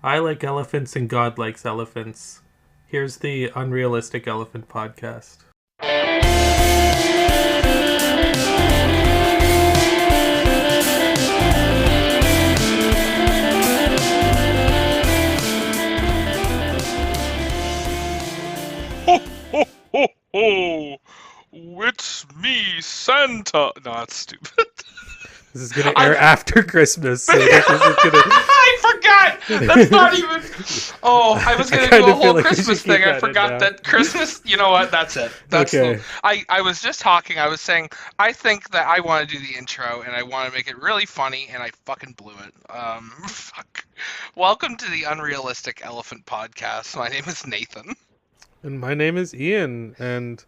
I like elephants and God likes elephants. Here's the Unrealistic Elephant Podcast. Ho, ho, ho, ho! It's me, Santa. No, that's stupid. This is going to air after Christmas. So I forgot! That's not even... Oh, I was going to do a whole Christmas thing. I forgot that Christmas... You know what? That's it. Okay. I was just talking. I was saying, I think that I want to do the intro, and I want to make it really funny, and I fucking blew it. Fuck. Welcome to the Unrealistic Elephant Podcast. My name is Nathan. And my name is Ian, and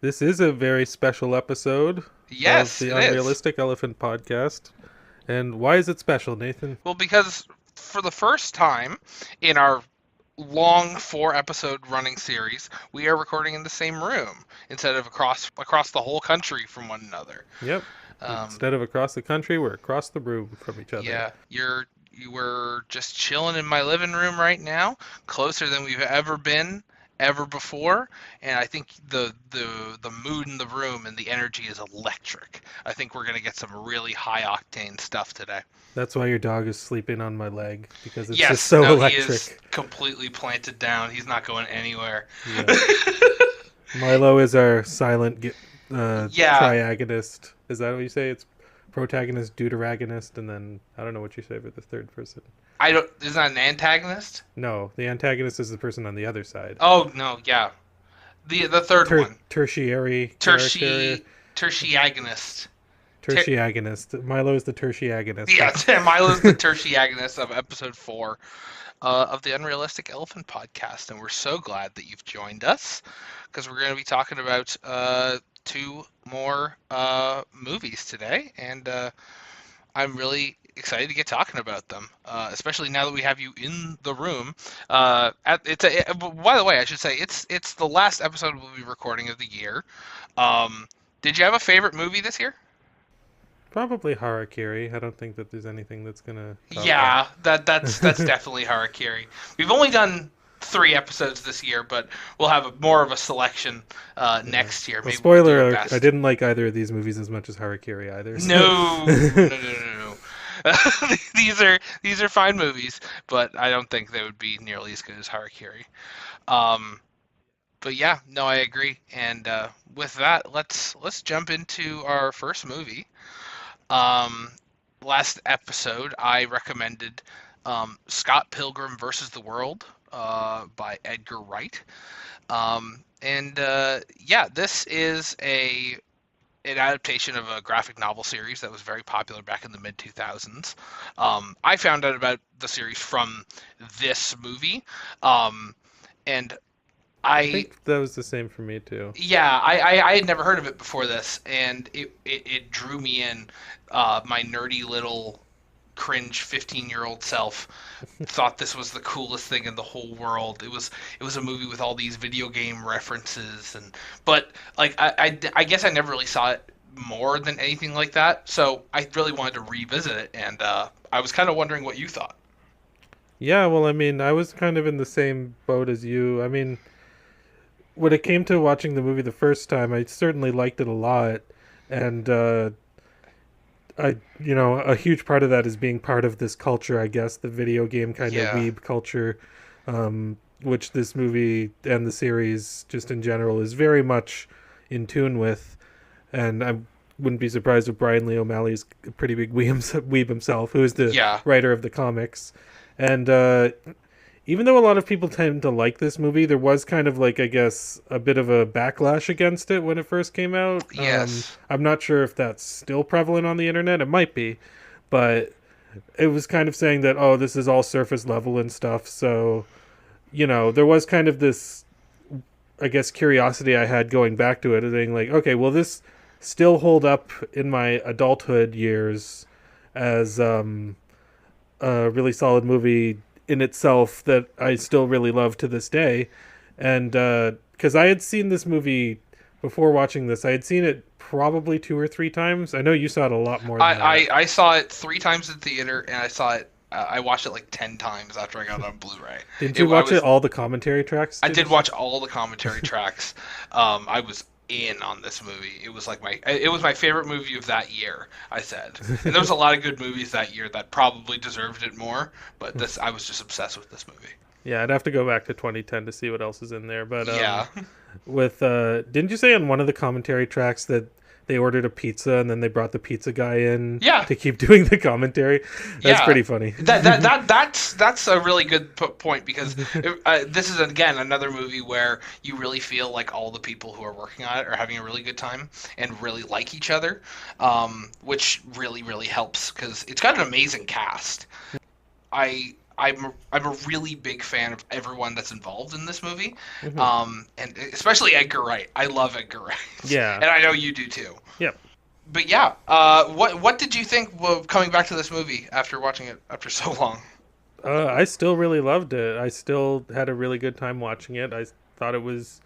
this is a very special episode of the Unrealistic Elephant Podcast. And why is it special, Nathan? Well, because for the first time in our long 4-episode running series, we are recording in the same room instead of across the whole country from one another. Yep. Instead of across the country, we're across the room from each other. Yeah, you were just chilling in my living room right now, closer than we've ever been before, and I think the mood in the room and the energy is electric. I think we're gonna get some really high octane stuff today. That's why your dog is sleeping on my leg, because it's just so electric. He is completely planted down. He's not going anywhere. Yeah. Milo is our silent triagonist. Is that what you say? It's protagonist, deuteragonist, and then I don't know what you say for the third person. Isn't that an antagonist? No, the antagonist is the person on the other side. Oh no, yeah, the third one. Tertiagonist. Tertiagonist. Milo is the tertiagonist. Yeah, Milo is the tertiagonist of episode 4 of the Unrealistic Elephant Podcast, and we're so glad that you've joined us because we're going to be talking about 2 more movies today, and I'm really excited to get talking about them, especially now that we have you in the room. By the way, I should say it's the last episode we'll be recording of the year. Did you have a favorite movie this year? Probably Harakiri. I don't think that there's anything that's gonna. That's definitely Harakiri. We've only done 3 episodes this year, but we'll have more of a selection next year. Well, spoiler alert, I didn't like either of these movies as much as Harakiri either. So. No. These are fine movies, but I don't think they would be nearly as good as Harakiri. But yeah, no, I agree. And with that, let's jump into our first movie. Last episode, I recommended Scott Pilgrim versus the World by Edgar Wright. This is an adaptation of a graphic novel series that was very popular back in the mid-2000s. I found out about the series from this movie, and I think that was the same for me too. Yeah, I had never heard of it before this, and it drew me in. My nerdy little cringe 15-year-old self thought this was the coolest thing in the whole world. It was a movie with all these video game references, but like I guess I never really saw it more than anything like that. So I really wanted to revisit it, and I was kind of wondering what you thought. Yeah, well, I mean, I was kind of in the same boat as you. I mean, when it came to watching the movie the first time, I certainly liked it a lot, and a huge part of that is being part of this culture, I guess, the video game kind of weeb culture, which this movie and the series just in general is very much in tune with. And I wouldn't be surprised if Brian Lee O'Malley's a pretty big weeb himself, who is the writer of the comics. And even though a lot of people tend to like this movie, there was kind of like, I guess, a bit of a backlash against it when it first came out. Yes. I'm not sure if that's still prevalent on the internet. It might be. But it was kind of saying that, oh, this is all surface level and stuff. So, there was kind of this, I guess, curiosity I had going back to it, saying like, okay, will this still hold up in my adulthood years as a really solid movie in itself that I still really love to this day? And because I had seen this movie before watching this, I had seen it probably 2 or 3 times. I know you saw it a lot more than that. I saw it 3 times in theater, and I saw it I watched it like 10 times after I got it on Blu-ray. Didn't you watch it all the commentary tracks? I did watch all the commentary tracks. I was in on this movie. It was my favorite movie of that year, I said. And there was a lot of good movies that year that probably deserved it more, but I was just obsessed with this movie. Yeah, I'd have to go back to 2010 to see what else is in there. But yeah. With didn't you say on one of the commentary tracks that they ordered a pizza and then they brought the pizza guy in to keep doing the commentary? That's pretty funny. That's a really good point, because this is again another movie where you really feel like all the people who are working on it are having a really good time and really like each other, which really, really helps because it's got an amazing cast. I'm a really big fan of everyone that's involved in this movie, and especially Edgar Wright. I love Edgar Wright. Yeah, and I know you do too. Yep. But yeah, what did you think of coming back to this movie after watching it after so long? I still really loved it. I still had a really good time watching it. I thought it was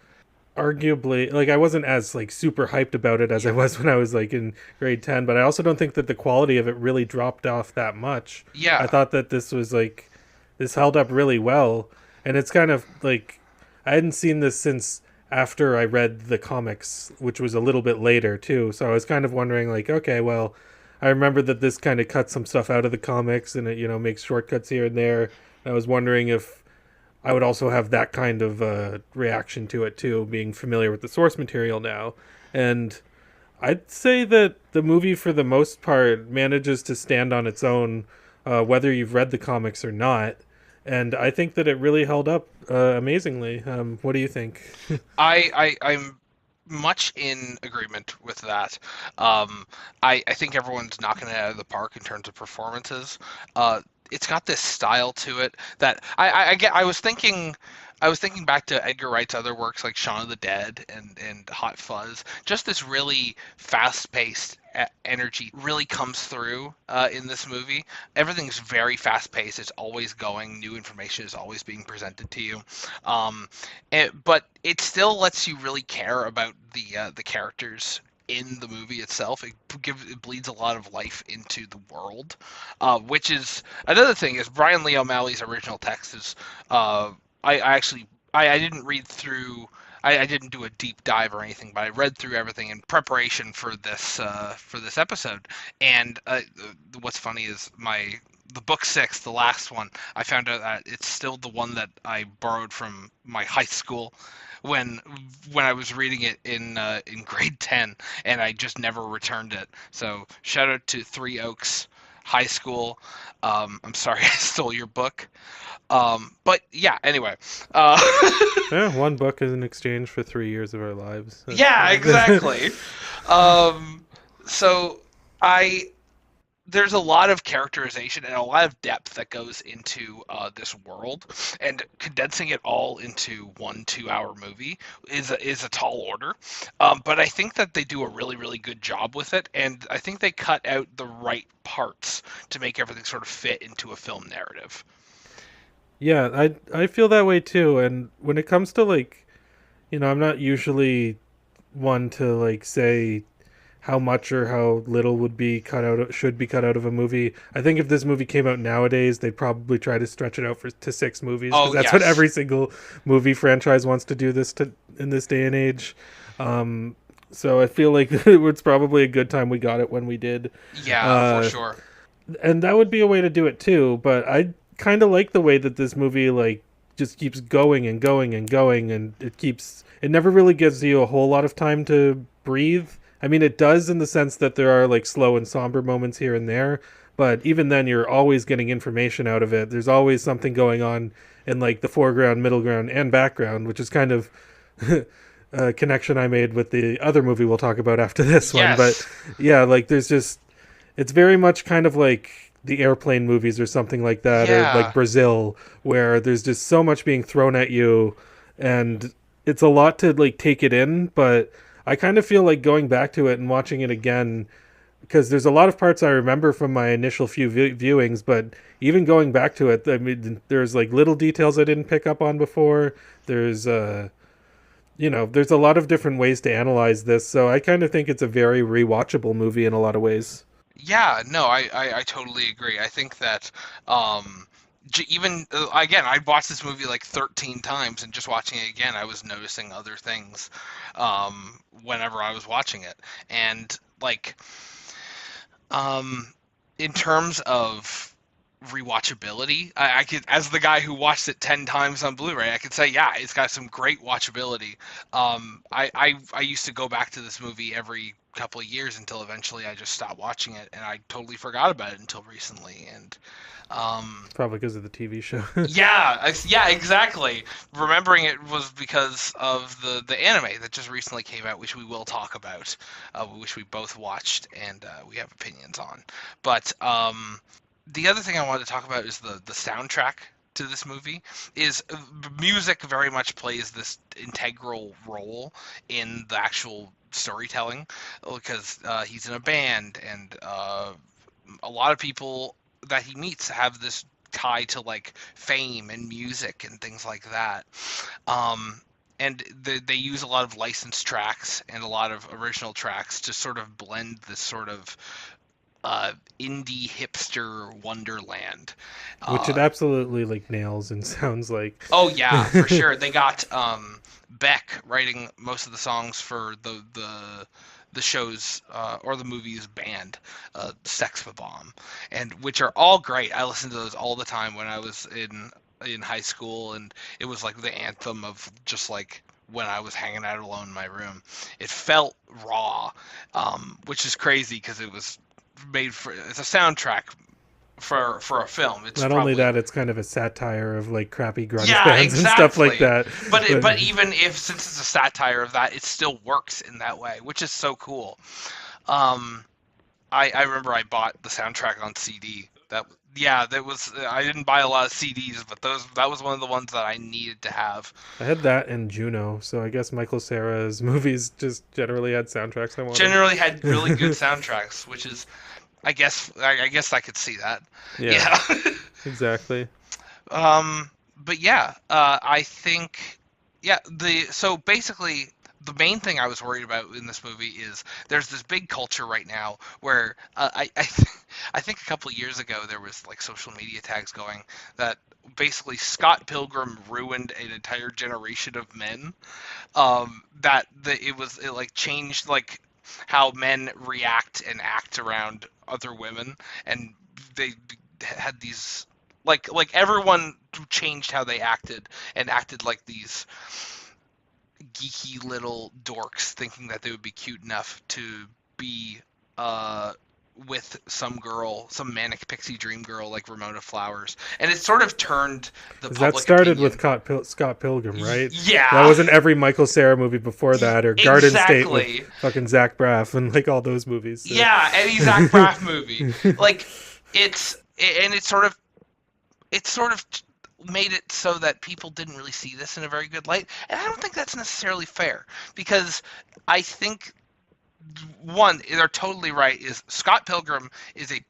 arguably, like, I wasn't as like super hyped about it as I was when I was like in grade 10, but I also don't think that the quality of it really dropped off that much. Yeah, I thought that this held up really well, and it's kind of like I hadn't seen this since after I read the comics, which was a little bit later too. So I was kind of wondering, like, okay, well, I remember that this kind of cuts some stuff out of the comics and it, makes shortcuts here and there. I was wondering if I would also have that kind of reaction to it too, being familiar with the source material now. And I'd say that the movie, for the most part, manages to stand on its own, whether you've read the comics or not. And I think that it really held up amazingly. What do you think? I'm much in agreement with that. I think everyone's knocking it out of the park in terms of performances. It's got this style to it that I was thinking back to Edgar Wright's other works like Shaun of the Dead and Hot Fuzz. Just this really fast-paced energy really comes through in this movie. Everything's very fast-paced. It's always going. New information is always being presented to you. But it still lets you really care about the characters in the movie itself. It bleeds a lot of life into the world, which is another thing. Is Brian Lee O'Malley's original text is I didn't read through. I didn't do a deep dive or anything, but I read through everything in preparation for this episode. And what's funny is the book 6, the last one, I found out that it's still the one that I borrowed from my high school when I was reading it in grade 10, and I just never returned it. So shout out to Three Oaks High School. I'm sorry I stole your book. But yeah, anyway. Yeah, one book is in exchange for 3 years of our lives. Yeah, exactly. So there's a lot of characterization and a lot of depth that goes into this world, and condensing it all into 1 2-hour movie is a tall order. But I think that they do a really, really good job with it, and I think they cut out the right parts to make everything sort of fit into a film narrative. Yeah, I feel that way too. And when it comes to, like, I'm not usually one to like say how much or how little should be cut out of a movie. I think if this movie came out nowadays, they'd probably try to stretch it out to 6 movies. Oh, that's what every single movie franchise wants to do in this day and age. So I feel like it's probably a good time we got it when we did. Yeah, for sure. And that would be a way to do it too. But I kind of like the way that this movie like just keeps going and going and going, and it never really gives you a whole lot of time to breathe. I mean, it does in the sense that there are like slow and somber moments here and there, but even then you're always getting information out of it. There's always something going on in like the foreground, middle ground, and background, which is kind of a connection I made with the other movie we'll talk about after this one. But yeah, like it's very much kind of like the Airplane movies or something like that, or like Brazil, where there's just so much being thrown at you, and it's a lot to like take it in. But I kind of feel like going back to it and watching it again, because there's a lot of parts I remember from my initial few viewings, but even going back to it, I mean, there's like little details I didn't pick up on before. There's there's a lot of different ways to analyze this, so I kind of think it's a very rewatchable movie in a lot of ways. Yeah, no, I totally agree. I think that even again, I watched this movie like 13 times, and just watching it again, I was noticing other things whenever I was watching it. And like um, in terms of rewatchability, I could, as the guy who watched it 10 times on Blu-ray, I could say, yeah, it's got some great watchability. I used to go back to this movie every couple of years until eventually I just stopped watching it, and I totally forgot about it until recently. And It's probably because of the TV show. yeah, yeah, exactly. Remembering it was because of the anime that just recently came out, which we will talk about, which we both watched and we have opinions on. But the other thing I wanted to talk about is the soundtrack to this movie. Is music very much plays this integral role in the actual storytelling, because he's in a band, and a lot of people that he meets have this tie to like fame and music and things like that. Um, and they use a lot of licensed tracks and a lot of original tracks to sort of blend this sort of indie hipster wonderland. Which it Uh, absolutely like nails and sounds like. oh yeah, for sure. They got Beck writing most of the songs for the show's or the movie's band, Sex Bomb, and which are all great. I listened to those all the time when I was in high school, and it was like the anthem of just like when I was hanging out alone in my room. It felt raw, which is crazy because it was made for, it's a soundtrack for a film. It's Not only probably, that, it's kind of a satire of like crappy grunge yeah, bands and stuff like exactly. that. But even if, since it's a satire of that, it still works in that way, which is so cool. Um, I remember I bought the soundtrack on CD. That, yeah, that was, I didn't buy a lot of CDs, but those, that was one of the ones that I needed to have. I had that and Juno, so I guess Michael Cera's movies just generally had soundtracks I wanted. Generally had really good soundtracks, which is, I guess I could see that. Yeah, Yeah. exactly. But yeah, I think, yeah, so basically the main thing I was worried about in this movie is there's this big culture right now where I think a couple of years ago there was like social media tags going that basically Scott Pilgrim ruined an entire generation of men. That it like changed like how men react and act around other women, and they had these like everyone changed how they acted and acted like these geeky little dorks, thinking that they would be cute enough to be uh with some girl, some manic pixie dream girl like Ramona Flowers, and it sort of turned the 'Cause that public started with opinion. Scott Pilgrim, right? That Yeah, wasn't every Michael Cera movie before that, or Garden State with exactly. fucking Zach Braff and like all those movies. So. Yeah, any Zach Braff movie, like and it sort of made it so that people didn't really see this in a very good light, and I don't think that's necessarily fair, because I think, one, they're totally right, is Scott Pilgrim is a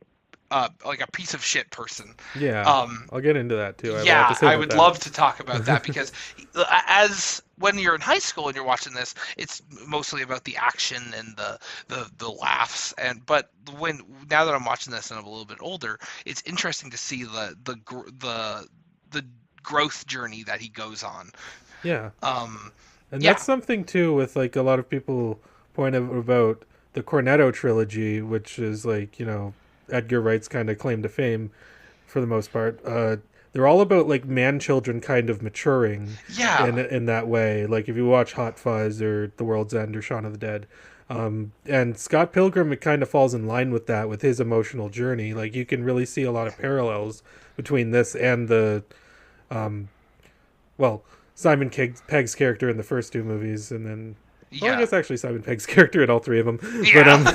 like a piece of shit person. Yeah, Um, I'll get into that too. I have a lot to yeah, say I about would that. love to talk about that, because as when you're in high school and you're watching this, it's mostly about the action and the laughs. And but when, now that I'm watching this and I'm a little bit older, it's interesting to see the growth journey that he goes on. Yeah, Um, and yeah, that's something too with like a lot of people point out about the Cornetto trilogy, which is like Edgar Wright's kind of claim to fame for the most part. They're all about like man children kind of maturing yeah, in that way. Like if you watch Hot Fuzz or The World's End or Shaun of the Dead. And Scott Pilgrim, it kind of falls in line with that, with his emotional journey. Like you can really see a lot of parallels between this and the um, well, Simon Pegg's character in the first two movies, and then, well, I yeah, guess actually Simon Pegg's character in all three of them. But yeah.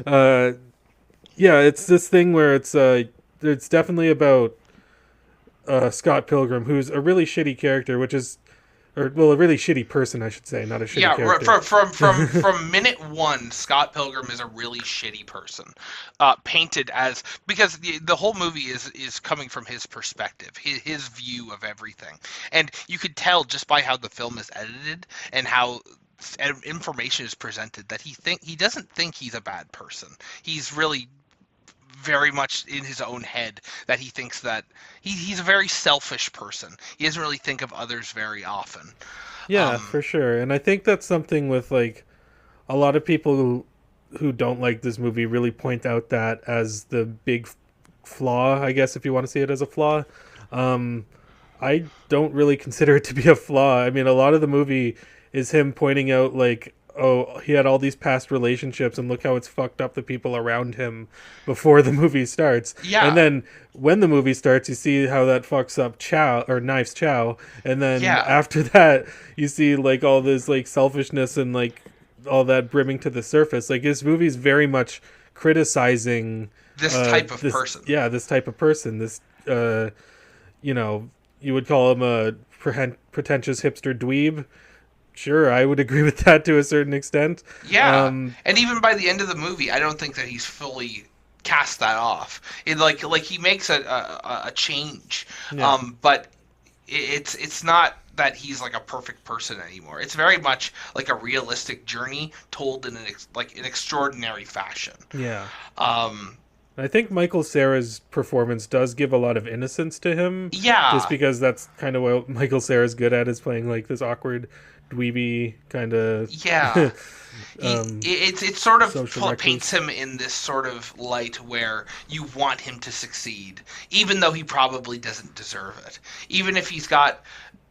uh, yeah, it's this thing where it's definitely about Scott Pilgrim, who's a really shitty character, which is, or well, a really shitty person, I should say, not a shitty Yeah, character. from minute one, Scott Pilgrim is a really shitty person, painted as, because the whole movie is coming from his perspective, his view of everything, and you could tell just by how the film is edited and how information is presented that he doesn't think he's a bad person. He's really very much in his own head, that he thinks that he's a very selfish person. He doesn't really think of others very often. Yeah, for sure. And I think that's something with like a lot of people who don't like this movie really point out that as the big flaw, I guess, if you want to see it as a flaw. I don't really consider it to be a flaw. I mean, a lot of the movie is him pointing out like, oh, he had all these past relationships and look how it's fucked up the people around him before the movie starts. Yeah. And then when the movie starts, you see how that fucks up Chow or Knife's Chow. And then after that, you see like all this like selfishness and like all that brimming to the surface. Like this movie's very much criticizing this type of person. Yeah, this type of person. This, you know, you would call him a pretentious hipster dweeb. Sure, I would agree with that to a certain extent. Yeah, and even by the end of the movie, I don't think that he's fully cast that off. It like he makes a change, but it's not that he's like a perfect person anymore. It's very much like a realistic journey told in an extraordinary fashion. Yeah. I think Michael Cera's performance does give a lot of innocence to him. Yeah. Just because that's kind of what Michael Cera's good at, is playing like this awkward, dweeby kind of. Yeah. It sort of paints him in this sort of light where you want him to succeed, even though he probably doesn't deserve it. Even if he's got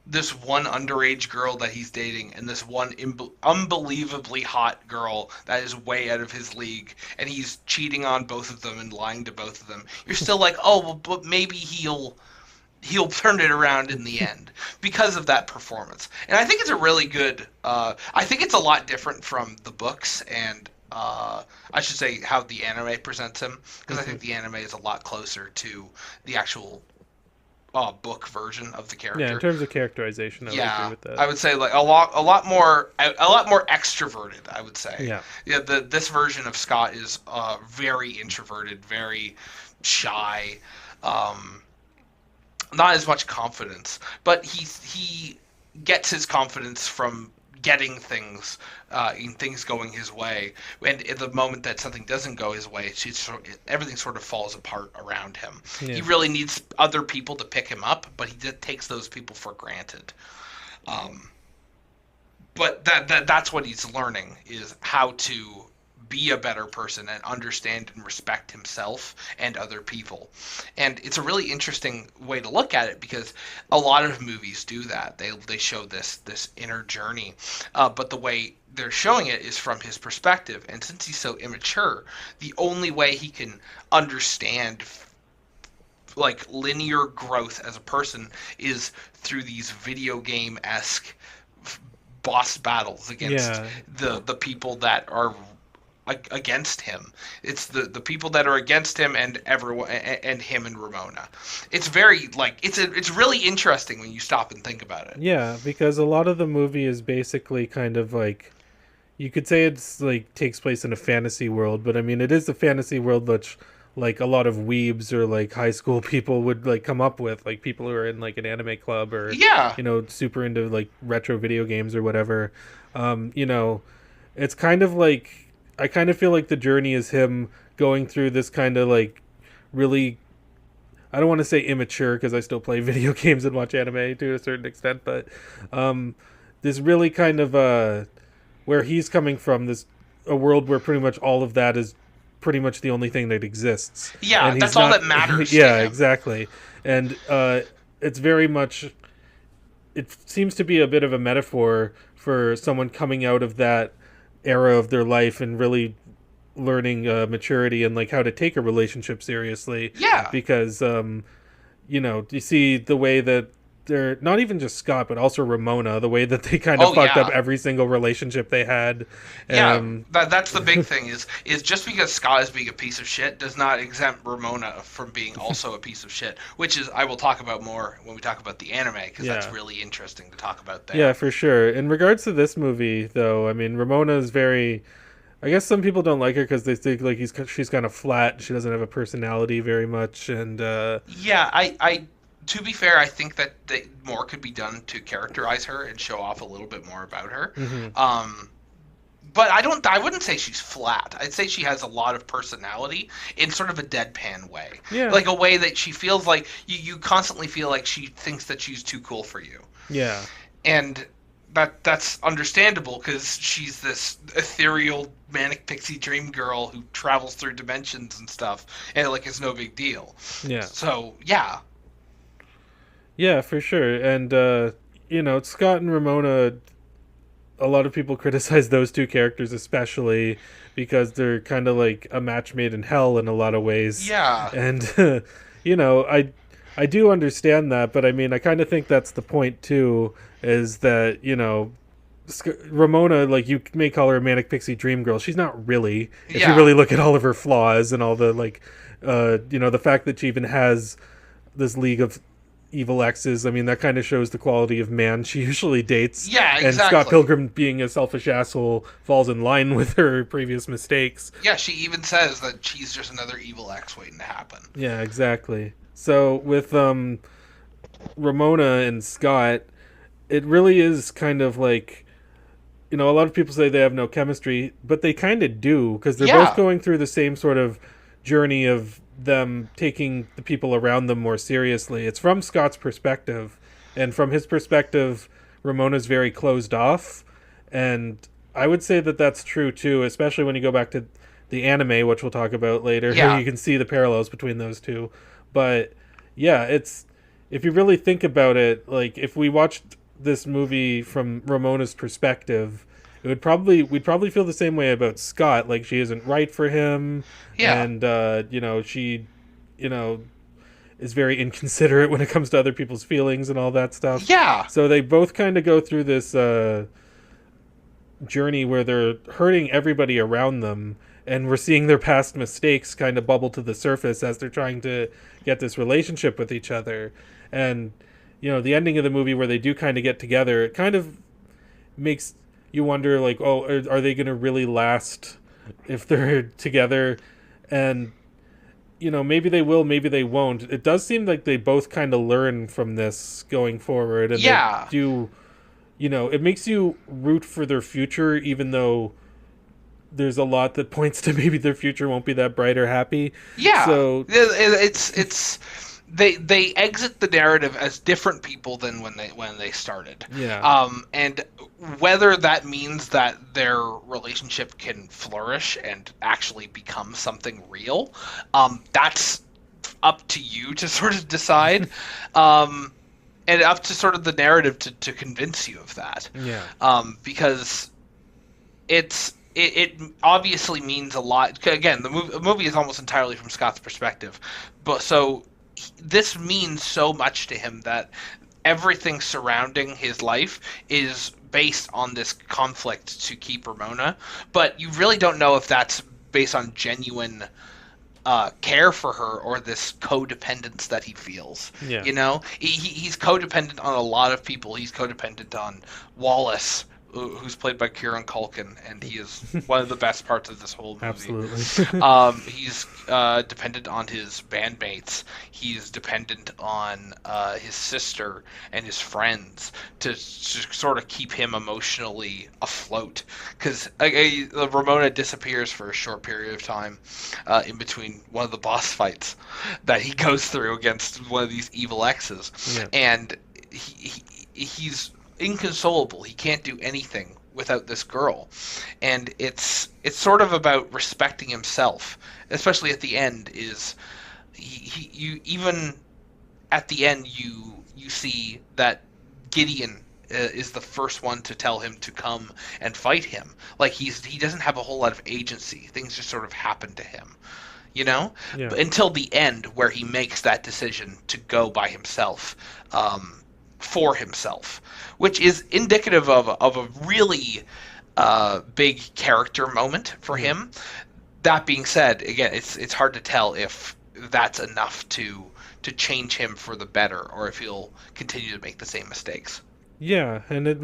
this one underage girl that he's dating and this one unbelievably hot girl that is way out of his league, and he's cheating on both of them and lying to both of them, you're still like, oh, well, but maybe he'll turn it around in the end because of that performance. And I think it's a really good, I think it's a lot different from the books and I should say how the anime presents him, because I think the anime is a lot closer to the actual book version of the character. Yeah, in terms of characterization, I would agree with that. I would say like a lot more extroverted, I would say. Yeah. This version of Scott is very introverted, very shy, not as much confidence, but he gets his confidence from getting things going his way, and at the moment that something doesn't go his way, everything sort of falls apart around him. He really needs other people to pick him up, but he takes those people for granted. But that's what he's learning, is how to be a better person and understand and respect himself and other people. And it's a really interesting way to look at it, because a lot of movies do that. They show this inner journey, but the way they're showing it is from his perspective. And since he's so immature, the only way he can understand like linear growth as a person is through these video game-esque boss battles against the people that are against him. It's the people that are against him and everyone and him and Ramona. It's very like it's really interesting when you stop and think about it. Yeah, because a lot of the movie is basically kind of like, you could say it's like takes place in a fantasy world, but I mean it is a fantasy world which like a lot of weebs or like high school people would like come up with, like people who are in like an anime club or you know, super into like retro video games or whatever. You know, it's kind of like, I kind of feel like the journey is him going through this kind of like really, I don't want to say immature because I still play video games and watch anime to a certain extent, but this really kind of where he's coming from, this a world where pretty much all of that is pretty much the only thing that exists. Yeah, that's all that matters. Yeah, exactly. And it's very much, it seems to be a bit of a metaphor for someone coming out of that era of their life and really learning maturity and like how to take a relationship seriously. Yeah. Because you know, you see the way that they're not even just Scott, but also Ramona, the way that they kind of fucked up every single relationship they had. That's the big thing is just because Scott is being a piece of shit does not exempt Ramona from being also a piece of shit, which is, I will talk about more when we talk about the anime, because that's really interesting to talk about there. Yeah, for sure. In regards to this movie, though, I mean, Ramona is very, I guess some people don't like her because they think like she's kind of flat. She doesn't have a personality very much, and I to be fair, I think that more could be done to characterize her and show off a little bit more about her. but I wouldn't say she's flat. I'd say she has a lot of personality in sort of a deadpan way. Yeah. Like a way that she feels like you constantly feel like she thinks that she's too cool for you. Yeah. And that's understandable because she's this ethereal manic pixie dream girl who travels through dimensions and stuff, and like it's no big deal. Yeah. So yeah. Yeah, for sure. And Scott and Ramona, a lot of people criticize those two characters especially because they're kind of like a match made in hell in a lot of ways. Yeah. And I do understand that, but I mean, I kind of think that's the point too, is that, Ramona, like, you may call her a manic pixie dream girl. She's not really, if you really look at all of her flaws and all the, like, the fact that she even has this league of evil exes. I mean, that kind of shows the quality of man she usually dates. Yeah, exactly. And Scott Pilgrim, being a selfish asshole, falls in line with her previous mistakes. Yeah, she even says that she's just another evil ex waiting to happen. Yeah, exactly. So with Ramona and Scott, it really is kind of like, a lot of people say they have no chemistry, but they kind of do, because they're both going through the same sort of journey of them taking the people around them more seriously. It's from Scott's perspective, and from his perspective, Ramona's very closed off, and I would say that that's true too, especially when you go back to the anime, which we'll talk about later. Yeah. You can see the parallels between those two. But yeah, it's, if you really think about it, like, if we watched this movie from Ramona's perspective, we'd probably feel the same way about Scott. Like, she isn't right for him. Yeah. And she is very inconsiderate when it comes to other people's feelings and all that stuff. Yeah. So they both kind of go through this journey where they're hurting everybody around them, and we're seeing their past mistakes kind of bubble to the surface as they're trying to get this relationship with each other. And the ending of the movie where they do kind of get together, it kind of makes you wonder, like, oh, are they going to really last if they're together? And maybe they will, maybe they won't. It does seem like they both kind of learn from this going forward, and yeah, they do. It makes you root for their future, even though there's a lot that points to maybe their future won't be that bright or happy. Yeah. So it's they exit the narrative as different people than when they started. Yeah. And whether that means that their relationship can flourish and actually become something real, that's up to you to sort of decide. And up to sort of the narrative to convince you of that. Yeah. Because it obviously means a lot. Again, the movie is almost entirely from Scott's perspective, but so this means so much to him that everything surrounding his life is based on this conflict to keep Ramona. But you really don't know if that's based on genuine care for her or this codependence that he feels. Yeah. He's codependent on a lot of people. He's codependent on Wallace, who's played by Kieran Culkin, and he is one of the best parts of this whole movie. Absolutely. He's dependent on his bandmates. He's dependent on his sister and his friends to sort of keep him emotionally afloat. Because Ramona disappears for a short period of time in between one of the boss fights that he goes through against one of these evil exes. Yeah. And he's inconsolable. He can't do anything without this girl, and it's sort of about respecting himself, especially at the end. You even at the end you see that Gideon is the first one to tell him to come and fight him. Like he doesn't have a whole lot of agency. Things just sort of happen to him, Yeah. until the end where he makes that decision to go by himself. For himself, which is indicative of a really big character moment for him. That being said, again, it's hard to tell if that's enough to change him for the better, or if he'll continue to make the same mistakes. Yeah, and it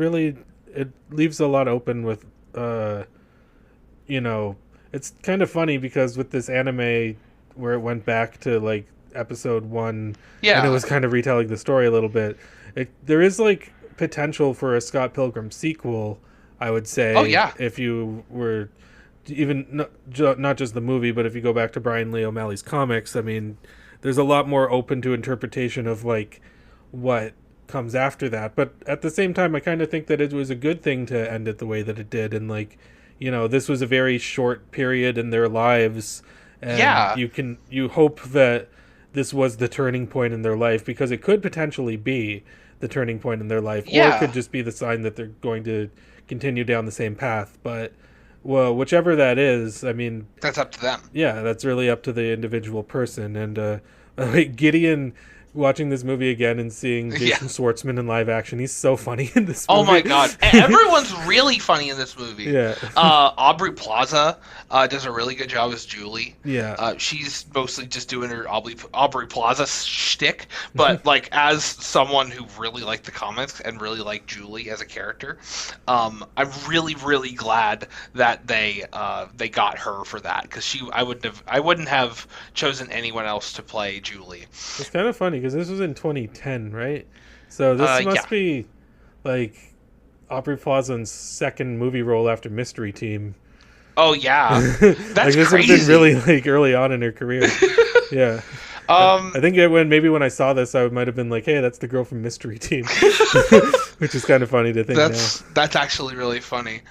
leaves a lot open with, it's kind of funny because with this anime where it went back to like episode 1, and it was kind of retelling the story a little bit. There is like potential for a Scott Pilgrim sequel. I would say. Oh yeah. If you were even not just the movie, but if you go back to Brian Lee O'Malley's comics, I mean, there's a lot more open to interpretation of like what comes after that. But at the same time, I kind of think that it was a good thing to end it the way that it did, and like, this was a very short period in their lives, and Yeah. you hope that this was the turning point in their life, because it could potentially be the turning point in their life, or it Yeah. could just be the sign that they're going to continue down the same path. But well, whichever that is, I mean, That's up to them. yeah, that's really up to the individual person. And like Gideon, watching this movie again and seeing Jason Schwartzman in live action, he's so funny in this movie. Oh my god, everyone's really funny in this movie. Yeah. Aubrey Plaza does a really good job as Julie. Yeah. She's mostly just doing her Aubrey Plaza shtick, but like as someone who really liked the comics and really liked Julie as a character, I'm really really glad that they got her for that, because I wouldn't have chosen anyone else to play Julie. It's kind of funny because this was in 2010, right? So this must be like Aubrey Plaza's second movie role after Mystery Team. Oh yeah, that's like this crazy. would have been really like early on in her career. Yeah. I think when I saw this, I might have been like, "Hey, that's the girl from Mystery Team," which is kind of funny to think. That's actually really funny.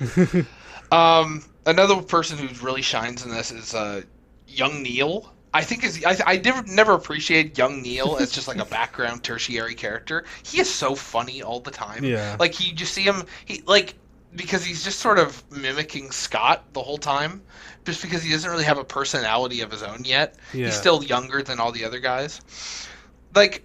Another person who really shines in this is young Neil. I think I never appreciated young Neil as just like a background tertiary character. He is so funny all the time. Yeah. Like you just see him, because he's just sort of mimicking Scott the whole time, just because he doesn't really have a personality of his own yet. Yeah. He's still younger than all the other guys. Like,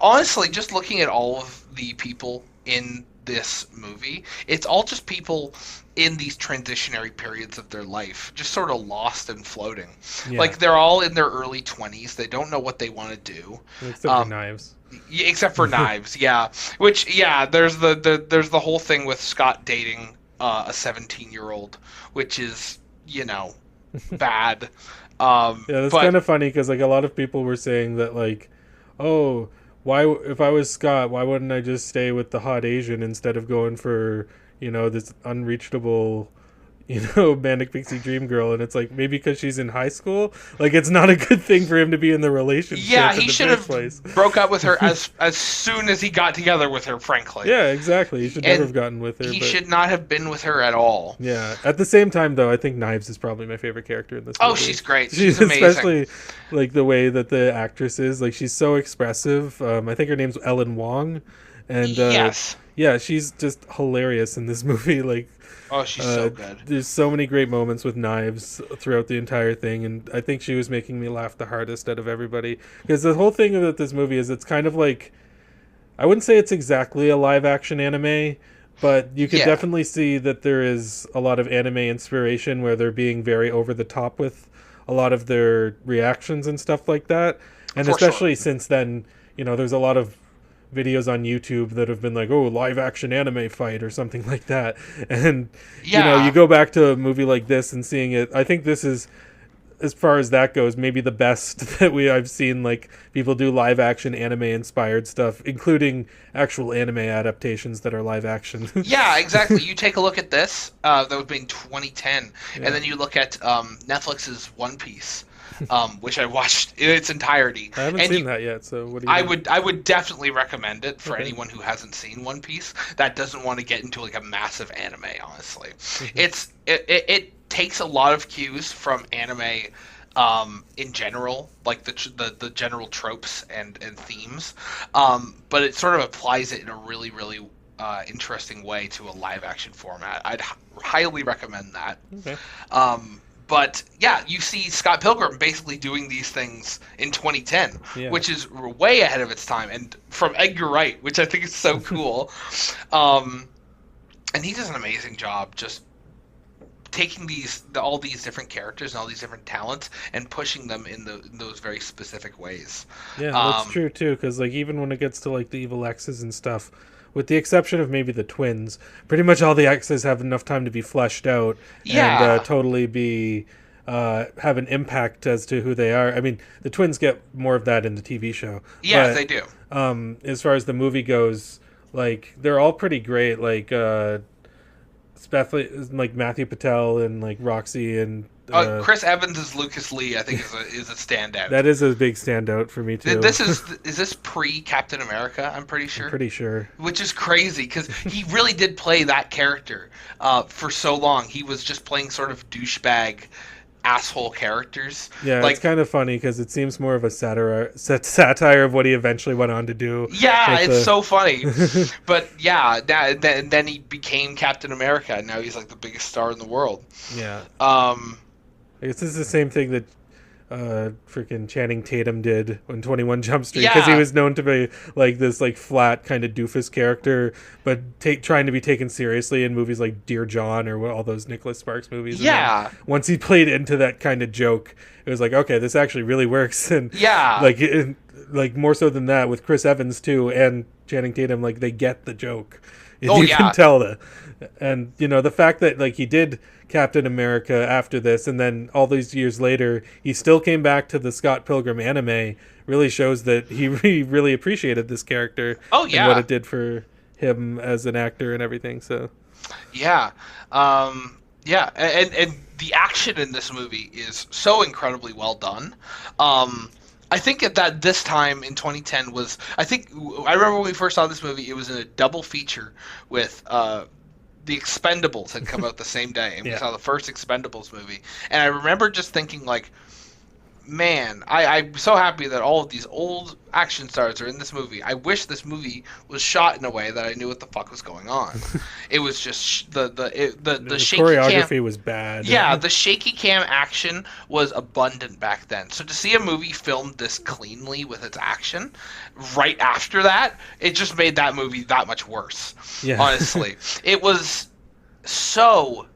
honestly, just looking at all of the people in this movie, it's all just people in these transitionary periods of their life, just sort of lost and floating. Yeah. Like, they're all in their early 20s. They don't know what they want to do. Except for Knives. Except for Knives, yeah. Which, yeah, there's the whole thing with Scott dating a 17-year-old, which is, bad. Yeah, that's kind of funny because like a lot of people were saying that like, oh, why if I was Scott, why wouldn't I just stay with the hot Asian instead of going for this unreachable Manic Pixie Dream Girl? And it's like, maybe because she's in high school, like it's not a good thing for him to be in the relationship. Yeah, he should have broke up with her as soon as he got together with her, frankly. Yeah, exactly. He should never have gotten with her. He should not have been with her at all. Yeah. At the same time, though, I think Knives is probably my favorite character in this movie. Oh, she's great. She's amazing. Especially like the way that the actress is. Like, she's so expressive. I think her name's Ellen Wong. And yes. Yeah, she's just hilarious in this movie. Like, oh, she's so good. There's so many great moments with Knives throughout the entire thing, and I think she was making me laugh the hardest out of everybody. Because the whole thing about this movie is it's kind of like, I wouldn't say it's exactly a live-action anime, but you can definitely see that there is a lot of anime inspiration where they're being very over-the-top with a lot of their reactions and stuff like that. And especially since then, there's a lot of videos on YouTube that have been like, oh, live action anime fight or something like that. And, you go back to a movie like this and seeing it, I think this is, as far as that goes, maybe the best that I've seen, like, people do live action anime inspired stuff, including actual anime adaptations that are live action. Yeah, exactly. You take a look at this, that was made in 2010, and then you look at Netflix's One Piece. Which I watched in its entirety. I haven't seen that yet, so what do you I would definitely recommend it for anyone who hasn't seen One Piece that doesn't want to get into like a massive anime, honestly. It takes a lot of cues from anime in general, like the general tropes and themes, but it sort of applies it in a really, really interesting way to a live action format. I'd highly recommend that. Okay. But yeah, you see Scott Pilgrim basically doing these things in 2010, which is way ahead of its time, and from Edgar Wright, which I think is so cool. And he does an amazing job just taking all these different characters and all these different talents and pushing them in those very specific ways. Yeah, that's true too, because like even when it gets to like the evil X's and stuff, with the exception of maybe the twins, pretty much all the X's have enough time to be fleshed out and totally be have an impact as to who they are. I mean, the twins get more of that in the TV show. Yes, they do. As far as the movie goes, like they're all pretty great. Like especially like Matthew Patel and like Roxy and Chris Evans as Lucas Lee, I think, is a standout. that is a big standout for me too. This is this pre Captain America? I'm pretty sure. I'm pretty sure. Which is crazy because he really did play that character for so long. He was just playing sort of douchebag asshole characters. Yeah, like, it's kind of funny because it seems more of a satire of what he eventually went on to do. Yeah, it's so funny. But yeah, then he became Captain America, and now he's like the biggest star in the world. Yeah. I guess this is the same thing that freaking Channing Tatum did on 21 Jump Street, because he was known to be like this like flat kind of doofus character, but trying to be taken seriously in movies like Dear John or all those Nicholas Sparks movies. Yeah. Once he played into that kind of joke, it was like, okay, this actually really works. And like more so than that with Chris Evans too and Channing Tatum, like they get the joke. You can tell that. And the fact that like he did Captain America after this, and then all these years later he still came back to the Scott Pilgrim anime, really shows that he really appreciated this character. And what it did for him as an actor and everything. So and the action in this movie is so incredibly well done. I think that this time in 2010 I remember when we first saw this movie, it was in a double feature with The Expendables had come out the same day, and we saw the first Expendables movie. And I remember just thinking, like, man, I'm so happy that all of these old action stars are in this movie. I wish this movie was shot in a way that I knew what the fuck was going on. It was just the shaky choreography cam was bad. Yeah, the shaky cam action was abundant back then. So to see a movie filmed this cleanly with its action right after that, it just made that movie that much worse. Yeah. Honestly, it was so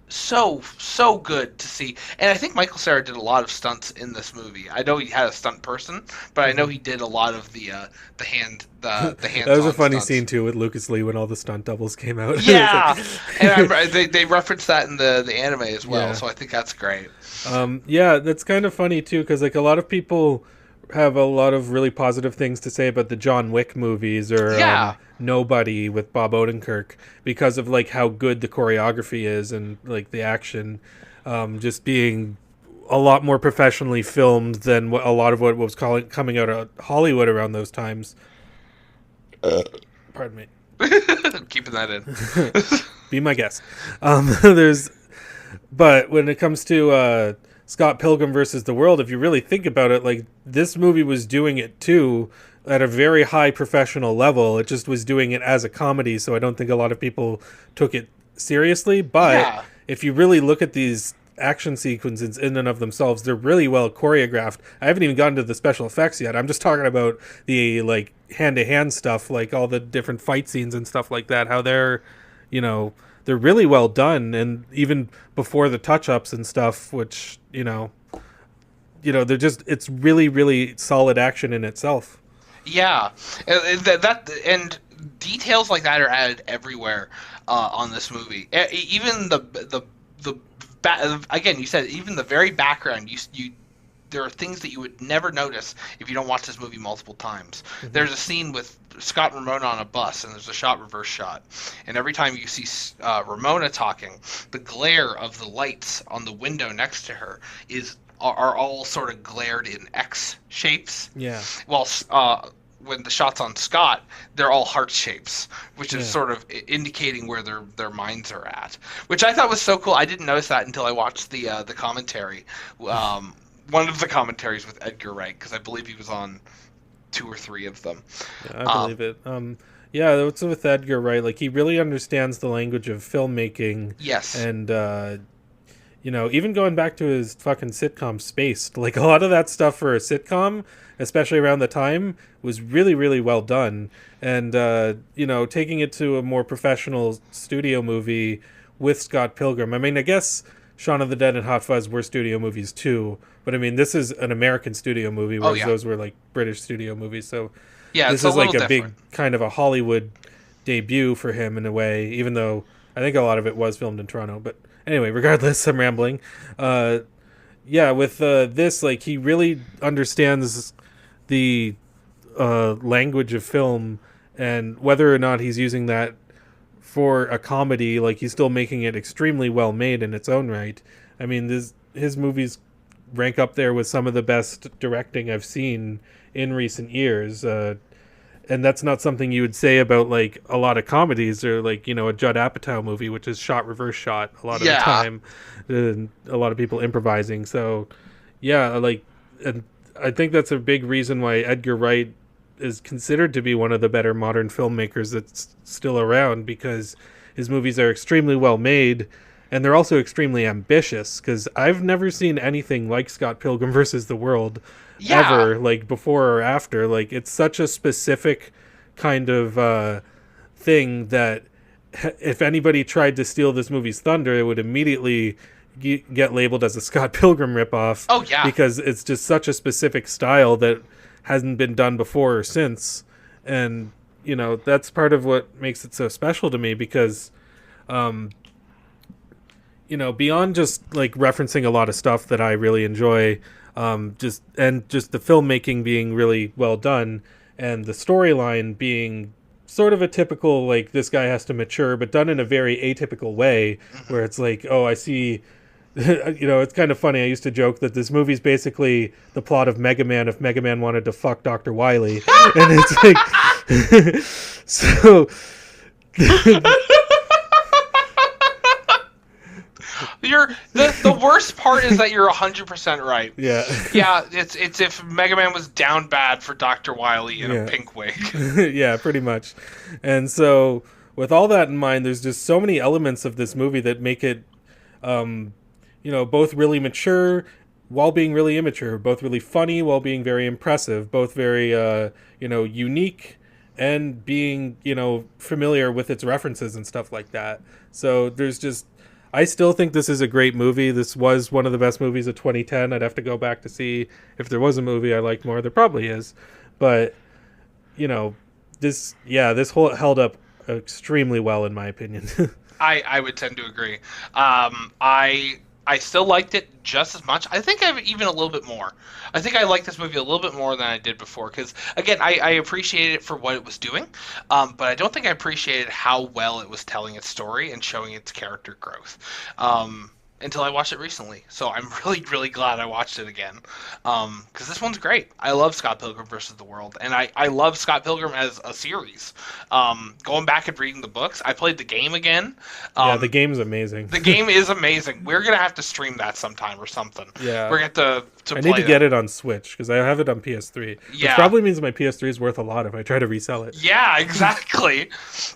good to see. And I think Michael Cera did a lot of stunts in this movie. I know he had a stunt person, but I know he did a lot of the hands. That was a funny stunts. Scene too with Lucas Lee when all the stunt doubles came out. Yeah, and they referenced that in the anime as well. So I think that's great. That's kind of funny too, because like a lot of people have a lot of really positive things to say about the John Wick movies or Nobody with Bob Odenkirk, because of like how good the choreography is and like the action just being a lot more professionally filmed than a lot of what was coming out of Hollywood around those times. Pardon me. Keeping that in. Be my guest. But when it comes to Scott Pilgrim versus the World, if you really think about it, like this movie was doing it too at a very high professional level. It just was doing it as a comedy, so I don't think a lot of people took it seriously. But if you really look at these action sequences in and of themselves, they're really well choreographed. I haven't even gotten to the special effects yet. I'm just talking about the like hand-to-hand stuff, like all the different fight scenes and stuff like that, how they're really well done. And even before the touch-ups and stuff, which they're just, it's really, really solid action in itself. Yeah, and details like that are added everywhere on this movie. Even again, you said even the very background. There are things that you would never notice if you don't watch this movie multiple times. Mm-hmm. There's a scene with Scott and Ramona on a bus, and there's a reverse shot. And every time you see Ramona talking, the glare of the lights on the window next to her are all sort of glared in X shapes. Yeah. While when the shots on Scott, they're all heart shapes, which is sort of indicating where their minds are at. Which I thought was so cool. I didn't notice that until I watched the commentary. One of the commentaries with Edgar Wright, because I believe he was on 2 or 3 of them. Yeah, I believe it. What's with Edgar Wright? Like, he really understands the language of filmmaking. Yes. And even going back to his fucking sitcom Spaced, like a lot of that stuff for a sitcom, especially around the time, was really, really well done. And, taking it to a more professional studio movie with Scott Pilgrim. I mean, I guess Shaun of the Dead and Hot Fuzz were studio movies too, but I mean, this is an American studio movie, whereas those were like British studio movies. So this is like a big kind of a Hollywood debut for him in a way, even though I think a lot of it was filmed in Toronto. But anyway, regardless, I'm rambling. With this, like, he really understands the language of film, and whether or not he's using that for a comedy, like he's still making it extremely well made in its own right. I mean, his movies rank up there with some of the best directing I've seen in recent years. And that's not something you would say about like a lot of comedies or like, you know, a Judd Apatow movie, which is shot reverse shot a lot of the time, and a lot of people improvising. So yeah, like, and I think that's a big reason why Edgar Wright is considered to be one of the better modern filmmakers that's still around, because his movies are extremely well made and they're also extremely ambitious, because I've never seen anything like Scott Pilgrim versus the World ever, like before or after. Like, it's such a specific kind of thing that if anybody tried to steal this movie's thunder, it would immediately get labeled as a Scott Pilgrim ripoff. Oh yeah, because it's just such a specific style that hasn't been done before or since. And you know, that's part of what makes it so special to me, because you know, beyond just like referencing a lot of stuff that I really enjoy, just the filmmaking being really well done, and the storyline being sort of a typical, like, this guy has to mature, but done in a very atypical way, where it's like, oh, I see. You know, it's kind of funny. I used to joke that this movie's basically the plot of Mega Man if Mega Man wanted to fuck Dr. Wily. And it's like, so. The worst part is that you're 100% right. Yeah. Yeah, it's if Mega Man was down bad for Dr. Wily in a pink wig. Yeah, pretty much. And so with all that in mind, there's just so many elements of this movie that make it you know, both really mature while being really immature, both really funny while being very impressive, both very, you know, unique and being, you know, familiar with its references and stuff like that. So there's just, I still think this is a great movie. This was one of the best movies of 2010. I'd have to go back to see if there was a movie I liked more. There probably is. But, you know, this whole held up extremely well, in my opinion. I would tend to agree. I still liked it just as much. I think I've even a little bit more. I think I liked this movie a little bit more than I did before, because, again, I appreciated it for what it was doing, but I don't think I appreciated how well it was telling its story and showing its character growth. Until I watched it recently. So I'm really, really glad I watched it again. Because this one's great. I love Scott Pilgrim versus the World. And I love Scott Pilgrim as a series. Going back and reading the books, I played the game again. Yeah, the game's amazing. The game is amazing. We're going to have to stream that sometime or something. Yeah. We're going to have to I play need to get it on Switch, because I have it on PS3. Yeah. Which probably means my PS3 is worth a lot if I try to resell it. Yeah, exactly.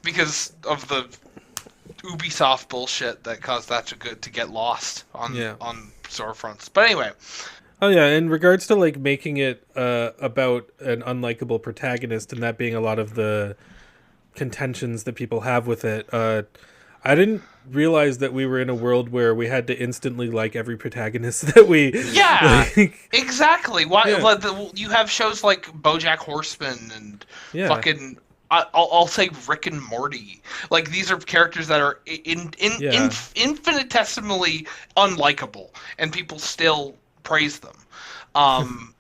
Because of the Ubisoft bullshit that caused that to get lost on storefronts. But anyway. Oh yeah, in regards to like making it about an unlikable protagonist, and that being a lot of the contentions that people have with it, I didn't realize that we were in a world where we had to instantly like every protagonist that we... Yeah, exactly. Why you have shows like BoJack Horseman and fucking... I'll say Rick and Morty. Like, these are characters that are infinitesimally unlikable, and people still praise them. And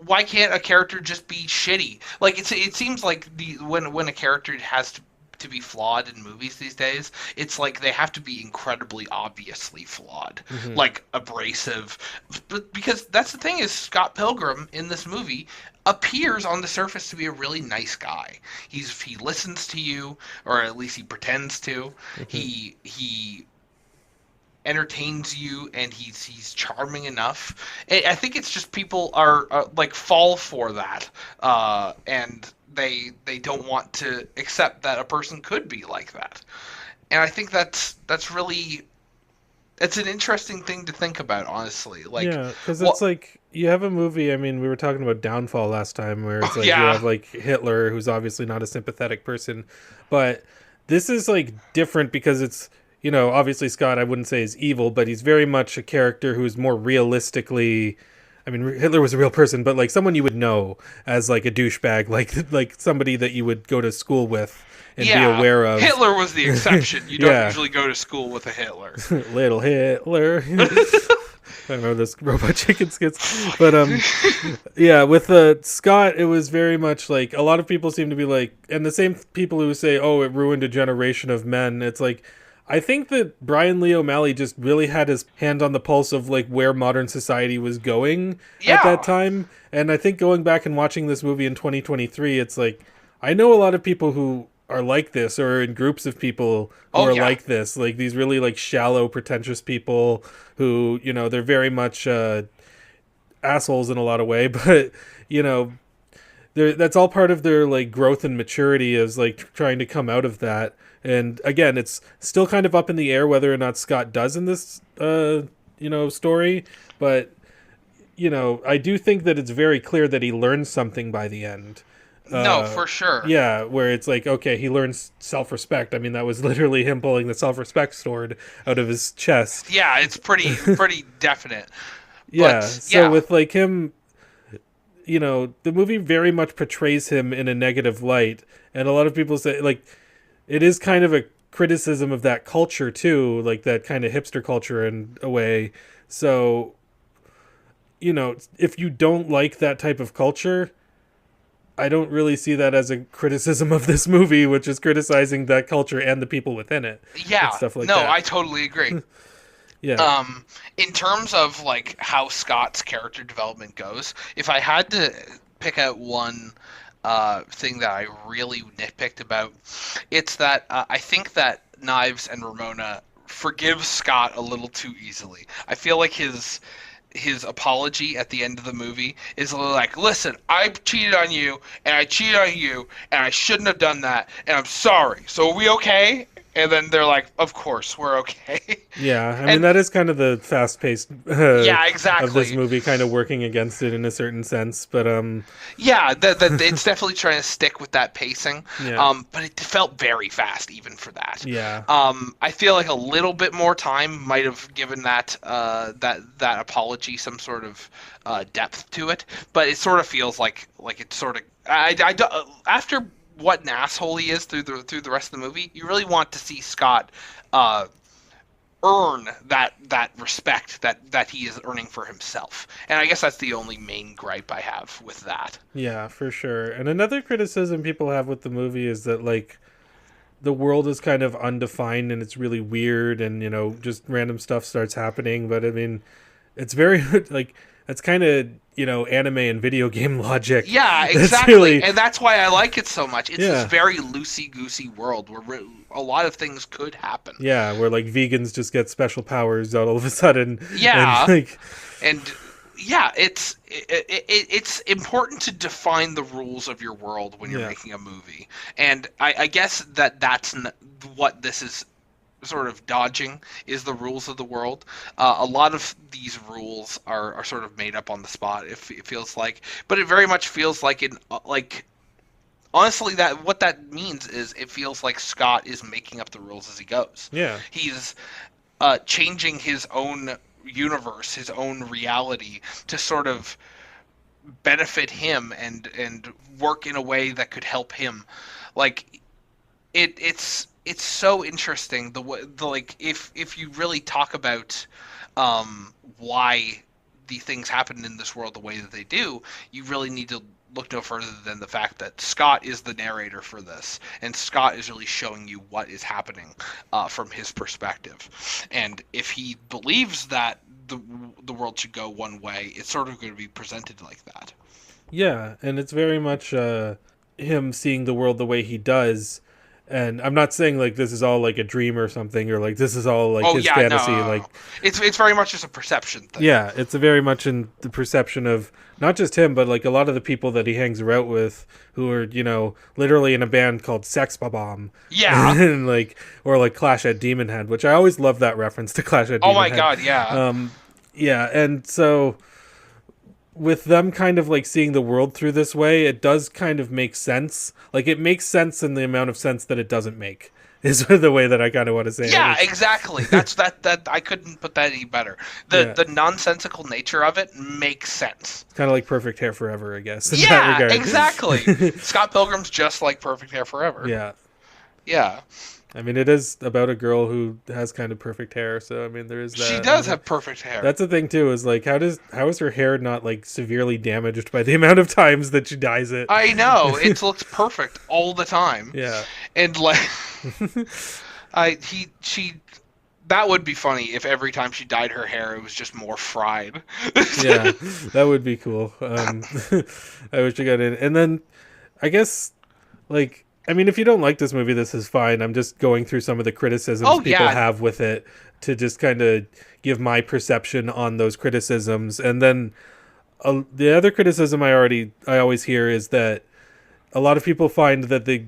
why can't a character just be shitty? Like, it seems like when a character has to be flawed in movies these days, it's like they have to be incredibly obviously flawed, like abrasive. But because that's the thing, is Scott Pilgrim in this movie appears on the surface to be a really nice guy. He listens to you, or at least he pretends to. He entertains you, and he's charming enough. I think it's just people are like fall for that, and they don't want to accept that a person could be like that. And I think that's really, it's an interesting thing to think about, honestly. Like, yeah, because it's like, you have a movie, I mean, we were talking about Downfall last time, where it's like you have like Hitler, who's obviously not a sympathetic person, but this is like different because it's, you know, obviously Scott, I wouldn't say is evil, but he's very much a character who's more realistically, I mean, Hitler was a real person, but like someone you would know as like a douchebag, like somebody that you would go to school with and be aware of. Hitler was the exception. You don't usually go to school with a Hitler. Little Hitler. I don't know this robot chicken skits, but yeah, with Scott, it was very much like a lot of people seem to be like, and the same people who say, "Oh, it ruined a generation of men." It's like, I think that Brian Lee O'Malley just really had his hand on the pulse of like where modern society was going at that time, and I think going back and watching this movie in 2023, it's like I know a lot of people who are like this, or in groups of people who are like this, like these really like shallow, pretentious people who, you know, they're very much assholes in a lot of way, but you know, that's all part of their like growth and maturity, is like trying to come out of that. And again, it's still kind of up in the air whether or not Scott does in this story, but you know, I do think that it's very clear that he learns something by the end. No, for sure. Yeah, where it's like, okay, he learns self-respect. I mean, that was literally him pulling the self-respect sword out of his chest. Yeah, it's pretty definite. Yeah, so with like him, you know, the movie very much portrays him in a negative light, and a lot of people say like it is kind of a criticism of that culture too, like that kind of hipster culture in a way. So, you know, if you don't like that type of culture, I don't really see that as a criticism of this movie, which is criticizing that culture and the people within it. Yeah, and stuff like no, that. I totally agree. Yeah. In terms of like how Scott's character development goes, if I had to pick out one thing that I really nitpicked about, it's that I think that Knives and Ramona forgive Scott a little too easily. I feel like his apology at the end of the movie is like, listen, I cheated on you, and I cheated on you, and I shouldn't have done that, and I'm sorry. So are we okay? And then they're like, of course, we're okay. Yeah, I mean, that is kind of the fast-paced yeah, exactly. of this movie, kind of working against it in a certain sense, but yeah, it's definitely trying to stick with that pacing, yeah. But it felt very fast even for that. Yeah. I feel like a little bit more time might have given that apology some sort of depth to it, but it sort of feels like it's sort of after what an asshole he is through the rest of the movie, you really want to see Scott earn that respect that he is earning for himself. And I guess that's the only main gripe I have with that. Yeah, for sure. And another criticism people have with the movie is that like the world is kind of undefined and it's really weird, and you know, just random stuff starts happening, but I mean, it's very like that's kind of, you know, anime and video game logic. Yeah, exactly. Really... And that's why I like it so much. It's this very loosey-goosey world where a lot of things could happen. Yeah, where like vegans just get special powers all of a sudden. Yeah. And it's important to define the rules of your world when you're making a movie. And I guess that's what this is sort of dodging, is the rules of the world. A lot of these rules are sort of made up on the spot, it feels like, but it very much feels like honestly, that what that means is it feels like Scott is making up the rules as he goes. Yeah, he's changing his own universe, his own reality to sort of benefit him and work in a way that could help him. Like it's so interesting the like if you really talk about why the things happen in this world the way that they do, you really need to look no further than the fact that Scott is the narrator for this, and Scott is really showing you what is happening from his perspective. And if he believes that the world should go one way, it's sort of going to be presented like that. Yeah, and it's very much him seeing the world the way he does. And I'm not saying like this is all like a dream or something, or like this is all like his fantasy. No. Like it's very much just a perception thing. Yeah, it's very much in the perception of not just him, but like a lot of the people that he hangs around with, who are, you know, literally in a band called Sex Bomb. Yeah, and like, or like Clash at Demon Head, which I always love that reference to Clash at Demon Head. Oh my god, yeah. Yeah, and so with them kind of like seeing the world through this way, it does kind of make sense. Like it makes sense in the amount of sense that it doesn't make, is the way that I kind of want to say it. Yeah, exactly. That's that I couldn't put that any better. The nonsensical nature of it makes sense. It's kind of like Perfect Hair Forever, I guess. Yeah, exactly. Scott Pilgrim's just like Perfect Hair Forever. Yeah. Yeah. I mean, it is about a girl who has kind of perfect hair, so I mean, there is She that. I does mean, have perfect hair. that's the thing too. Is like, how is her hair not like severely damaged by the amount of times that she dyes it? I know it looks perfect all the time, Yeah. and like she that would be funny if every time she dyed her hair it was just more fried. Yeah, that would be cool. I wish I got in. And then I guess, like, I mean, if you don't like this movie, this is fine. I'm just going through some of the criticisms Oh people yeah, have with it to just kind of give my perception on those criticisms. And then the other criticism I always hear is that a lot of people find that the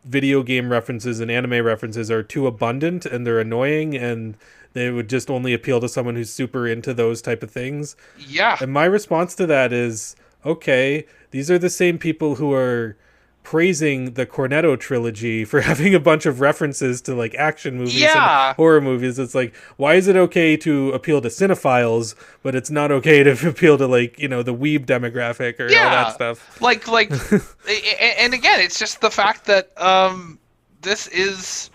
video game references and anime references are too abundant and they're annoying and they would just only appeal to someone who's super into those type of things. yeah, And my response to that is, okay, these are the same people who are praising the Cornetto trilogy for having a bunch of references to like action movies and yeah. horror movies. It's like, why is it okay to appeal to cinephiles, but it's not okay to appeal to like, the weeb demographic or all that Yeah, stuff? and again, it's just the fact that this is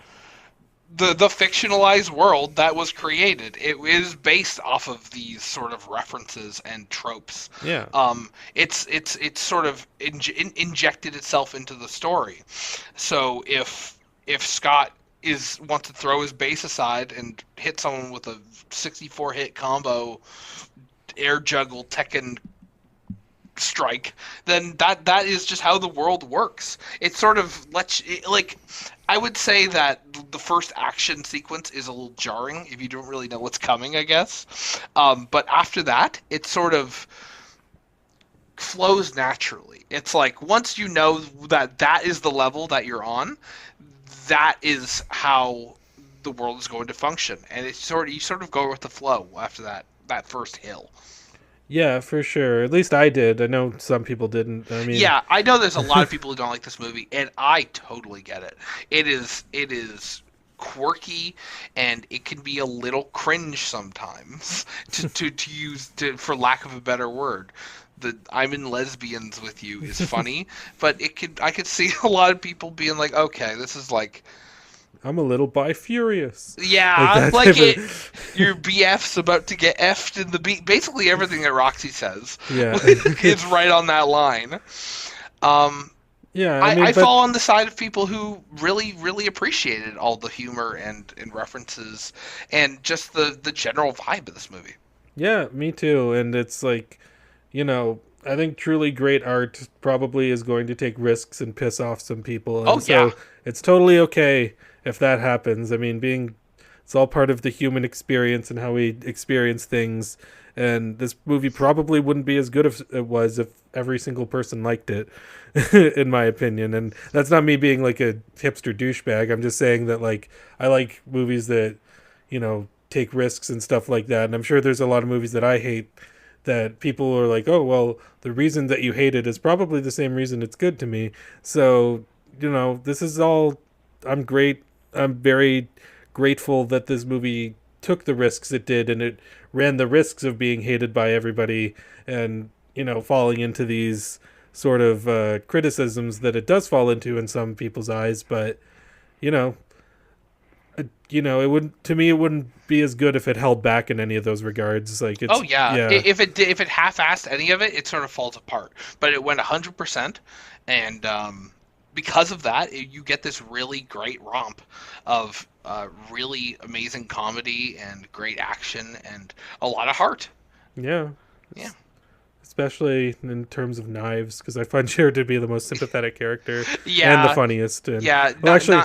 the fictionalized world that was created. It is based off of these sort of references and tropes. Yeah. It's sort of injected itself into the story. So if Scott wants to throw his base aside and hit someone with a 64 hit combo air juggle Tekken strike, then that is just how the world works. It sort of like I would say that the first action sequence is a little jarring if you don't really know what's coming, I guess. But after that, it sort of flows naturally. It's like once you know that is the level that you're on, that is how the world is going to function, and you sort of go with the flow after that first hill. Yeah, for sure. At least I did. I know some people didn't. I mean, Yeah, I know there's a lot of people who don't like this movie, and I totally get it. It is quirky, and it can be a little cringe sometimes, to use for lack of a better word. The I'm in lesbians with you is funny, but I could see a lot of people being like, okay, this is like, I'm a little bi-furious. yeah, like your BF's about to get F'd in the beat. Basically, everything that Roxy says, Yeah. is right on that line. Yeah, I fall on the side of people who really, really appreciated all the humor and references and just the general vibe of this movie. yeah, me too. And it's like, I think truly great art probably is going to take risks and piss off some people. And Oh yeah, so it's totally okay if that happens. I mean, it's all part of the human experience and how we experience things. And this movie probably wouldn't be as good as it was if every single person liked it, in my opinion. And that's not me being like a hipster douchebag. I'm just saying that like I like movies that, take risks and stuff like that. And I'm sure there's a lot of movies that I hate that people are like, oh, well, the reason that you hate it is probably the same reason it's good to me. So, this is all, I'm great. I'm very grateful that this movie took the risks it did and it ran the risks of being hated by everybody and, falling into these sort of criticisms that it does fall into in some people's eyes. But, you know, it wouldn't, to me, it wouldn't be as good if it held back in any of those regards. Like, it's, oh yeah. yeah, If it half-assed any of it, it sort of falls apart. But it went 100%, and because of that, you get this really great romp of really amazing comedy and great action and a lot of heart. yeah. Yeah. Especially in terms of Knives, because I find Jared to be the most sympathetic character and the Yeah. funniest. And, Yeah. well, actually,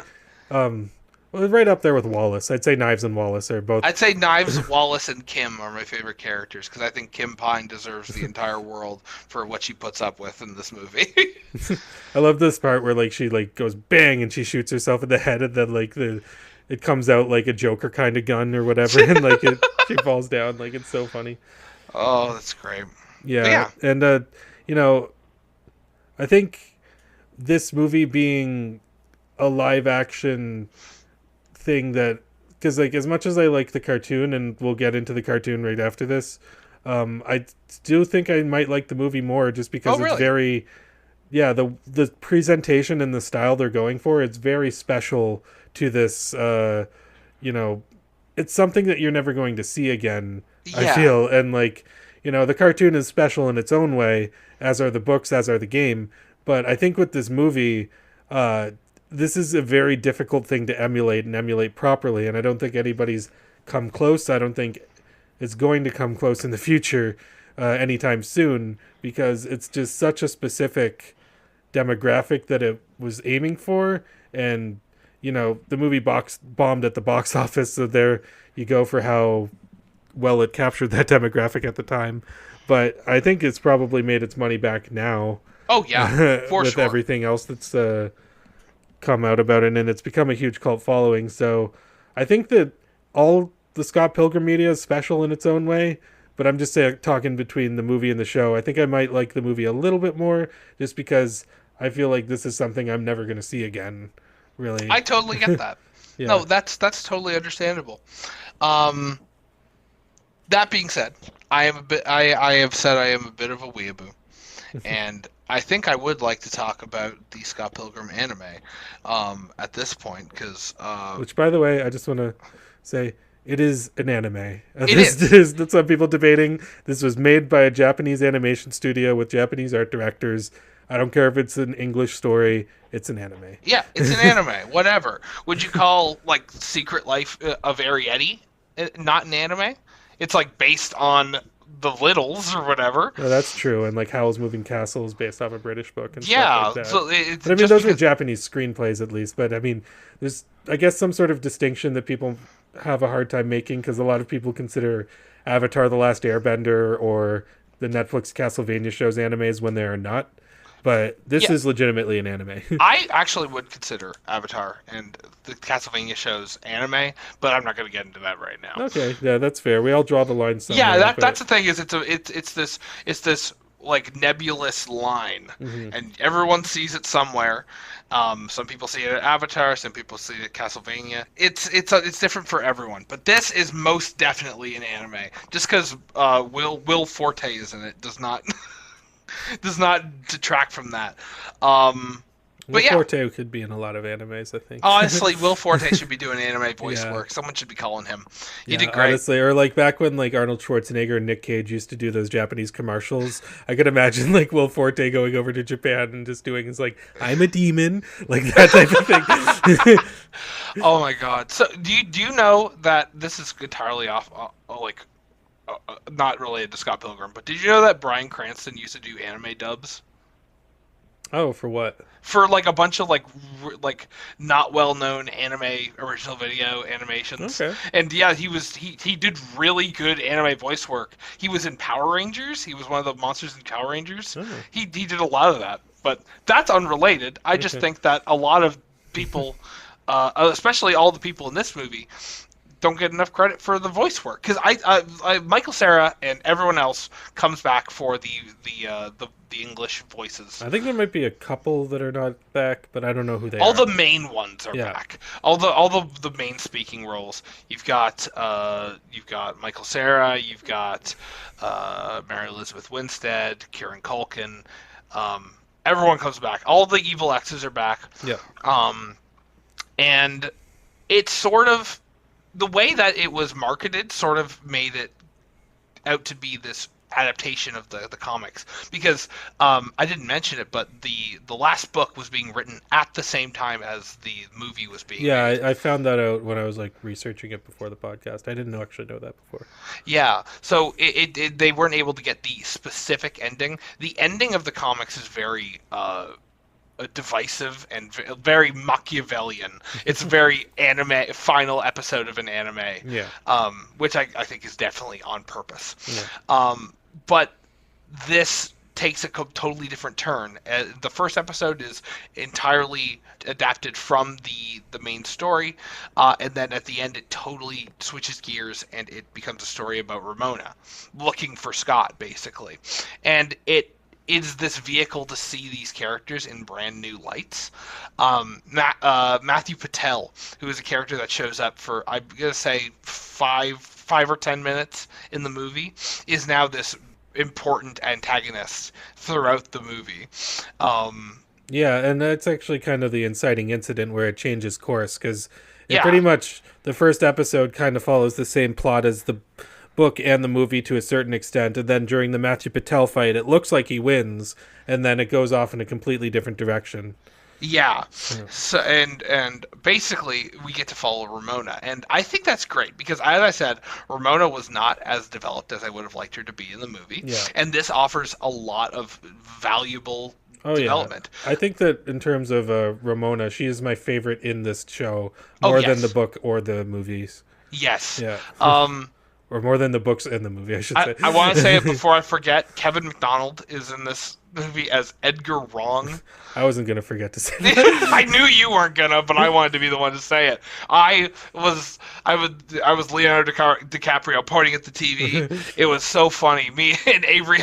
well, right up there with Wallace. I'd say Knives and Wallace are both. I'd say Knives, Wallace, and Kim are my favorite characters because I think Kim Pine deserves the entire world for what she puts up with in this movie. I love this part where like she like goes bang and she shoots herself in the head, and then like it comes out like a Joker kind of gun or whatever, and like she falls down. Like, it's so funny. Oh, that's great. Yeah, Yeah. and I think this movie being a live action thing, that because like as much as I like the cartoon, and we'll get into the cartoon right after this, I do think I might like the movie more just because Oh, really? it's very yeah, the presentation and the style they're going for, it's very special to this. You know, it's something that you're never going to see again. I Yeah, feel, and like, the cartoon is special in its own way, as are the books, as are the game. But I think with this movie, uh, this is a very difficult thing to emulate and emulate properly, and I don't think anybody's come close. I don't think it's going to come close in the future anytime soon because it's just such a specific demographic that it was aiming for, and the movie box bombed at the box office, so there you go for how well it captured that demographic at the time. But I think it's probably made its money back now oh yeah, for with sure. everything else that's come out about it, and it's become a huge cult following. So I think that all the Scott Pilgrim media is special in its own way. But I'm just talking between the movie and the show. I think I might like the movie a little bit more just because I feel like this is something I'm never going to see again, really. I totally get that. Yeah. No, that's totally understandable. Um, that being said, I have said I am a bit of a weeaboo, and I think I would like to talk about the Scott Pilgrim anime at this point because Which, by the way, I just want to say it is an anime. it is. That's some people debating. This was made by a Japanese animation studio with Japanese art directors. I don't care if it's an English story. It's an anime. Yeah, it's an anime. Whatever. Would you call like Secret Life of Arietti not an anime? It's like based on the Littles or whatever. No, that's true. And like Howl's Moving Castle is based off a British book and stuff Yeah, like that. so it's But I mean, just those were because. Japanese screenplays at least. But I mean, there's, I guess, some sort of distinction that people have a hard time making because a lot of people consider Avatar The Last Airbender or the Netflix Castlevania shows animes when they are not. But this Yeah, is legitimately an anime. I actually would consider Avatar and the Castlevania shows anime, but I'm not going to get into that right now. Okay, yeah, that's fair. We all draw the line Yeah, somewhere, that's but the thing is it's this like nebulous line, mhm. and everyone sees it somewhere. Some people see it at Avatar, some people see it at Castlevania. It's different for everyone, but this is most definitely an anime. Just because Will Forte is in it does not does not detract from that. Um, Will but yeah, Forte could be in a lot of animes, I think. honestly, Will Forte should be doing anime voice Yeah. work. Someone should be calling him. He Yeah, did great. honestly, or like back when like Arnold Schwarzenegger and Nick Cage used to do those Japanese commercials, I could imagine like Will Forte going over to Japan and just doing his like "I'm a demon" like that type of thing. Oh my god! So do you know that this is entirely off, not related to Scott Pilgrim, but did you know that Bryan Cranston used to do anime dubs Oh, for what? for like a bunch of like not well known anime original video animations? Okay. And yeah, he did really good anime voice work. He was in Power Rangers. He was one of the monsters in Power Rangers. Oh, He did a lot of that, but that's unrelated. I just okay. think that a lot of people, especially all the people in this movie, don't get enough credit for the voice work because Michael Cera and everyone else comes back for the English voices. I think there might be a couple that are not back, but I don't know who they All are. the main ones are Yeah. back. All the main speaking roles. You've got Michael Cera. You've got Mary Elizabeth Winstead, Kieran Culkin. Everyone comes back. All the evil X's are back. Yeah. And it's sort of the way that it was marketed sort of made it out to be this adaptation of the comics because I didn't mention it, but the last book was being written at the same time as the movie was being Yeah, made. I found that out when I was like researching it before the podcast. I didn't actually know that before. Yeah, so they weren't able to get the specific ending. The ending of the comics is very divisive and very Machiavellian. It's a very anime final episode of an anime, Yeah. which I think is definitely on purpose. Yeah. But this takes a totally different turn. The first episode is entirely adapted from the main story, and then at the end it totally switches gears and it becomes a story about Ramona looking for Scott, basically. And it is this vehicle to see these characters in brand new lights. Matthew Patel, who is a character that shows up for, I'm gonna say, five or 10 minutes in the movie, is now this important antagonists throughout the movie. Yeah, and that's actually kind of the inciting incident where it changes course, because it pretty Yeah, much, the first episode kind of follows the same plot as the book and the movie to a certain extent, and then during the Matthew Patel fight, it looks like he wins, and then it goes off in a completely different direction. yeah. Yeah. So and basically we get to follow Ramona, and I think that's great because, as I said, Ramona was not as developed as I would have liked her to be in the movie, Yeah. and this offers a lot of valuable Oh, development. yeah. I think that in terms of Ramona, she is my favorite in this show, Oh more than the yes, book or the movies. yes. Yeah. Um, Or more than the books and the movie, I should say. I want to say it before I forget. Kevin McDonald is in this movie as Edgar Wrong. I wasn't going to forget to say that. I knew you weren't gonna, but I wanted to be the one to say it. I was Leonardo DiCaprio pointing at the TV. It was so funny. Me and Avery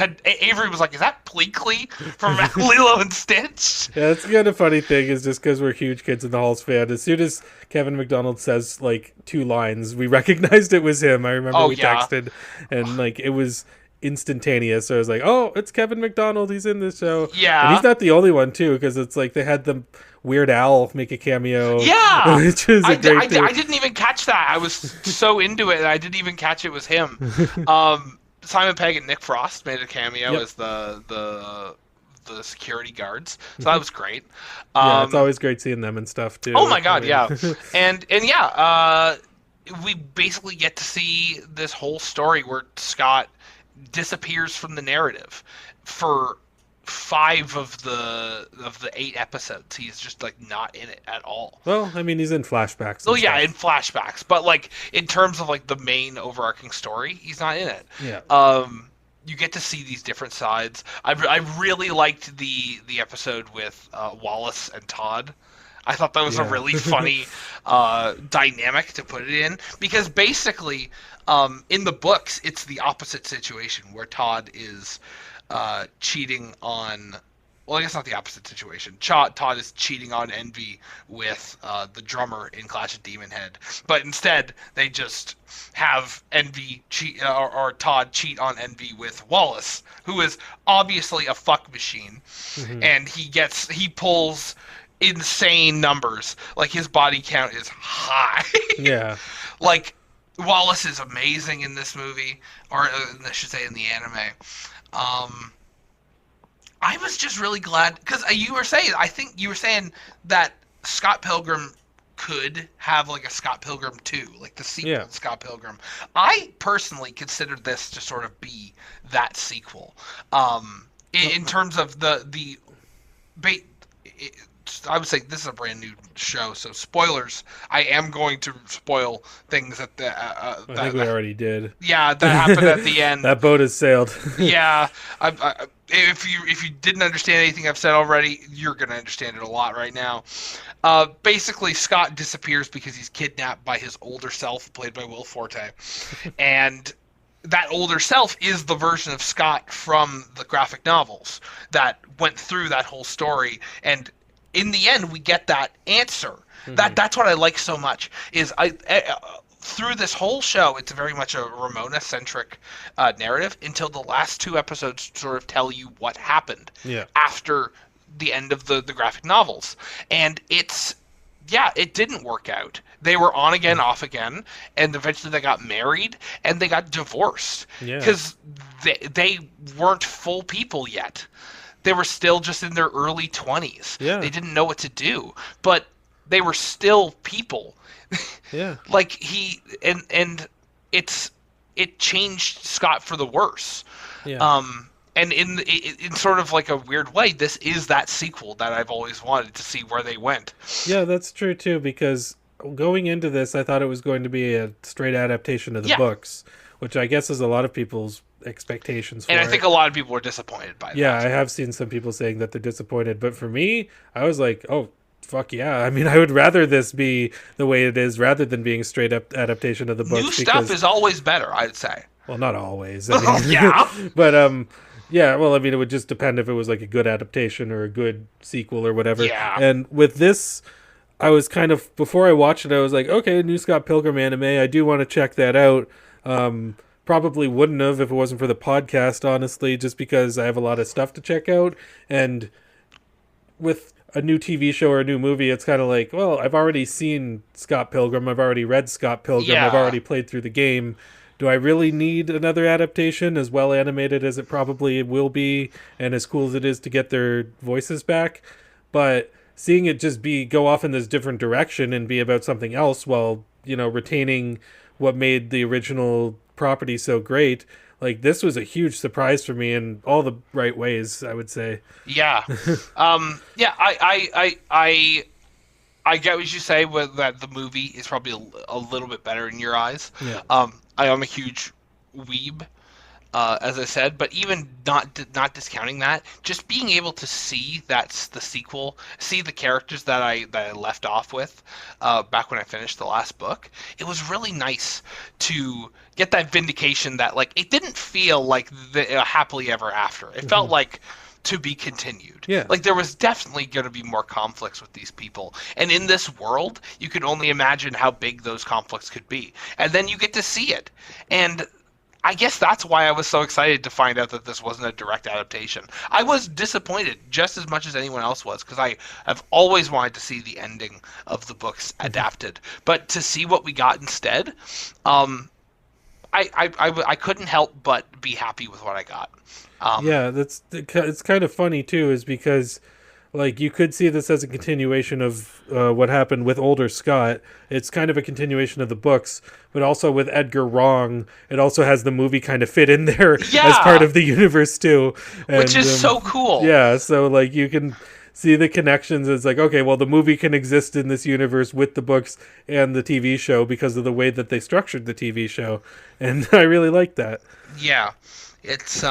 was like, "Is that Pleakley from Lilo and Stitch?" Yeah, that's kind of funny thing is just because we're huge Kids in the Halls fan. As soon as Kevin McDonald says like 2 lines, we recognized it was him. I remember we texted, and like it was instantaneous. So I was like, "Oh, it's Kevin McDonald. He's in this show." Yeah. And he's not the only one too, because it's like they had the Weird Al make a cameo. Yeah, which is I great thing. didn't even catch that. I was so into it, and I didn't even catch it was him. Simon Pegg and Nick Frost made a cameo Yep. as the security guards, so that was great. Yeah, it's always great seeing them and stuff too. Oh my god, I mean, yeah, and yeah, we basically get to see this whole story where Scott disappears from the narrative for 5 of the 8 episodes. He's just like not in it at all. Well, I mean, he's in flashbacks. Oh and yeah, in stuff. flashbacks, but like in terms of like the main overarching story, he's not in it. Yeah. You get to see these different sides. I really liked the episode with Wallace and Todd. I thought that was a Yeah. really funny dynamic to put it in, because basically in the books it's the opposite situation where Todd is cheating on. Well, I guess not the opposite situation. Todd is cheating on Envy with the drummer in Clash of Demon Head, but instead they just have Envy cheat or Todd cheat on Envy with Wallace, who is obviously a fuck machine, and he pulls insane numbers. Like his body count is high. Yeah. Like Wallace is amazing in this movie, or I should say in the anime. I was just really glad because I think you were saying that Scott Pilgrim could have like a Scott Pilgrim 2, like the sequel Yeah. to Scott Pilgrim. I personally considered this to sort of be that sequel. In terms of I would say this is a brand new show, so spoilers. I am going to spoil things at the. I think we already did. Yeah, that happened at the end. That boat has sailed. Yeah, if you didn't understand anything I've said already, you're gonna understand it a lot right now. Basically, Scott disappears because he's kidnapped by his older self, played by Will Forte, and that older self is the version of Scott from the graphic novels that went through that whole story. And in the end, we get that answer. That's what I like so much. Is through this whole show, it's very much a Ramona-centric narrative until the last 2 episodes sort of tell you what happened after the end of the graphic novels. And it didn't work out. They were on again, off again, and eventually they got married and they got divorced because they weren't full people yet. They were still just in their early 20s. Yeah. They didn't know what to do, but they were still people. Yeah. Like it changed Scott for the worse. Yeah. And in sort of like a weird way, this is that sequel that I've always wanted to see where they went. Yeah, that's true too, because going into this, I thought it was going to be a straight adaptation of the books, which I guess is a lot of people's expectations for And I it. think a lot of people were disappointed by that. Yeah, I have seen some people saying that they're disappointed, but for me, I was like, oh, fuck yeah. I mean, I would rather this be the way it is rather than being a straight up adaptation of the books. New stuff is always better, I'd say. Well, not always. I mean, Yeah. But yeah, well, I mean, it would just depend if it was like a good adaptation or a good sequel or whatever. Yeah. And with this, I was kind of, before I watched it, I was like, okay, new Scott Pilgrim anime, I do want to check that out. probably wouldn't have if it wasn't for the podcast, honestly, just because I have a lot of stuff to check out. And with a new TV show or a new movie, it's kind of like, well, I've already seen Scott Pilgrim. I've already read Scott Pilgrim. I've Yeah. already played through the game. Do I really need another adaptation, as well animated as it probably will be, and as cool as it is to get their voices back? But seeing it just go off in this different direction and be about something else while, retaining what made the original property so great, like, this was a huge surprise for me in all the right ways, I would say. Yeah. Yeah, I get what you say with that the movie is probably a little bit better in your eyes. Yeah. I am a huge weeb, as I said, but even not discounting that, just being able to see that's the sequel, see the characters that I left off with back when I finished the last book, it was really nice to get that vindication that, like, it didn't feel like the happily ever after. It felt like to be continued. Yeah. Like, there was definitely going to be more conflicts with these people. And in this world, you can only imagine how big those conflicts could be. And then you get to see it. And I guess that's why I was so excited to find out that this wasn't a direct adaptation. I was disappointed just as much as anyone else was, because I have always wanted to see the ending of the books adapted. But to see what we got instead, I couldn't help but be happy with what I got. Yeah, it's kind of funny too, is because, like, you could see this as a continuation of what happened with older Scott. It's kind of a continuation of the books, but also with Edgar Wrong, it also has the movie kind of fit in there as part of the universe too, which is so cool. Yeah, so, like, you can see the connections. It's like, okay, well, the movie can exist in this universe with the books and the TV show because of the way that they structured the TV show, and I really like that. Yeah, it's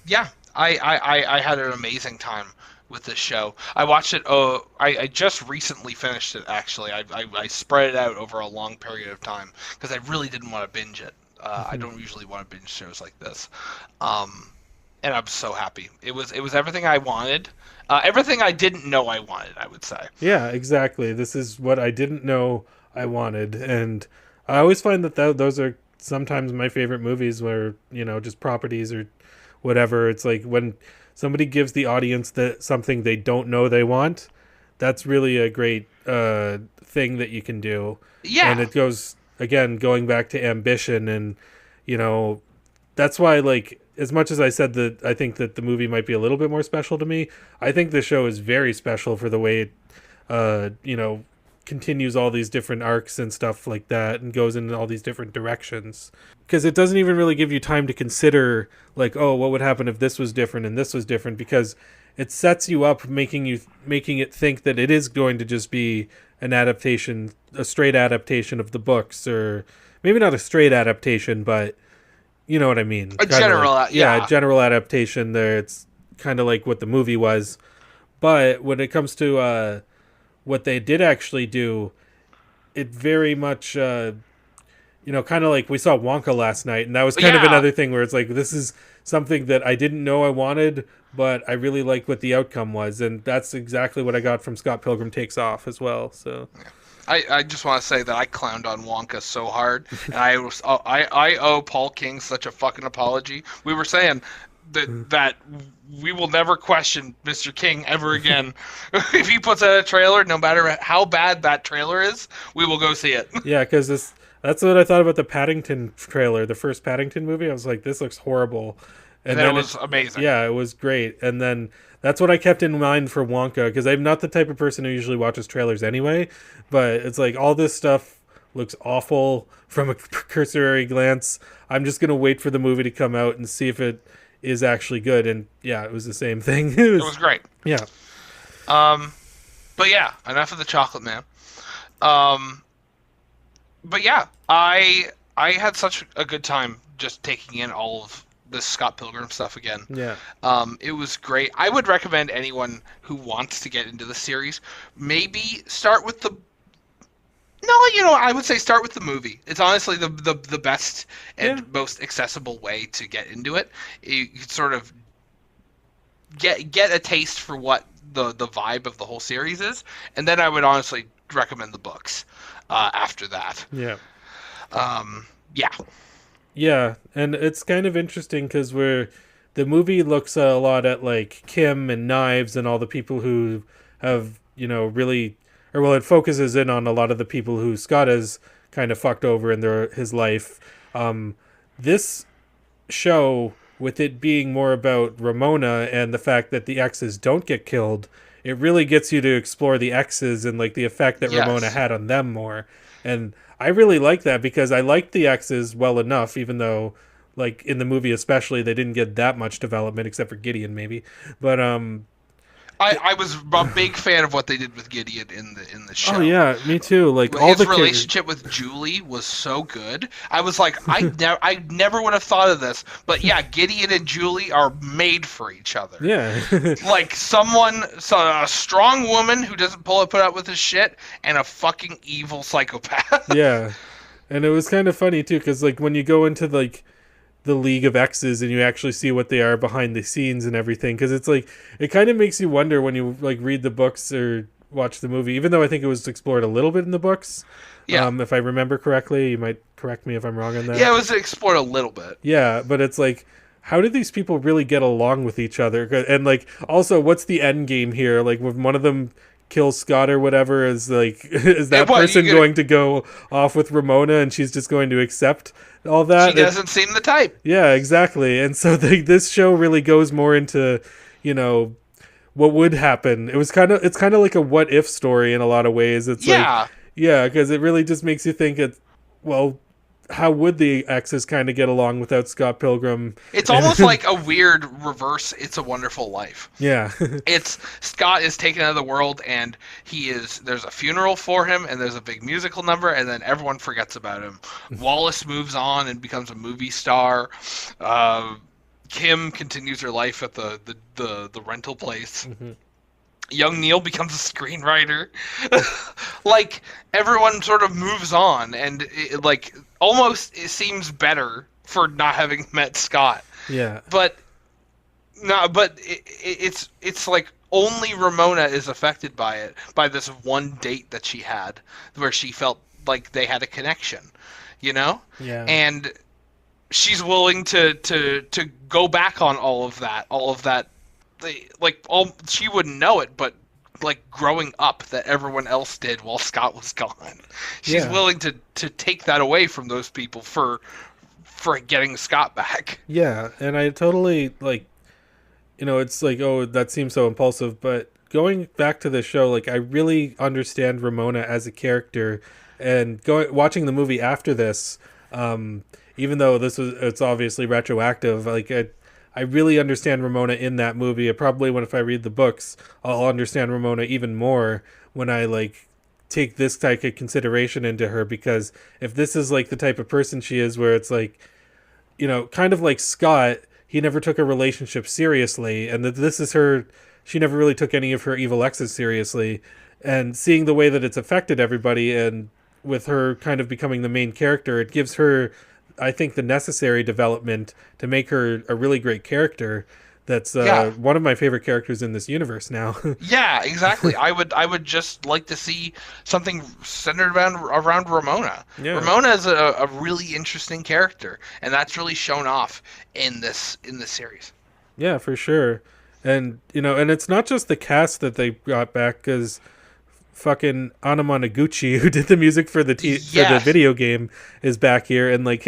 yeah, I had an amazing time with this show. I watched it. I just recently finished it. Actually, I spread it out over a long period of time because I really didn't want to binge it. I don't usually want to binge shows like this, and I'm so happy. It was everything I wanted, everything I didn't know I wanted, I would say. Yeah, exactly. This is what I didn't know I wanted, and I always find that those are sometimes my favorite movies, where, just properties or whatever. It's like when somebody gives the audience something they don't know they want. That's really a great thing that you can do. Yeah. And it goes, again, going back to ambition, and, that's why, like, as much as I said that I think that the movie might be a little bit more special to me, I think the show is very special for the way it, continues all these different arcs and stuff like that, and goes in all these different directions, because it doesn't even really give you time to consider, like, oh, what would happen if this was different and this was different, because it sets you up, making it think that it is going to just be an adaptation, a straight adaptation of the books, or maybe not a straight adaptation, but you know what I mean, a general, a general adaptation. There, it's kind of like what the movie was. But when it comes to what they did actually do, it very much, kind of like we saw Wonka last night, and that was kind of another thing where it's like, this is something that I didn't know I wanted, but I really like what the outcome was, and that's exactly what I got from Scott Pilgrim Takes Off as well. So, I just want to say that I clowned on Wonka so hard, and I owe Paul King such a fucking apology. We were saying that we will never question Mr. King ever again. If he puts out a trailer, no matter how bad that trailer is, we will go see it. Yeah, because that's what I thought about the Paddington trailer, the first Paddington movie. I was like, this looks horrible. And then it was amazing. Yeah, it was great. And then that's what I kept in mind for Wonka, because I'm not the type of person who usually watches trailers anyway, but it's like, all this stuff looks awful from a cursory glance. I'm just going to wait for the movie to come out and see if it is actually good. And yeah, it was the same thing. It was great. Yeah. But yeah, enough of the chocolate man. But yeah, I had such a good time just taking in all of this Scott Pilgrim stuff again. Yeah. It was great. I would recommend anyone who wants to get into the series, maybe start with the... No, I would say start with the movie. It's honestly the best and most accessible way to get into it. You can sort of get a taste for what the vibe of the whole series is, and then I would honestly recommend the books after that. Yeah. Yeah. Yeah, and it's kind of interesting because the movie looks a lot at like Kim and Knives and all the people who have really, or well, it focuses in on a lot of the people who Scott has kind of fucked over in his life. Um, this show, with it being more about Ramona and the fact that the exes don't get killed, it really gets you to explore the exes and like the effect that Ramona Yes. had on them more. And I really like that because I liked the exes well enough, even though like in the movie especially they didn't get that much development except for Gideon maybe. But I was a big fan of what they did with Gideon in the oh show. yeah, me too. Like all His the relationship with Julie was so good. I was like, I never would have thought of this, but yeah, Gideon and Julie are made for each other. yeah. Like a strong woman who doesn't put up with his shit, and a fucking evil psychopath. Yeah. And it was kind of funny too cuz like when you go into like the League of X's and you actually see what they are behind the scenes and everything, because it's like it kind of makes you wonder when you like read the books or watch the movie, even though I think it was explored a little bit in the books. Yeah, If I remember correctly, you might correct me if I'm wrong on that. yeah, it was explored a little bit. Yeah, but it's like, how do these people really get along with each other? And like, also, what's the end game here? Like, when one of them kills Scott or whatever, is like, is that person going to go off with Ramona and she's just going to accept all that? She doesn't seem the type. Yeah, exactly. And so this show really goes more into, you know, what would happen. It's kind of like a what if story in a lot of ways. It's like, Yeah, yeah, because it really just makes you think well, how would the exes kind of get along without Scott Pilgrim? it's almost like a weird reverse It's a Wonderful Life. Yeah. It's Scott is taken out of the world, and there's a funeral for him, and there's a big musical number, and then everyone forgets about him. Wallace moves on and becomes a movie star. Kim continues her life at the rental place. Mm-hmm. Young Neil becomes a screenwriter. Like, everyone sort of moves on, and like almost it seems better for not having met Scott. Yeah. But no, but it's like only Ramona is affected by it, by this one date that she had where she felt like they had a connection, you know? Yeah. And she's willing to go back on all of that. She wouldn't know it, but like growing up that everyone else did while Scott was gone. She's willing to take that away from those people for getting Scott back. Yeah, and I totally like, it's like, oh, that seems so impulsive, but going back to the show, like I really understand Ramona as a character, and watching the movie after this, even though it's obviously retroactive, like I really understand Ramona in that movie. If I read the books, I'll understand Ramona even more when I like take this type of consideration into her, because if this is like the type of person she is, where it's like, kind of like Scott, he never took a relationship seriously, and that this is her, she never really took any of her evil exes seriously, and seeing the way that it's affected everybody, and with her kind of becoming the main character, it gives her, I think, the necessary development to make her a really great character. That's one of my favorite characters in this universe now. Yeah, exactly. I would just like to see something centered around Ramona. Yeah. Ramona is a really interesting character, and that's really shown off in this series. Yeah, for sure. And and it's not just the cast that they got back, because fucking Anna Monoguchi, who did the music for the video game, is back here, and like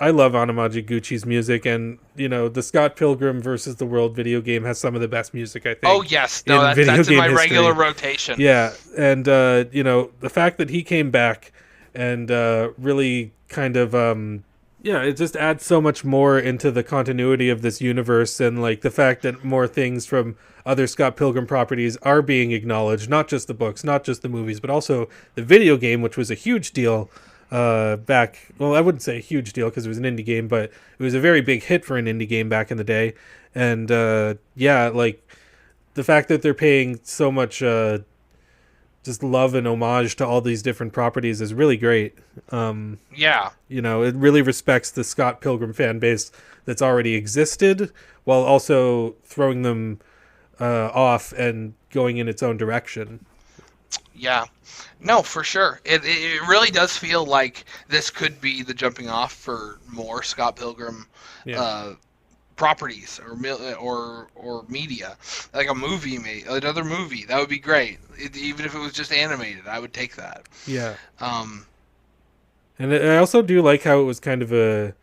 I love Anna Monoguchi's music, and the Scott Pilgrim versus the World video game has some of the best music, I think. Oh yes, no, that's in my regular rotation. Yeah, and the fact that he came back and really kind of it just adds so much more into the continuity of this universe, and like the fact that more things from other Scott Pilgrim properties are being acknowledged, not just the books, not just the movies, but also the video game, which was a huge deal back. Well, I wouldn't say a huge deal because it was an indie game, but it was a very big hit for an indie game back in the day. And like the fact that they're paying so much just love and homage to all these different properties is really great. It really respects the Scott Pilgrim fan base that's already existed, while also throwing them off and going in its own direction. Yeah. No, for sure. It really does feel like this could be the jumping off for more Scott Pilgrim Yeah. uh, properties or media, like a movie, another movie. That would be great. Even if it was just animated, I would take that. Yeah. Um, And I also do like how it was kind of a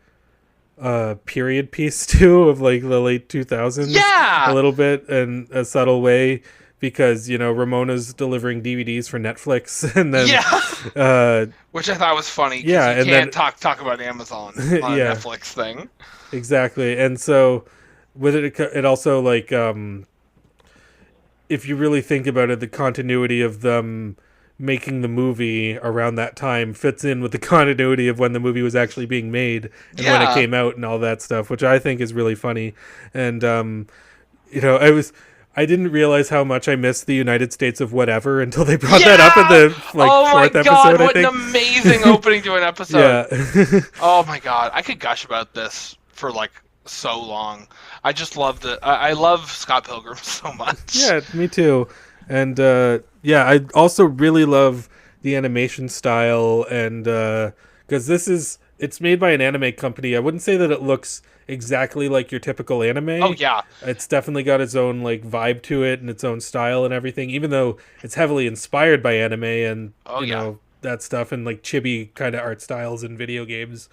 period piece too of like the late 2000s a yeah, little bit in a subtle way because Ramona's delivering DVDs for Netflix and then yeah. uh Which I thought was funny because yeah you and can't then talk about Amazon on a yeah, Netflix thing. exactly. And so with it also like if you really think about it, the continuity of them making the movie around that time fits in with the continuity of when the movie was actually being made and when it Yeah, came out and all that stuff, which I think is really funny. And I didn't realize how much I missed the United States of whatever until they brought that up in yeah. the like Oh my fourth god, episode, I what an think. amazing opening to an episode. Yeah. Oh my god, I could gush about this for like so long. I just love I love Scott Pilgrim so much. Yeah, me too. And yeah, I also really love the animation style and because it's made by an anime company. I wouldn't say that it looks exactly like your typical Oh anime. yeah, It's definitely got its own like vibe to it and its own style and everything, even though it's heavily inspired by anime and oh yeah, that stuff and like chibi kind of art styles in video games.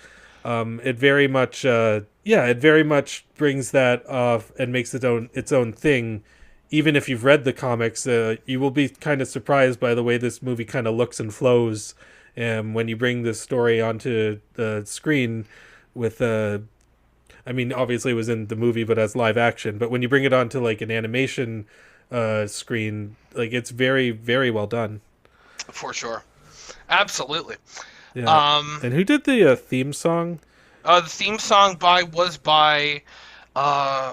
It very much brings that off and makes its own thing. Even if you've read the comics, you will be kind of surprised by the way this movie kind of looks and flows. When you bring this story onto the screen with I mean, obviously it was in the movie, but as live action. But when you bring it onto like an animation screen, like it's very, very well done. for sure, absolutely. Yeah. Um, And who did the theme song? the theme song was by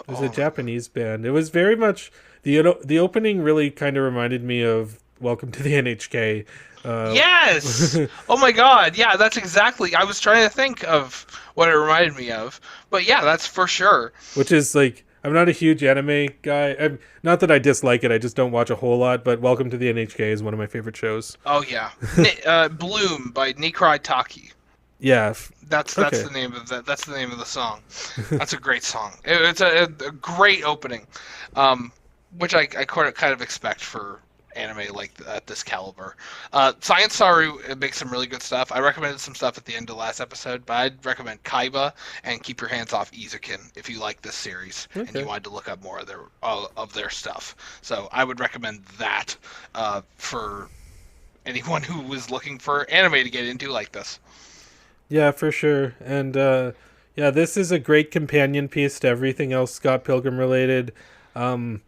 It was a oh my Japanese band. It was very much the opening really kind of reminded me of Welcome to the NHK. Uh, yes, oh my god, yeah, that's exactly. I was trying to think of what it reminded me of, but yeah, that's for sure. which is like I'm not a huge anime guy. Not that I dislike it. I just don't watch a whole lot. But Welcome to the NHK is one of my favorite shows. Oh yeah, Bloom by Nikkrai Taki. Yeah. That's Okay. the name of that's the name of the song. That's a great song. It's a great opening, which I kind of expect for anime like at this caliber. Science Saru makes some really good stuff. I recommended some stuff at the end of last episode, but I'd recommend Kaiba and Keep Your Hands Off Izukin if you like this series and you Okay. wanted to look up more of their stuff. So I would recommend that for anyone who was looking for anime to get into like this. Yeah, for sure. And yeah, this is a great companion piece to everything else Scott Pilgrim related. Um,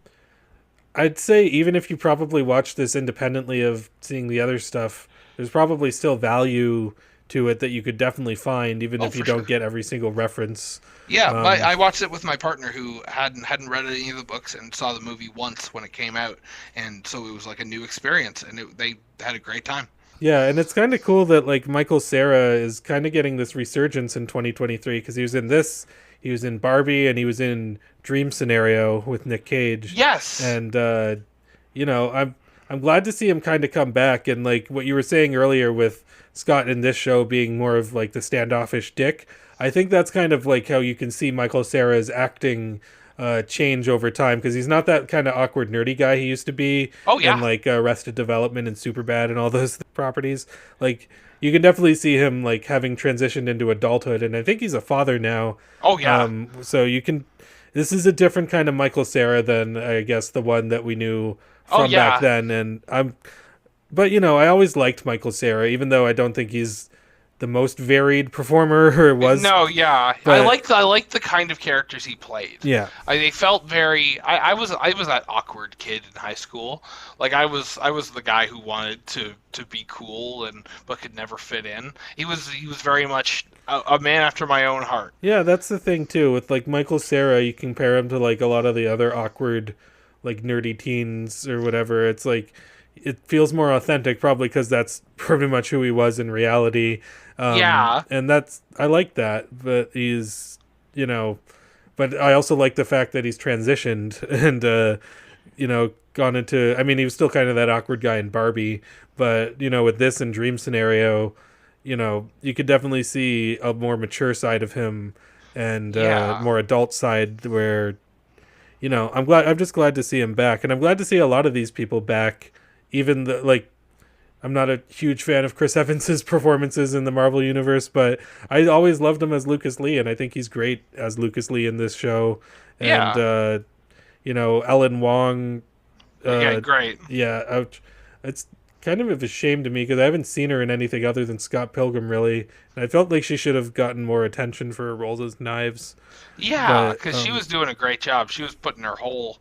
I'd say even if you probably watch this independently of seeing the other stuff, there's probably still value to it that you could definitely find, even Oh, if you for sure. don't get every single reference. Yeah, Um, I watched it with my partner who hadn't read any of the books and saw the movie once when it came out, and so it was like a new experience, and they had a great time. yeah, and it's kind of cool that like Michael Cera is kind of getting this resurgence in 2023 because he was in Barbie, and he was in Dream Scenario with Nick Cage, Yes. and I'm glad to see him kind of come back. And like what you were saying earlier with Scott in this show being more of like the standoffish dick, I think that's kind of like how you can see Michael Cera's acting change over time because he's not that kind of awkward nerdy guy he used to be Oh in yeah. like Arrested Development and Superbad and all those properties. Like you can definitely see him like having transitioned into adulthood, and I think he's a father now. Oh yeah. So you can. This is a different kind of Michael Cera than I guess the one that we knew Oh from back yeah. then, and but I always liked Michael Cera, even though I don't think he's the most varied performer or was. No, yeah. But I like the kind of characters he played. yeah, They felt very. I was that awkward kid in high school. Like I was the guy who wanted to be cool and but could never fit in. He was very much a man after my own heart. yeah, that's the thing too with like Michael Cera. You compare him to like a lot of the other awkward, like nerdy teens or whatever. It's like it feels more authentic, probably because that's pretty much who he was in reality. Yeah. And I like that, but he's but I also like the fact that he's transitioned and gone into. I mean, he was still kind of that awkward guy in Barbie, but with this and Dream Scenario, you could definitely see a more mature side of him and Yeah. more adult side where I'm just glad to see him back, and I'm glad to see a lot of these people back. Even I'm not a huge fan of Chris Evans's performances in the Marvel universe, but I always loved him as Lucas Lee, and I think he's great as Lucas Lee in this show. And Yeah. Ellen Wong, Okay, great. yeah, it's kind of a shame to me because I haven't seen her in anything other than Scott Pilgrim, really, and I felt like she should have gotten more attention for her roles as Knives. Yeah, But because she was doing a great job. She was putting her whole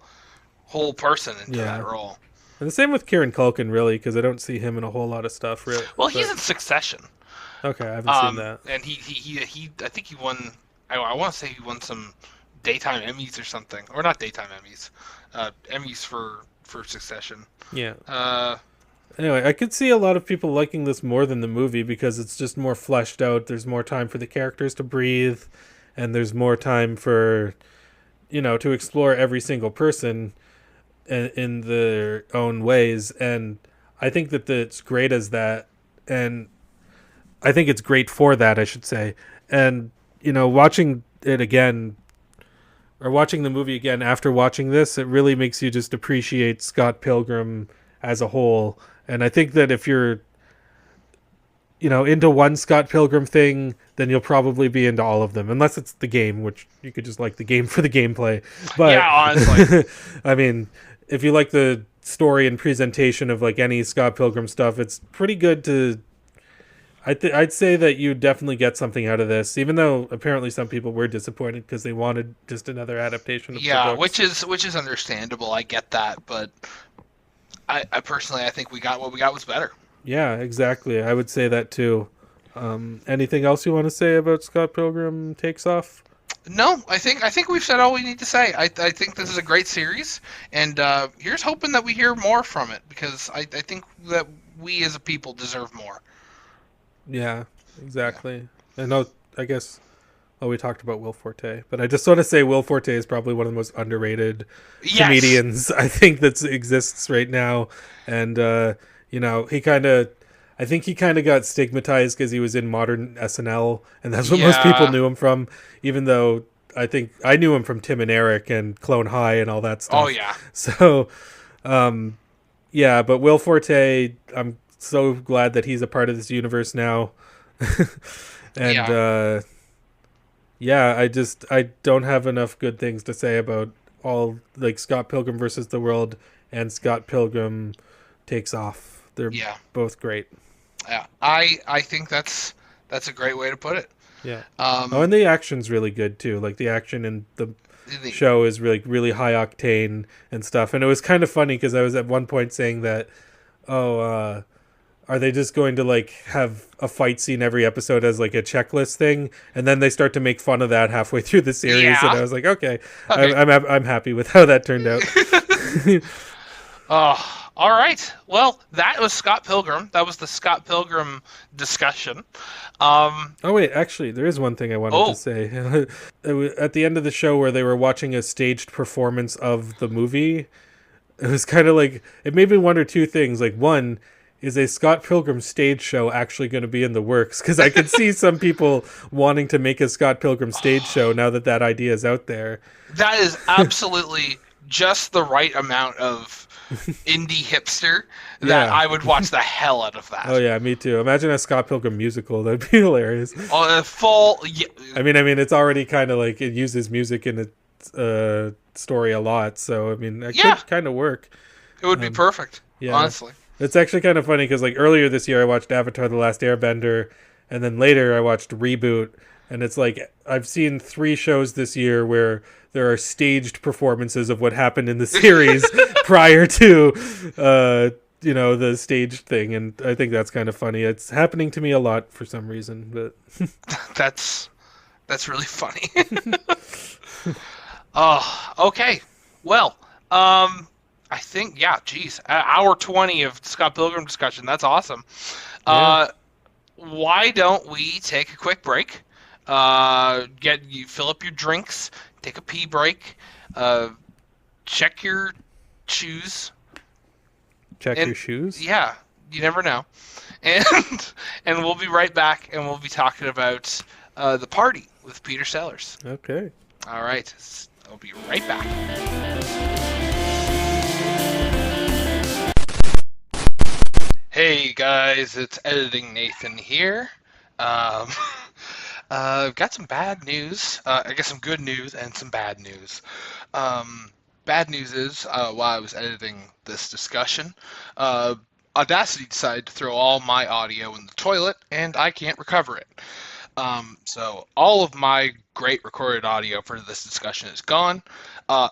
person into that yeah, role. and the same with Kieran Culkin, really, because I don't see him in a whole lot of stuff. Really, Well, he's in Succession. okay, I haven't seen that. And he I think he won. I want to say he won some daytime Emmys or something, or not daytime Emmys, Emmys for Succession. Yeah. Uh, Anyway, I could see a lot of people liking this more than the movie because it's just more fleshed out. There's more time for the characters to breathe, and there's more time for, to explore every single person in their own ways. And I think that it's great as that, and I think it's great for that, I should say. And watching it again, or watching the movie again after watching this, it really makes you just appreciate Scott Pilgrim as a whole. And I think that if you're, into one Scott Pilgrim thing, then you'll probably be into all of them, unless it's the game, which you could just like the game for the gameplay. But yeah, honestly. I mean, if you like the story and presentation of like any Scott Pilgrim stuff, it's pretty good to. I'd say that you definitely get something out of this, even though apparently some people were disappointed because they wanted just another adaptation of the books. which is understandable. I get that, but I personally I think what we got was better. Yeah, exactly. I would say that too. Anything else you want to say about Scott Pilgrim Takes Off? No, I think we've said all we need to say. I think this is a great series, and here's hoping that we hear more from it because I think that we as a people deserve more. Yeah, exactly. I guess. Oh, we talked about Will Forte, but I just want to say Will Forte is probably one of the most underrated comedians I think that exists right now, and I think he kind of got stigmatized because he was in modern SNL, and that's what most people knew him from. Even though I think I knew him from Tim and Eric and Clone High and all that stuff. Oh yeah. So, yeah, but Will Forte, I'm so glad that he's a part of this universe now. And I don't have enough good things to say about all like Scott Pilgrim versus the World and Scott Pilgrim Takes Off. They're both great. Yeah, I think that's a great way to put it. Yeah. And the action's really good too. Like the action in the show is really really high octane and stuff. And it was kind of funny because I was at one point saying that, are they just going to like have a fight scene every episode as like a checklist thing, and then they start to make fun of that halfway through the series? Yeah. And I was like, okay. I'm happy with how that turned out. All right. Well, that was Scott Pilgrim. That was the Scott Pilgrim discussion. Oh wait, actually, there is one thing I wanted to say. At the end of the show, where they were watching a staged performance of the movie, it was kind of like it made me wonder two things. Like, one, is a Scott Pilgrim stage show actually going to be in the works? Because I could see some people wanting to make a Scott Pilgrim stage show now that idea is out there. That is absolutely just the right amount of indie hipster that I would watch the hell out of that. Oh yeah, me too. Imagine a Scott Pilgrim musical. That'd be hilarious. Yeah. I mean, it's already kind of like it uses music in its story a lot. So I mean, it could kind of work. It would be perfect. Yeah. Honestly. It's actually kind of funny because like earlier this year I watched Avatar: The Last Airbender, and then later I watched Reboot, and it's like I've seen 3 shows this year where there are staged performances of what happened in the series prior to the staged thing, and I think that's kind of funny. It's happening to me a lot for some reason, but that's really funny. Oh, okay. Well, I think, hour 20 of Scott Pilgrim discussion. That's awesome. Yeah. Why don't we take a quick break? Fill up your drinks, take a pee break, check your shoes, check your shoes. Yeah, you never know. And and we'll be right back, and we'll be talking about The Party with Peter Sellers. Okay. All right, I'll be right back. Hey guys, it's Editing Nathan here. I've got some bad news. I guess some good news and some bad news. Bad news is, while I was editing this discussion, Audacity decided to throw all my audio in the toilet, and I can't recover it. So all of my great recorded audio for this discussion is gone.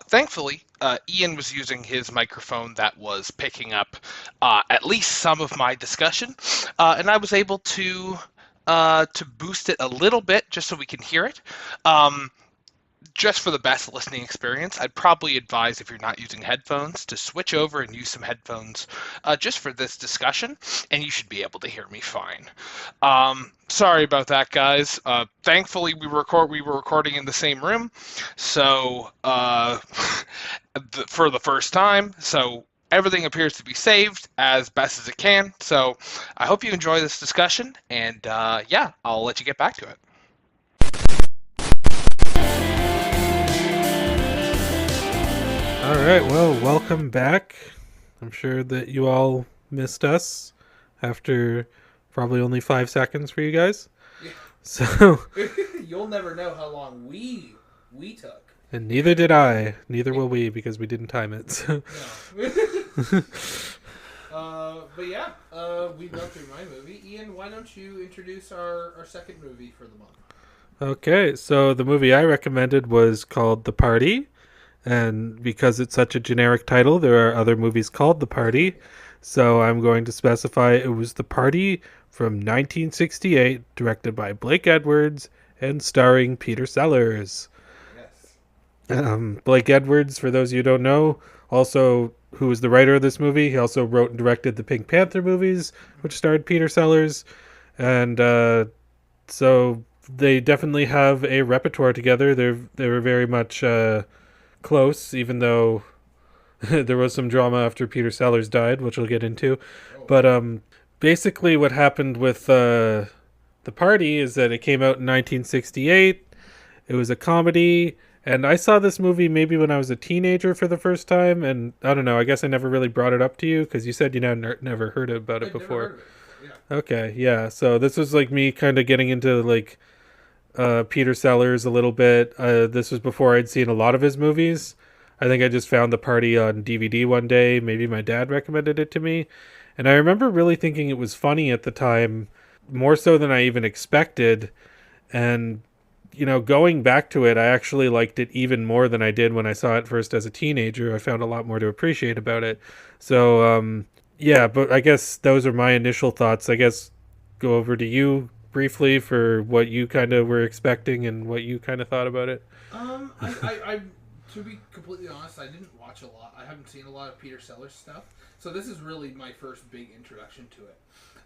Thankfully, Ian was using his microphone that was picking up at least some of my discussion, and I was able to boost it a little bit just so we can hear it. Just for the best listening experience, I'd probably advise, if you're not using headphones, to switch over and use some headphones just for this discussion, and you should be able to hear me fine. Sorry about that, guys. Thankfully, we were recording in the same room, so for the first time, so everything appears to be saved as best as it can. So I hope you enjoy this discussion, and yeah, I'll let you get back to it. All right, well, welcome back. I'm sure that you all missed us after probably only 5 seconds for you guys. Yeah. So you'll never know how long we took. And neither did I. Neither will we, because we didn't time it. So. No. But yeah, we've gone through my movie. Ian, why don't you introduce our second movie for the month? Okay, so the movie I recommended was called The Party. And because it's such a generic title, there are other movies called The Party. So I'm going to specify it was The Party from 1968, directed by Blake Edwards and starring Peter Sellers. Yes. Blake Edwards, for those of you who don't know, also who was the writer of this movie. He also wrote and directed the Pink Panther movies, which starred Peter Sellers. And so they definitely have a repertoire together. They were very much close, even though there was some drama after Peter Sellers died, which we'll get into. But basically what happened with The Party is that it came out in 1968. It was a comedy, and I saw this movie maybe when I was a teenager for the first time, and I don't know, I guess I never really brought it up to you, because you said you never heard about it before. Never heard of it. Yeah. Okay, yeah, so this was like me kind of getting into like Peter Sellers a little bit. This was before I'd seen a lot of his movies. I think I just found The Party on DVD one day. Maybe my dad recommended it to me. And I remember really thinking it was funny at the time, more so than I even expected. And, you know, going back to it, I actually liked it even more than I did when I saw it first as a teenager. I found a lot more to appreciate about it. So, yeah, but I guess those are my initial thoughts. I guess go over to you briefly for what you kind of were expecting and what you kind of thought about it. I to be completely honest, I didn't watch a lot. I haven't seen a lot of Peter Sellers stuff, so this is really my first big introduction to it.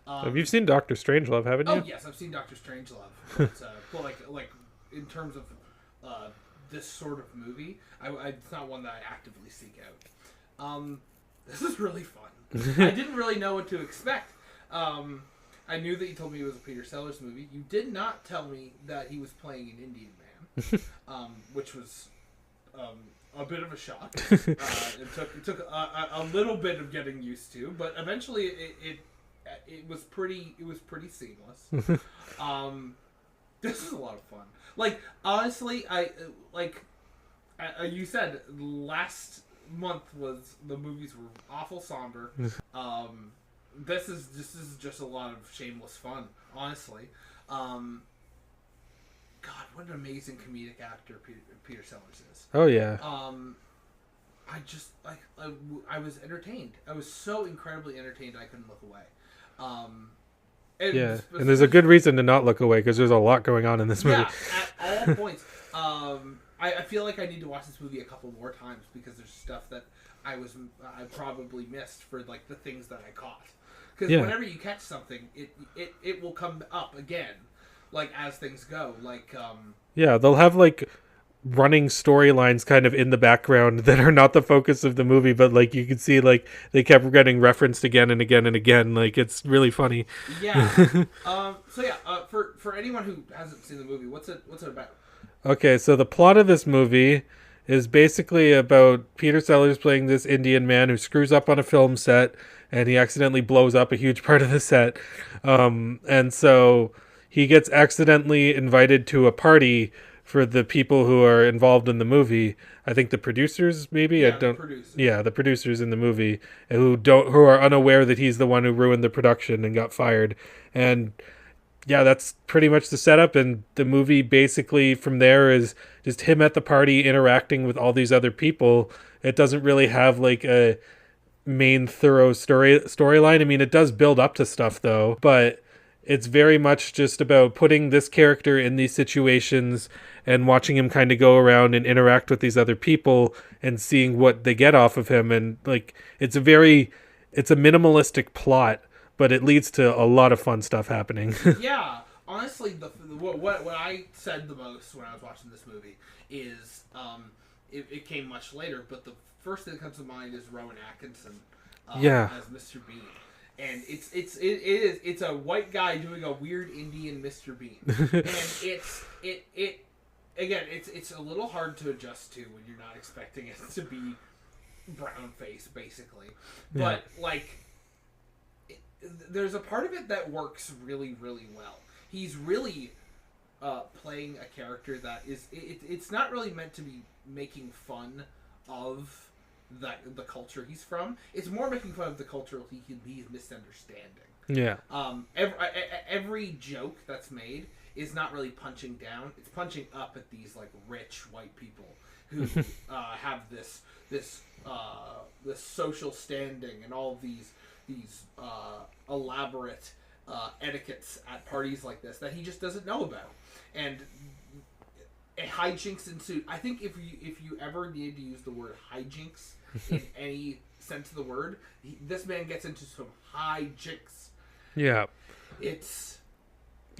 Have you seen Dr. Strangelove, haven't you? Oh yes, I've seen Dr. Strangelove. But like in terms of this sort of movie, it's not one that I actively seek out. This is really fun. I didn't really know what to expect. I knew that you told me it was a Peter Sellers movie. You did not tell me that he was playing an Indian man, which was a bit of a shock. It took a little bit of getting used to, but eventually it was pretty seamless. This is a lot of fun. Like honestly, you said last month the movies were awful somber. This is just a lot of shameless fun, honestly. God, what an amazing comedic actor Peter Sellers is. Oh yeah. I was entertained. I was so incredibly entertained I couldn't look away. And there's a good reason to not look away, because there's a lot going on in this movie. Yeah, at all points. I feel like I need to watch this movie a couple more times, because there's stuff that I probably missed for like the things that I caught. Because whenever you catch something, it will come up again, like as things go. Like they'll have like running storylines kind of in the background that are not the focus of the movie, but like you can see like they kept getting referenced again and again and again. Like it's really funny. Yeah. For anyone who hasn't seen the movie, what's it about? Okay, so the plot of this movie is basically about Peter Sellers playing this Indian man who screws up on a film set and he accidentally blows up a huge part of the set. And so he gets accidentally invited to a party for the people who are involved in the movie. I think the producers, maybe? Yeah, I don't. the producers. Yeah, the producers in the movie who are unaware that he's the one who ruined the production and got fired. And yeah, that's pretty much the setup, and the movie basically from there is just him at the party interacting with all these other people. It doesn't really have like a main thorough storyline. I mean, it does build up to stuff though, but it's very much just about putting this character in these situations and watching him kind of go around and interact with these other people and seeing what they get off of him. And like, it's a minimalistic plot, but it leads to a lot of fun stuff happening. Yeah, honestly, what I said the most when I was watching this movie is it came much later, but the first thing that comes to mind is Rowan Atkinson as Mr. Bean, and it's a white guy doing a weird Indian Mr. Bean, and it's a little hard to adjust to when you're not expecting it to be brown face basically, but like. There's a part of it that works really, really well. He's really playing a character that is... It's not really meant to be making fun of the culture he's from. It's more making fun of the culture he's misunderstanding. Yeah. Every joke that's made is not really punching down. It's punching up at these like rich white people who have this social standing and all of these elaborate etiquettes at parties like this that he just doesn't know about, and a hijinks ensued. I think if you ever need to use the word hijinks in any sense of the word, this man gets into some hijinks. Yeah,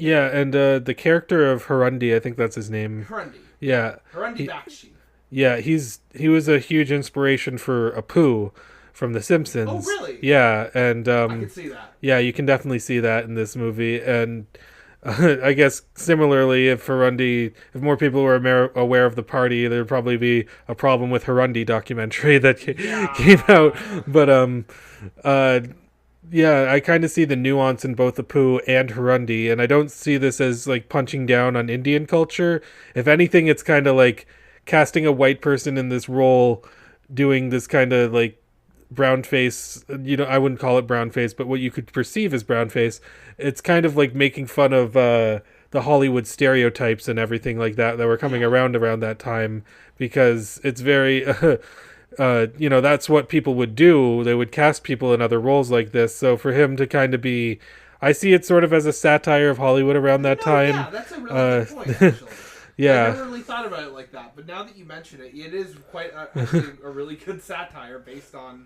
and the character of Harundi, I think that's his name. Harundi. Yeah, Harundi Bakshi. Yeah, he was a huge inspiration for Apu from The Simpsons. Oh, really? Yeah, and I can see that. Yeah, you can definitely see that in this movie, and I guess similarly, if more people were aware of the party, there'd probably be a problem with Harundi documentary that came out. But yeah, I kind of see the nuance in both Apu and Harundi, and I don't see this as like punching down on Indian culture. If anything, it's kind of like casting a white person in this role, doing this kind of like brown face, I wouldn't call it brown face, but what you could perceive as brown face. It's kind of like making fun of the Hollywood stereotypes and everything like that were coming around that time, because it's very that's what people would do. They would cast people in other roles like this. So for him to kind of be, I see it sort of as a satire of Hollywood around that time. Yeah, that's a really good point, actually. Yeah. I never really thought about it like that, but now that you mention it, it is quite actually a really good satire based on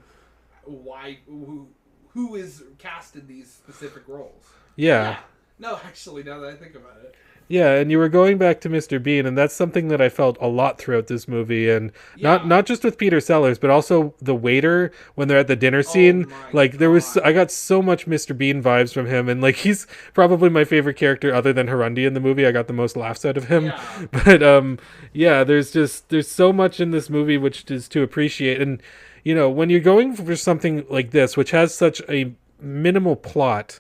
who is cast in these specific roles. Yeah. No, actually, now that I think about it. Yeah, and you were going back to Mr. Bean, and that's something that I felt a lot throughout this movie, and not just with Peter Sellers, but also the waiter when they're at the dinner scene. Like I got so much Mr. Bean vibes from him, and like he's probably my favorite character other than Harundi in the movie. I got the most laughs out of him. Yeah. But there's so much in this movie which is to appreciate, and when you're going for something like this, which has such a minimal plot,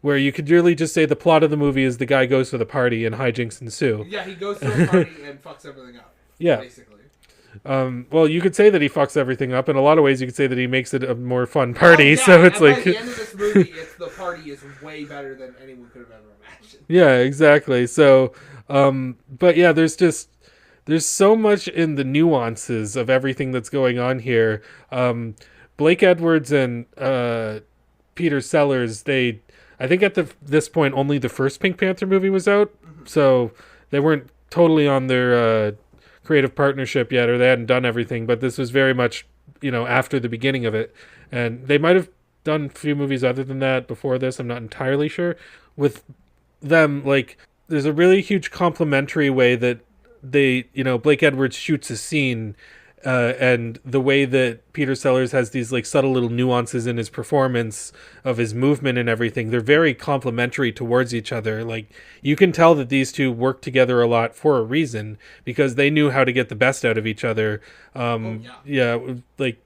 where you could really just say the plot of the movie is the guy goes to the party and hijinks ensue. Yeah, he goes to a party and fucks everything up. Yeah. Basically. Well, you could say that he fucks everything up. In a lot of ways, you could say that he makes it a more fun party. So it's like... By the end of this movie, the party is way better than anyone could have ever imagined. Yeah, exactly. So, but yeah, there's so much in the nuances of everything that's going on here. Blake Edwards and Peter Sellers, I think at this point only the first Pink Panther movie was out, so they weren't totally on their creative partnership yet, or they hadn't done everything, but this was very much, after the beginning of it. And they might have done a few movies other than that before this, I'm not entirely sure. With them, like, there's a really huge complementary way that Blake Edwards shoots a scene, and the way that Peter Sellers has these like subtle little nuances in his performance of his movement and everything, they're very complementary towards each other. Like, you can tell that these two work together a lot for a reason, because they knew how to get the best out of each other. Like,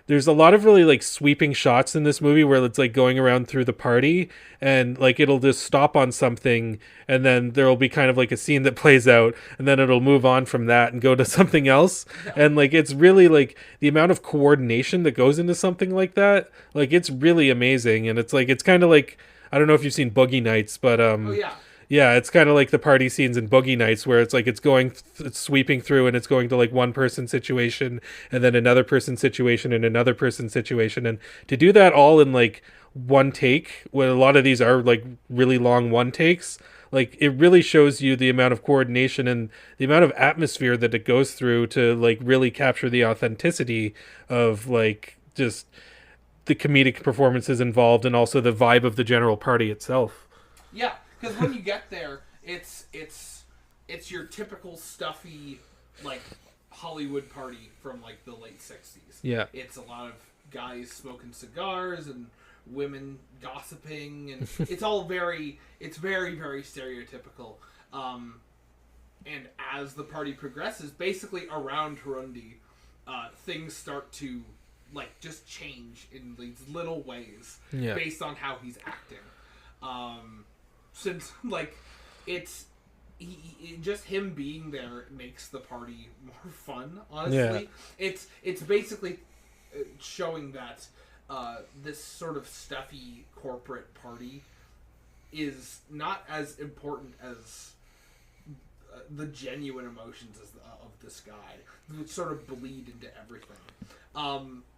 there's a lot of really like sweeping shots in this movie where it's like going around through the party, and like it'll just stop on something, and then there'll be kind of like a scene that plays out, and then it'll move on from that and go to something else. And like, it's really like the amount of coordination that goes into something like that, like, it's really amazing. And it's like, it's kind of like, I don't know if you've seen Boogie Nights, but yeah, it's kind of like the party scenes in Boogie Nights, where it's like it's sweeping through, and it's going to like one person situation, and then another person situation, and another person situation. And to do that all in like one take, when a lot of these are like really long one takes, like, it really shows you the amount of coordination and the amount of atmosphere that it goes through to like really capture the authenticity of like just the comedic performances involved, and also the vibe of the general party itself. Yeah. Because when you get there, it's your typical stuffy, like, Hollywood party from like the late 60s. Yeah. It's a lot of guys smoking cigars and women gossiping, and it's very, very stereotypical. And as the party progresses, basically around Harundi, things start to like just change in these little ways based on how he's acting. Since like it's just him being there makes the party more fun. Honestly, it's basically showing that this sort of stuffy corporate party is not as important as the genuine emotions of this guy, which sort of bleed into everything.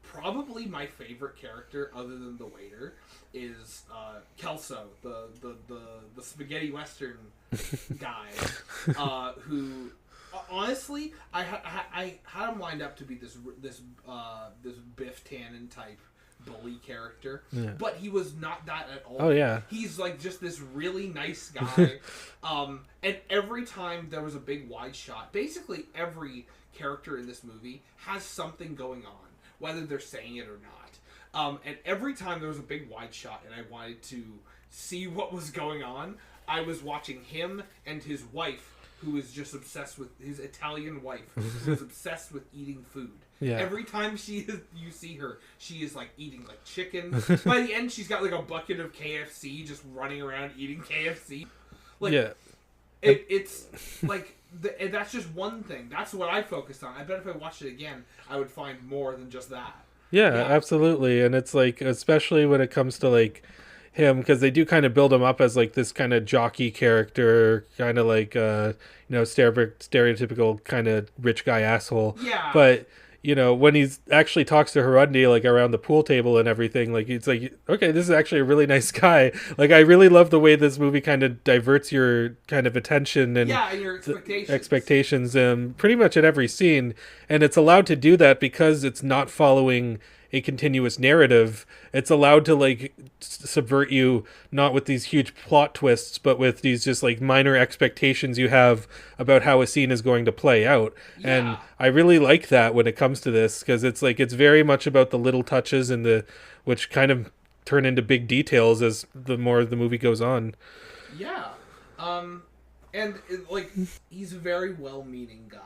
Probably my favorite character, other than the waiter, is Kelso, the spaghetti western guy, who honestly I had him lined up to be this Biff Tannen type bully character, but he was not that at all. Oh yeah, he's like just this really nice guy. And every time there was a big wide shot, basically every character in this movie has something going on, whether they're saying it or not. And every time there was a big wide shot and I wanted to see what was going on, I was watching him and his wife, who is just obsessed with his Italian wife, who is obsessed with eating food. Yeah. Every time you see her, she is like eating like chicken. By the end, she's got like a bucket of KFC, just running around eating KFC. Like, it's like that's just one thing. That's what I focused on. I bet if I watched it again, I would find more than just that. Yeah, absolutely. And it's like, especially when it comes to like him, because they do kind of build him up as like this kind of jockey character, kind of like stereotypical kind of rich guy asshole. Yeah. But when he actually talks to Harundi, like around the pool table and everything, like it's like, okay, this is actually a really nice guy. Like, I really love the way this movie kind of diverts your kind of attention and your expectations pretty much at every scene. And it's allowed to do that because it's not following a continuous narrative. It's allowed to like subvert you, not with these huge plot twists, but with these just like minor expectations you have about how a scene is going to play out. And I really like that when it comes to this, because it's like, it's very much about the little touches and which kind of turn into big details as the more the movie goes on. And like, he's a very well-meaning guy.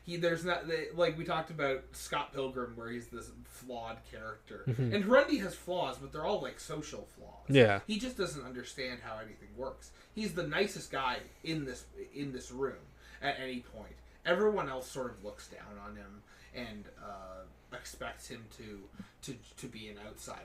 There's not, like we talked about Scott Pilgrim, where he's this flawed character. Mm-hmm. And Harundi has flaws, but they're all like social flaws. Yeah. He just doesn't understand how anything works. He's the nicest guy in this room at any point. Everyone else sort of looks down on him and expects him to be an outsider.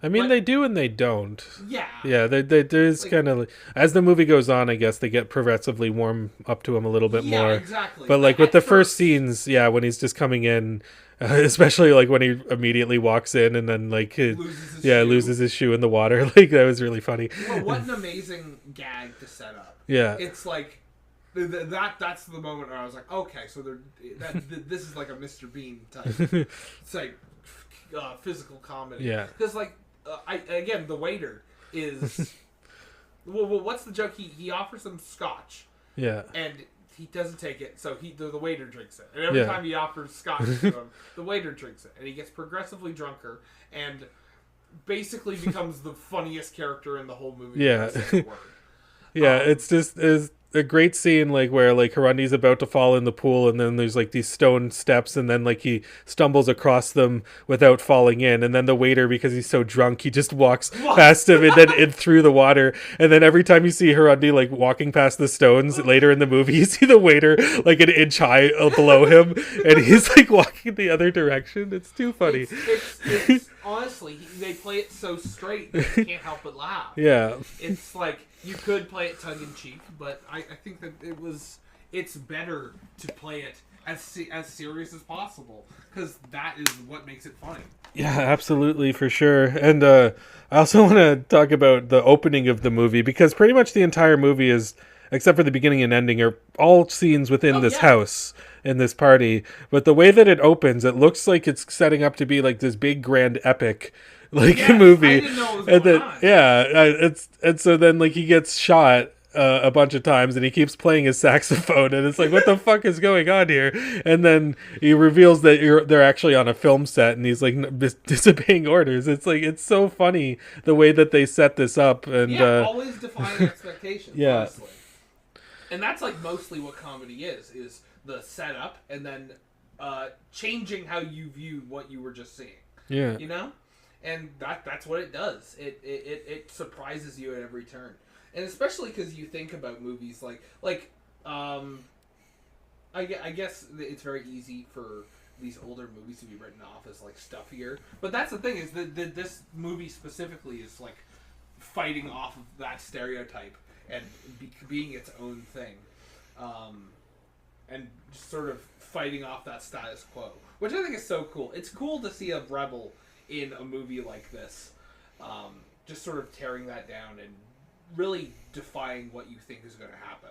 They do and they don't. Yeah. Yeah, there's like, kind of, as the movie goes on, I guess they get progressively warm up to him a little bit more. Yeah, exactly. But like with the first scenes, when he's just coming in, especially like when he immediately walks in and then like loses his shoe in the water, like that was really funny. Well, what an amazing gag to set up. Yeah. It's like that's the moment where I was like, okay, so this is like a Mr. Bean type. It's like physical comedy. Yeah. Because like the waiter is well, what's the joke? He offers them scotch. Yeah. And he doesn't take it, so the waiter drinks it. And every time he offers scotch to him, the waiter drinks it. And he gets progressively drunker and basically becomes the funniest character in the whole movie. Yeah. It's just a great scene, like, where, like, Harundi's about to fall in the pool, and then there's, like, these stone steps, and then, like, he stumbles across them without falling in, and then the waiter, because he's so drunk, he just walks past him and then in through the water, and then every time you see Harundi, like, walking past the stones later in the movie, you see the waiter, like, an inch high below him, and he's, like, walking the other direction. It's too funny. It's honestly, they play it so straight that you can't help but laugh. Yeah. It's like, you could play it tongue-in-cheek, but I think that it's better to play it as serious as possible, because that is what makes it funny. Yeah, absolutely, for sure. And I also want to talk about the opening of the movie, because pretty much the entire movie is, except for the beginning and ending, are all scenes within this house, in this party. But the way that it opens, it looks like it's setting up to be like this big grand epic movie. I didn't know what was going on. And so then, like, he gets shot a bunch of times, and he keeps playing his saxophone, and it's like, what the fuck is going on here? And then he reveals that they're actually on a film set, and he's like disobeying orders. It's like, it's so funny the way that they set this up, and always defying expectations. Yeah. Honestly. And that's like mostly what comedy is the setup, and then changing how you view what you were just seeing. Yeah. You know? And that's what it does. It surprises you at every turn, and especially because you think about movies like I guess it's very easy for these older movies to be written off as like stuffier. But that's the thing, is that this movie specifically is like fighting off of that stereotype and being its own thing, and just sort of fighting off that status quo, which I think is so cool. It's cool to see a rebel in a movie like this, just sort of tearing that down and really defying what you think is going to happen.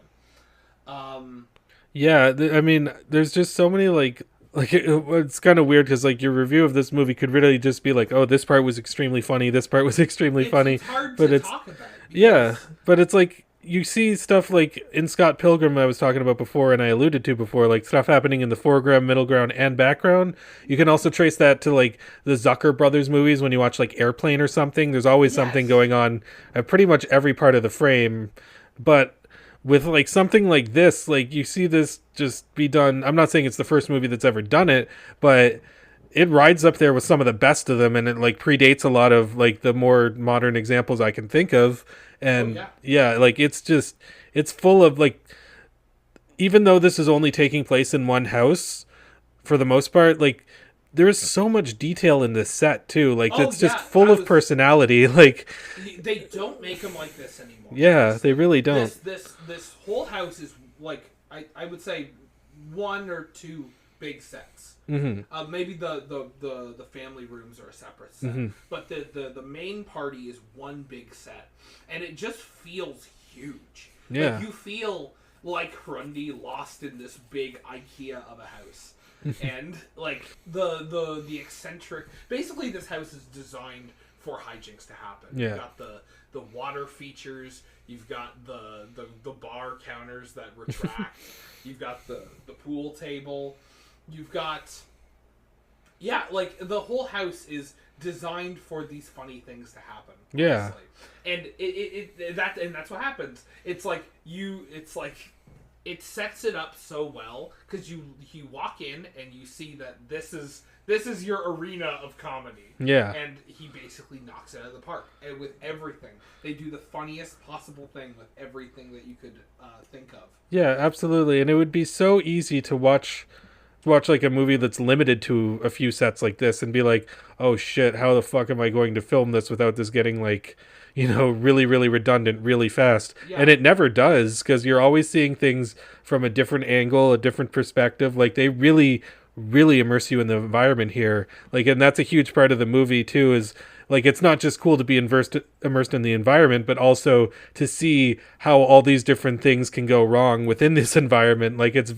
I mean, there's just so many, like it's kind of weird, because, like, your review of this movie could really just be like, oh, this part was extremely funny, this part was extremely funny. It's hard to talk about it. Yeah, but it's like, you see stuff like in Scott Pilgrim I was talking about before, and I alluded to before, like stuff happening in the foreground, middle ground, and background. You can also trace that to like the Zucker brothers movies. When you watch like Airplane or something, there's always something going on at pretty much every part of the frame. But with like something like this, like you see this just be done. I'm not saying it's the first movie that's ever done it, but it rides up there with some of the best of them, and it like predates a lot of like the more modern examples I can think of. And like it's full of like, even though this is only taking place in one house for the most part, like there is so much detail in this set too. Like it's just full of personality. Like they don't make them like this anymore. Yeah, they really don't. This whole house is like, I would say 1 or 2 big sets. Mm-hmm. Maybe the family rooms are a separate set, but the main party is one big set, and it just feels huge. Yeah, like you feel like Grundy lost in this big IKEA of a house, and like the eccentric. Basically, this house is designed for hijinks to happen. Yeah. You've got the water features. You've got the bar counters that retract. You've got the pool table. You've got, like the whole house is designed for these funny things to happen. Yeah, honestly. And that's what happens. It's like it sets it up so well, because you walk in and you see that this is your arena of comedy. Yeah, and he basically knocks it out of the park, and with everything. They do the funniest possible thing with everything that you could think of. Yeah, absolutely, and it would be so easy to watch like a movie that's limited to a few sets like this and be like, oh shit, how the fuck am I going to film this without this getting like, really, really redundant really fast? Yeah. And it never does, because you're always seeing things from a different angle, a different perspective. Like they really, really immerse you in the environment here. Like, and that's a huge part of the movie too, is like, it's not just cool to be immersed in the environment, but also to see how all these different things can go wrong within this environment. Like it's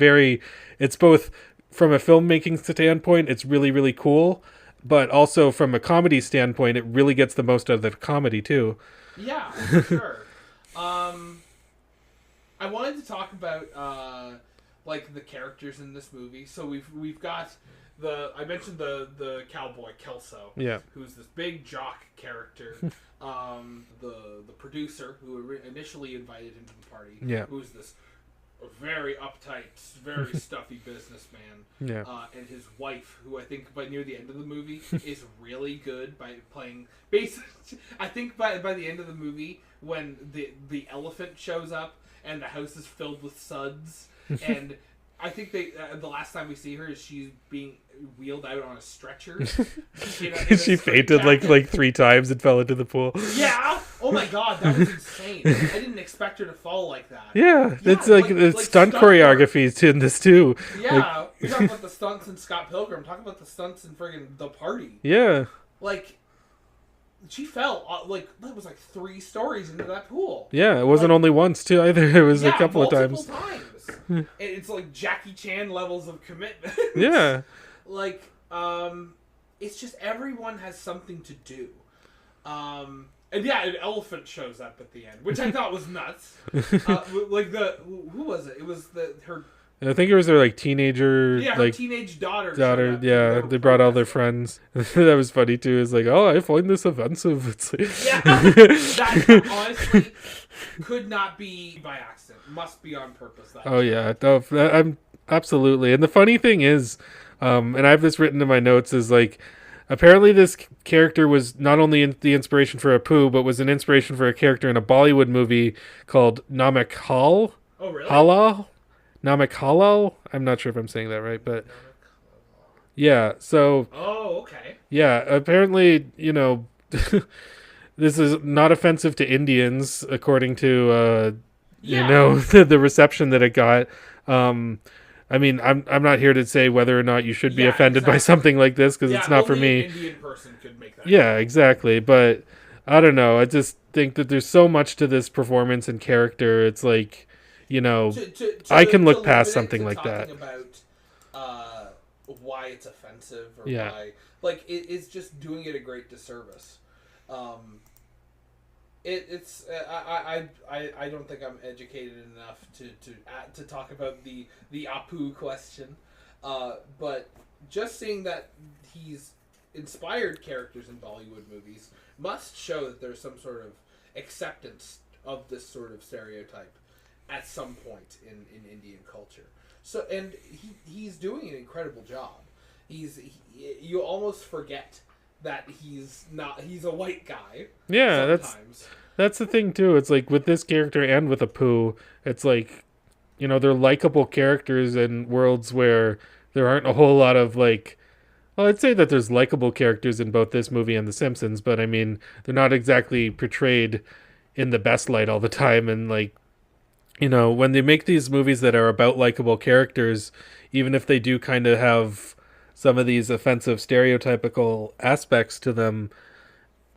both, from a filmmaking standpoint, it's really, really cool, but also from a comedy standpoint, it really gets the most out of the comedy too. Yeah, for sure. I wanted to talk about like the characters in this movie. So we've got I mentioned the cowboy Kelso, who's this big jock character. The producer who initially invited him to the party, who's this very uptight, very stuffy businessman, and his wife, who I think by near the end of the movie is really good by playing. Basically, I think by the end of the movie, when the elephant shows up and the house is filled with suds, and I think the last time we see her is she's being wheeled out on a stretcher. She fainted like 3 times and fell into the pool. Yeah. Oh my god, that was insane. I didn't expect her to fall like that. Yeah, it's like stunt choreography in this too. Yeah, we talk about the stunts in Scott Pilgrim. Talk about the stunts in friggin' The Party. Yeah. Like, she fell that was 3 stories into that pool. Yeah, it wasn't only once too either. It was a couple of times. It's like Jackie Chan levels of commitment. Yeah. It's just everyone has something to do. And yeah, an elephant shows up at the end, which I thought was nuts. Who was it? It was her. I think it was their teenager. Yeah, her teenage daughter. Yeah, they brought all their friends. That was funny too. It's like, oh, I find this offensive. It's like... Yeah, that honestly could not be by accident. Must be on purpose. I'm absolutely. And the funny thing is, and I have this written in my notes, is apparently this character was not only the inspiration for Apu, but was an inspiration for a character in a Bollywood movie called Namak Hal. Oh, really? Namak Halal? I'm not sure if I'm saying that right, but... Yeah, so... Oh, okay. Yeah, apparently, this is not offensive to Indians, according to, the reception that it got. I mean, I'm not here to say whether or not you should be offended by something like this, because it's not for me. An Indian person could make that. Yeah, exactly. But I don't know. I just think that there's so much to this performance and character. It's like, I can look past something like that. About why it's offensive or why, it's just doing it a great disservice. I don't think I'm educated enough to talk about the Apu question, but just seeing that he's inspired characters in Bollywood movies must show that there's some sort of acceptance of this sort of stereotype at some point in Indian culture. So, and he's doing an incredible job. You almost forget that he's a white guy. Yeah, sometimes. That's the thing too. It's like with this character and with Apu, it's like, they're likable characters in worlds where there aren't a whole lot of I'd say that there's likable characters in both this movie and The Simpsons, but I mean, they're not exactly portrayed in the best light all the time. And when they make these movies that are about likable characters, even if they do kind of have some of these offensive stereotypical aspects to them,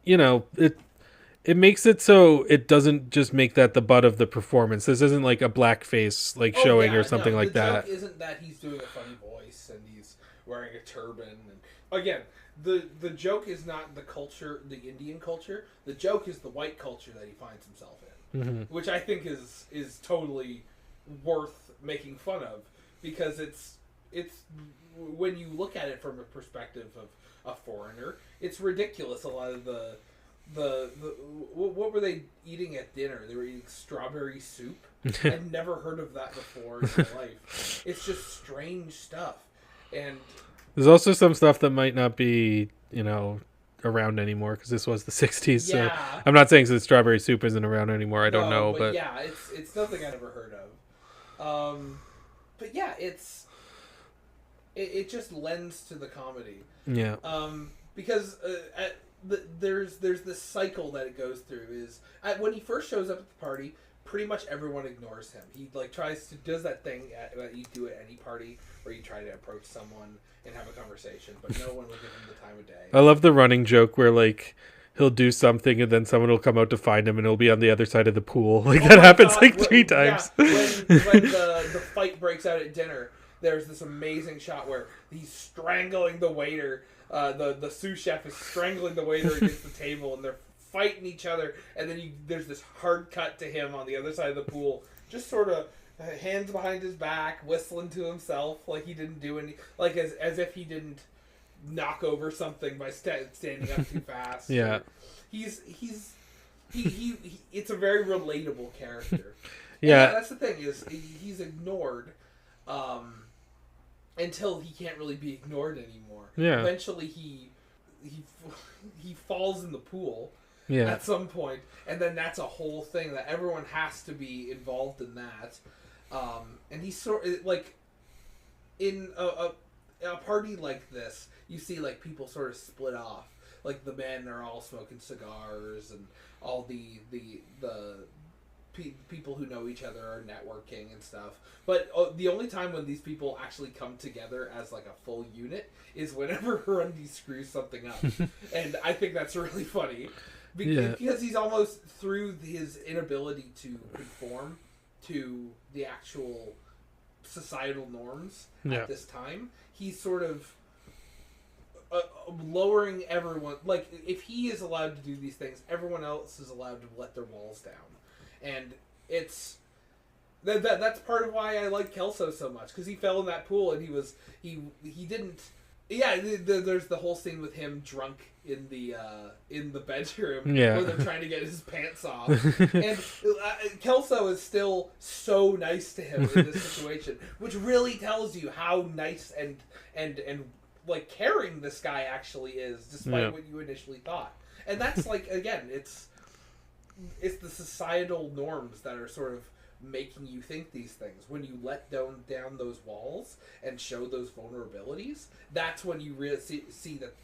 it makes it so it doesn't just make that the butt of the performance. This isn't like a blackface showing or something like that. The joke isn't that he's doing a funny voice and he's wearing a turban. And again, the joke is not the culture, the Indian culture. The joke is the white culture that he finds himself in, which I think is totally worth making fun of, because it's when you look at it from a perspective of a foreigner, it's ridiculous. A lot of the what were they eating at dinner? They were eating strawberry soup. I'd never heard of that before in my life. It's just strange stuff. And there's also some stuff that might not be, around anymore, because this was the 60s. Yeah. So I'm not saying that strawberry soup isn't around anymore. I don't know, but yeah, it's nothing I never heard of. But yeah, it just lends to the comedy. Yeah. Because there's this cycle that it goes through. Is when he first shows up at the party, pretty much everyone ignores him. He does that thing that you do at any party where you try to approach someone and have a conversation, but no one will give him the time of day. I love the running joke where he'll do something and then someone will come out to find him and he'll be on the other side of the pool. That happens 3 times. Yeah, when the fight breaks out at dinner, there's this amazing shot where he's strangling the waiter. The sous chef is strangling the waiter against the table, and they're fighting each other. And then there's this hard cut to him on the other side of the pool, just sort of hands behind his back, whistling to himself like he didn't do any, like as if he didn't knock over something by standing up too fast. Yeah. He's it's a very relatable character. Yeah. And that's the thing, is he's ignored until he can't really be ignored anymore. Yeah. Eventually he falls in the pool at some point, and then that's a whole thing that everyone has to be involved in that. And he's sort of like in a party like this, you see like people sort of split off. Like the men are all smoking cigars, and all the people who know each other are networking and stuff. But the only time when these people actually come together as like a full unit is whenever Grundy screws something up. And I think that's really funny. Because he's almost, through his inability to conform to the actual societal norms at this time, he's sort of lowering everyone. Like, if he is allowed to do these things, everyone else is allowed to let their walls down. And it's that's part of why I like Kelso so much, because he fell in that pool and he didn't. Yeah, there's the whole scene with him drunk in the bedroom where they're trying to get his pants off, and Kelso is still so nice to him in this situation, which really tells you how nice and like caring this guy actually is, despite what you initially thought. And that's like, again, it's the societal norms that are sort of making you think these things. When you let down those walls and show those vulnerabilities, that's when you really see that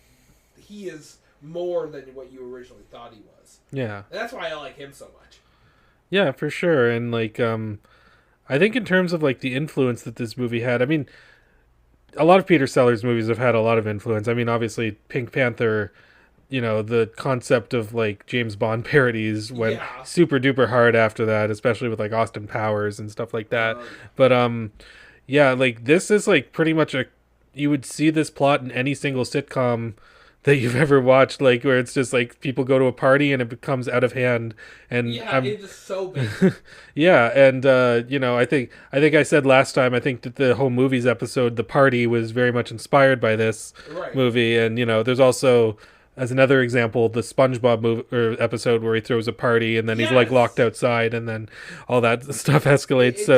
he is more than what you originally thought he was. Yeah. And that's why I like him so much. Yeah, for sure. And like, I think in terms of like the influence that this movie had, I mean, a lot of Peter Sellers movies have had a lot of influence. I mean, obviously Pink Panther, you know, the concept of like James Bond parodies went super duper hard after that, especially with like Austin Powers and stuff like that. But yeah, like this is like pretty much you would see this plot in any single sitcom that you've ever watched, like where it's just like people go to a party and it becomes out of hand, and it is so big. and you know, I think I said last time, I think that the whole movies episode, The Party, was very much inspired by this movie. And you know, there's also, as another example, the SpongeBob episode where he throws a party and then he's like locked outside, and then all that stuff escalates.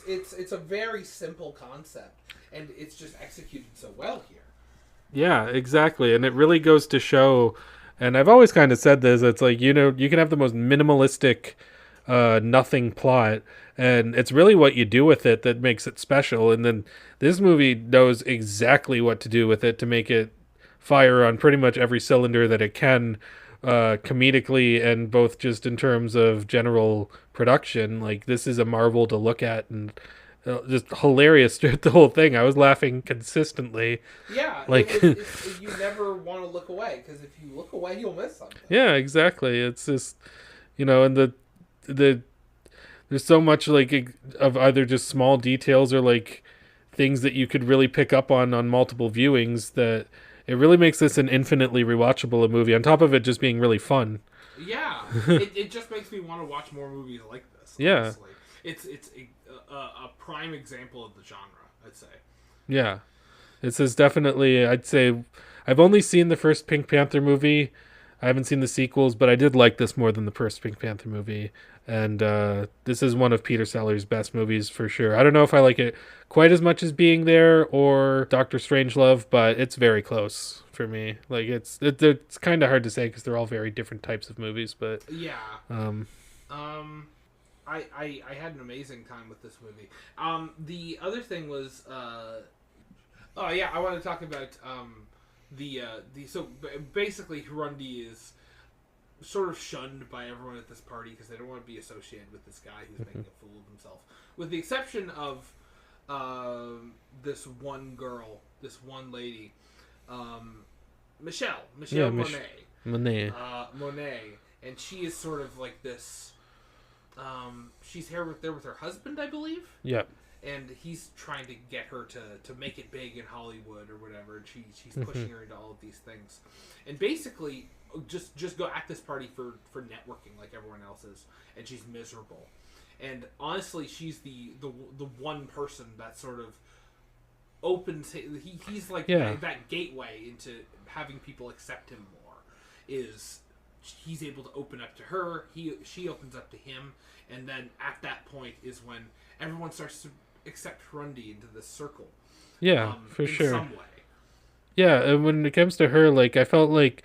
It's a very simple concept, and it's just executed so well here. Yeah, exactly. And it really goes to show, and I've always kind of said this, it's like, you know, you can have the most minimalistic nothing plot, and it's really what you do with it that makes it special. And then this movie knows exactly what to do with it to make it fire on pretty much every cylinder that it can, comedically and both just in terms of general production. Like, this is a marvel to look at, and just hilarious throughout the whole thing. I was laughing consistently. Yeah, like you never want to look away, because if you look away, you'll miss something. Yeah, exactly. It's just, you know, and the there's so much like of either just small details or like things that you could really pick up on multiple viewings, that it really makes this an infinitely rewatchable movie, on top of it just being really fun. Yeah, it just makes me want to watch more movies like this. Honestly. It's a prime example of the genre, I'd say. Yeah. This is definitely, I'd say, I've only seen the first Pink Panther movie. I haven't seen the sequels, but I did like this more than the first Pink Panther movie. And this is one of Peter Sellers' best movies for sure. I don't know if I like it quite as much as Being There or Doctor Strangelove, but it's very close for me. Like, it's kind of hard to say because they're all very different types of movies, but yeah. I had an amazing time with this movie. The other thing was, I want to talk about so basically Grundy is sort of shunned by everyone at this party because they don't want to be associated with this guy who's making a fool of himself. With the exception of this one girl, this one lady, Michelle Monet, and she is sort of like this. She's there with her husband, I believe. Yeah. And he's trying to get her to make it big in Hollywood or whatever, and she's pushing her into all of these things, and basically just go at this party for networking like everyone else is, and she's miserable. And honestly, she's the one person that sort of opens. He's like that gateway into having people accept him more. Is he's able to open up to her? She opens up to him, and then at that point is when everyone starts to accept Grundy into this circle. Yeah, for sure. In some way. Yeah, and when it comes to her, like I felt like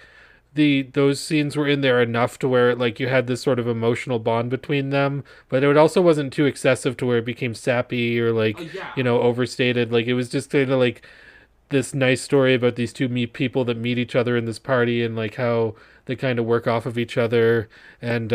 those scenes were in there enough to where like you had this sort of emotional bond between them, but it also wasn't too excessive to where it became sappy or like overstated. Like it was just kind of like this nice story about these two people that meet each other in this party and like how they kind of work off of each other. And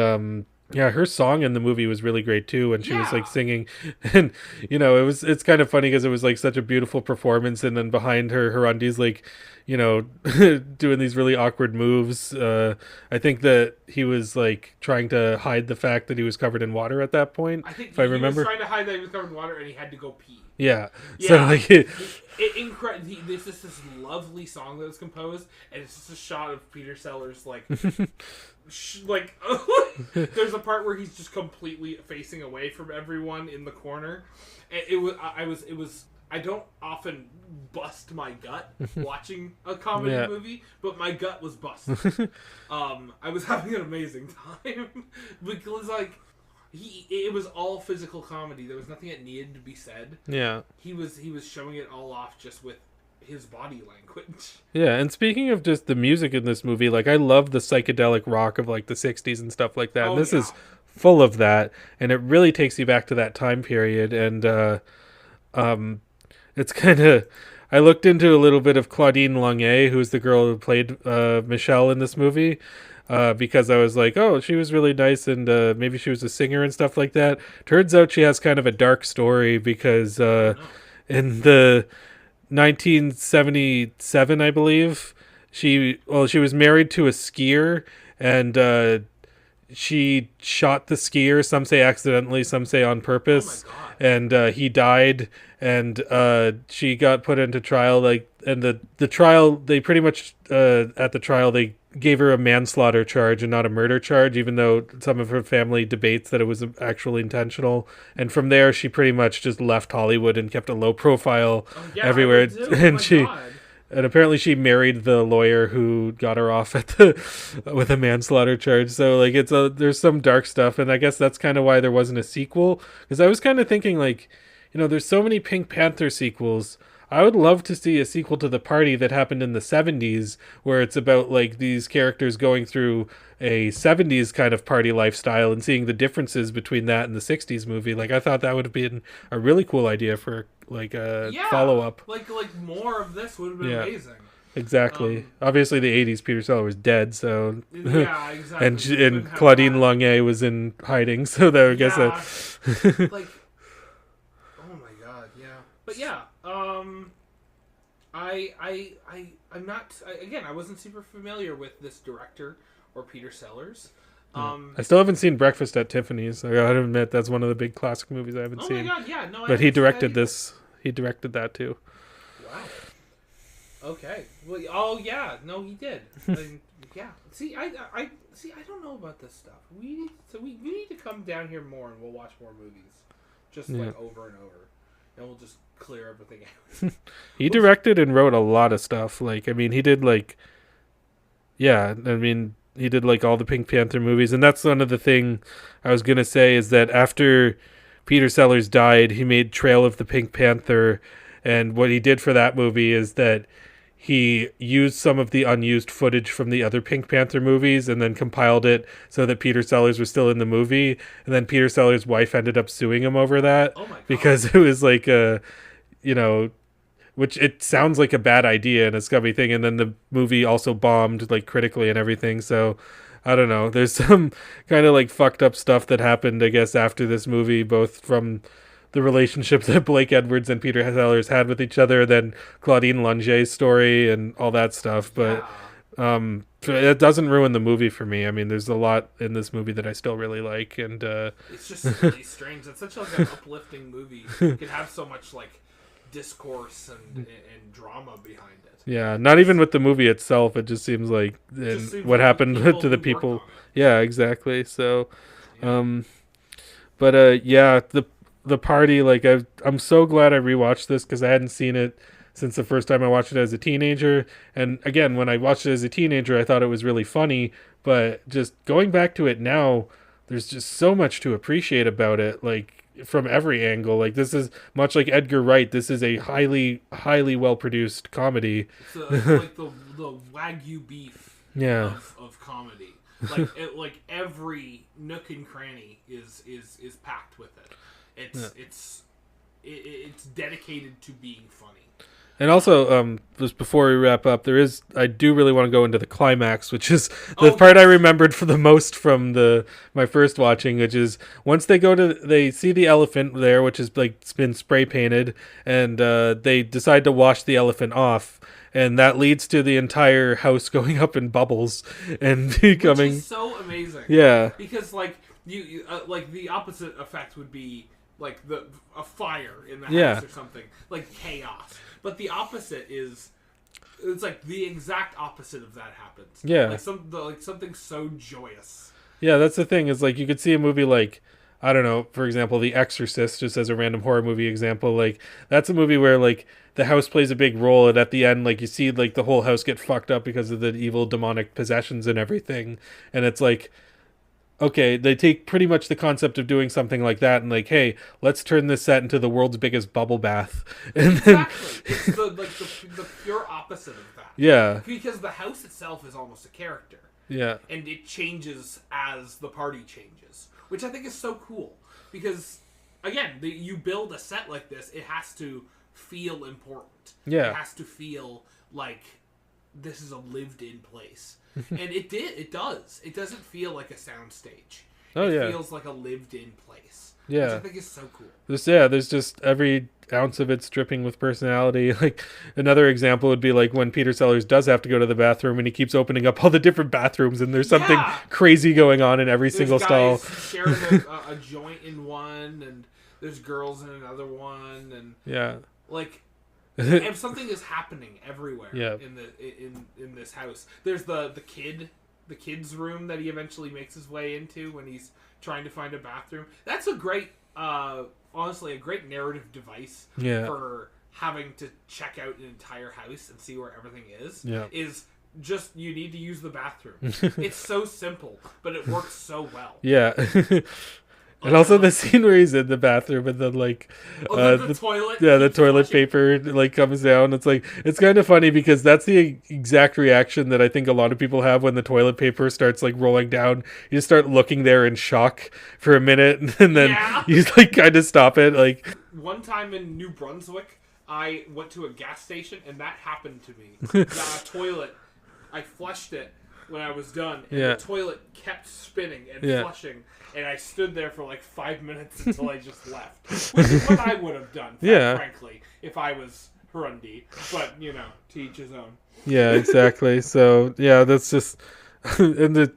her song in the movie was really great too when she was like singing. And it's kind of funny because it was like such a beautiful performance, and then behind her Grundy's like doing these really awkward moves. I think that he was like trying to hide the fact that he was covered in water at that point. I think if I remember, was trying to hide that he was covered in water and he had to go pee. Yeah. So like there's just this lovely song that was composed, and it's just a shot of Peter Sellers like there's a part where he's just completely facing away from everyone in the corner. And it was I don't often bust my gut watching a comedy movie, but my gut was busted. I was having an amazing time because like it was all physical comedy. There was nothing that needed to be said. Yeah. He was showing it all off just with his body language. Yeah, and speaking of just the music in this movie, like I love the psychedelic rock of like the 60s and stuff like that. And this is full of that, and it really takes you back to that time period. And it's kind of, I looked into a little bit of Claudine Longuet, who's the girl who played Michelle in this movie, because I was like, oh, she was really nice, and maybe she was a singer and stuff like that. Turns out she has kind of a dark story because in the 1977, I believe, she was married to a skier, and she shot the skier, some say accidentally, some say on purpose. Oh my God. And he died, and she got put into trial. Like, and the trial, they pretty much at the trial they gave her a manslaughter charge and not a murder charge, even though some of her family debates that it was actually intentional. And from there, she pretty much just left Hollywood and kept a low profile everywhere. And apparently she married the lawyer who got her off with a manslaughter charge. So like there's some dark stuff, and I guess that's kind of why there wasn't a sequel. Because I was kind of thinking like, there's so many Pink Panther sequels. I would love to see a sequel to The Party that happened in the 70s, where it's about like these characters going through a 70s kind of party lifestyle and seeing the differences between that and the 60s movie. Like I thought that would have been a really cool idea for like a follow-up. Like more of this would have been amazing. Exactly. Obviously, the 80s, Peter Sellers was dead, so... Yeah, exactly. and Claudine Longuet was in hiding, so that I guess... like... Oh my God, yeah. But yeah, I'm not... Again, I wasn't super familiar with this director or Peter Sellers. I still haven't seen Breakfast at Tiffany's. I gotta admit, that's one of the big classic movies I haven't seen. Oh my God, yeah. No, but he directed this. He directed that, too. Wow. Okay. Well, oh yeah, no, he did. Yeah. See, I don't know about this stuff. We need to come down here more, and we'll watch more movies, just like over and over, and we'll just clear everything out. He directed and wrote a lot of stuff. Like, I mean, he did like, he did like all the Pink Panther movies, and that's one of the thing I was gonna say is that after Peter Sellers died, he made Trail of the Pink Panther, and what he did for that movie is that he used some of the unused footage from the other Pink Panther movies and then compiled it so that Peter Sellers was still in the movie. And then Peter Sellers' wife ended up suing him over that. Oh my God. Because it was like which it sounds like a bad idea and a scummy thing. And then the movie also bombed like critically and everything. So I don't know. There's some kind of like fucked up stuff that happened, I guess, after this movie, both from the relationship that Blake Edwards and Peter Sellers had with each other, then Claudine Longuet's story and all that stuff. But it doesn't ruin the movie for me. I mean, there's a lot in this movie that I still really like, and it's just really strange. It's such like an uplifting movie. It can have so much like discourse and drama behind it. Yeah, not even with the movie itself. It just seems like what happened to the people. Yeah, exactly. So, But yeah, the party, like I'm so glad I rewatched this because I hadn't seen it since the first time I watched it as a teenager. And again, when I watched it as a teenager, I thought it was really funny. But just going back to it now, there's just so much to appreciate about it. Like from every angle. Like this is much like Edgar Wright. This is a highly well produced comedy. It's like the Wagyu beef Yeah. of comedy. Like every nook and cranny is packed with it. It's dedicated to being funny. And also, just before we wrap up, I do really want to go into the climax, which is the part I remembered for the most from my first watching, which is once they see the elephant there, which is like it's been spray painted, and they decide to wash the elephant off, and that leads to the entire house going up in bubbles and becoming, which is so amazing. Yeah, because like you like the opposite effect would be like a fire in the house or something, like chaos. But the opposite it's like the exact opposite of that happens. Yeah. Like something so joyous. Yeah, that's the thing, is like you could see a movie like, I don't know, for example, The Exorcist, just as a random horror movie example, like that's a movie where like the house plays a big role, and at the end like you see like the whole house get fucked up because of the evil demonic possessions and everything. And it's like, okay, they take pretty much the concept of doing something like that and like, hey, let's turn this set into the world's biggest bubble bath. And exactly. It's the pure opposite of that. Yeah. Because the house itself is almost a character. Yeah. And it changes as the party changes, which I think is so cool. Because, again, you build a set like this, it has to feel important. Yeah. It has to feel like this is a lived-in place. And it does. It doesn't feel like a soundstage. It feels like a lived-in place. Yeah. Which I think is so cool. There's just every ounce of it's dripping with personality. Like another example would be like when Peter Sellers does have to go to the bathroom and he keeps opening up all the different bathrooms and there's something crazy going on in every single stall. Sharing a joint in one, and there's girls in another one, and like. And something is happening everywhere in this house. There's the kid's room that he eventually makes his way into when he's trying to find a bathroom. That's a great, honestly, a great narrative device for having to check out an entire house and see where everything is. Yeah. Is just you need to use the bathroom. It's so simple, but it works so well. Yeah. And also the scene where he's in the bathroom and then like the toilet. Yeah, the toilet paper like comes down. It's like it's kind of funny because that's the exact reaction that I think a lot of people have when the toilet paper starts like rolling down. You just start looking there in shock for a minute and then you like kind of stop it. Like one time in New Brunswick, I went to a gas station and that happened to me. The toilet, I flushed it when I was done, and the toilet kept spinning and flushing, and I stood there for like 5 minutes until I just left. Which is what I would have done, frankly, if I was Hurundi. But, you know, to each his own. Yeah, exactly. So, yeah, that's just... and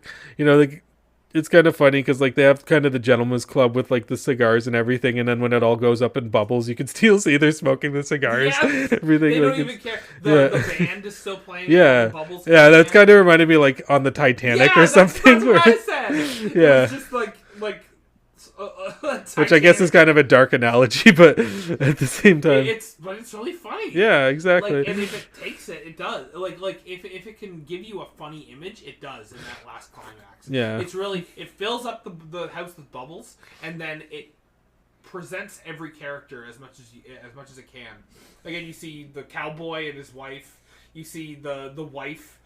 it's kind of funny because like they have kind of the gentleman's club with like the cigars and everything, and then when it all goes up in bubbles, you can still see they're smoking the cigars. Everything. They don't even care. The band is still playing. Yeah, the bubbles. Yeah, that's kind of reminded me like on the Titanic or something. That's what I said. Yeah, it was just like which I guess is kind of a dark analogy, but at the same time, it's really funny. Yeah, exactly. Like, and if it takes it, it does. Like if it can give you a funny image, it does in that last climax. Yeah, it fills up the house with bubbles, and then it presents every character as much as it can. Again, you see the cowboy and his wife. You see the wife.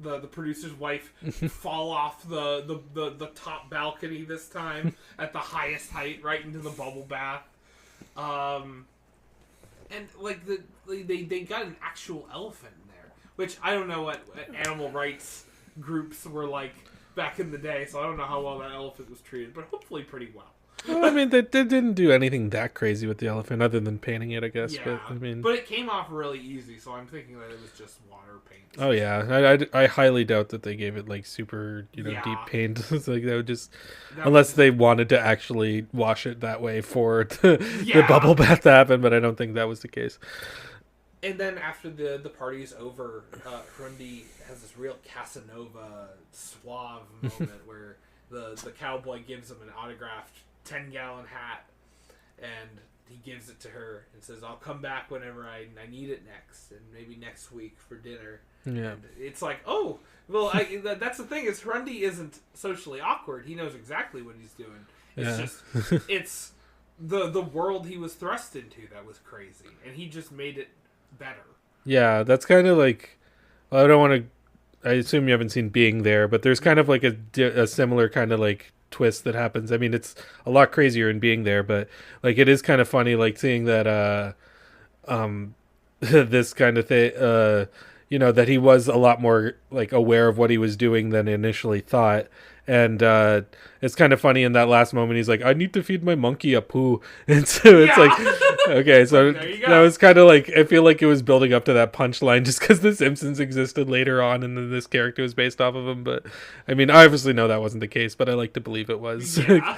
The producer's wife fall off the top balcony this time at the highest height, right into the bubble bath. And like they got an actual elephant in there, which I don't know what animal rights groups were like back in the day, so I don't know how well that elephant was treated, but hopefully pretty well. Well, I mean, they didn't do anything that crazy with the elephant other than painting it, I guess. Yeah, but it came off really ezy, so I'm thinking that it was just water paint. Oh yeah, I highly doubt that they gave it like super deep paint. It's like unless they wanted to actually wash it that way for the bubble bath to happen, but I don't think that was the case. And then after the party is over, Hurundi has this real Casanova suave moment where the cowboy gives him an autographed 10-gallon hat, and he gives it to her and says, "I'll come back whenever I need it next, and maybe next week for dinner." Yeah. And it's like, oh, well, that's the thing is Grundy isn't socially awkward. He knows exactly what he's doing. It's just it's the world he was thrust into that was crazy, and he just made it better. Yeah, that's kind of like, I don't want to, I assume you haven't seen Being There, but there's kind of like a similar kind of like twist that happens. I mean, it's a lot crazier in Being There, but like it is kind of funny, like seeing that this kind of thing, that he was a lot more like aware of what he was doing than initially thought. And it's kind of funny in that last moment. He's like, "I need to feed my monkey a poo," and so it's like, okay, so that was kind of like, I feel like it was building up to that punchline just because The Simpsons existed later on, and then this character was based off of him. But I mean, I obviously know that wasn't the case, but I like to believe it was. Yeah.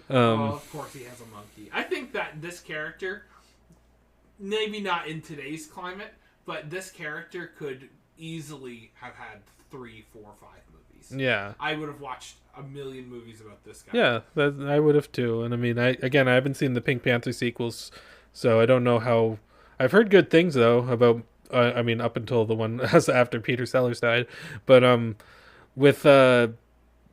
Of course, he has a monkey. I think that this character, maybe not in today's climate, but this character could easily have had 3, 4, 5 movies. Yeah, I would have watched a million movies about this guy. Yeah, I would have too. And I mean, I haven't seen the Pink Panther sequels, so I don't know how. I've heard good things though about. I mean, up until the one after Peter Sellers died, but with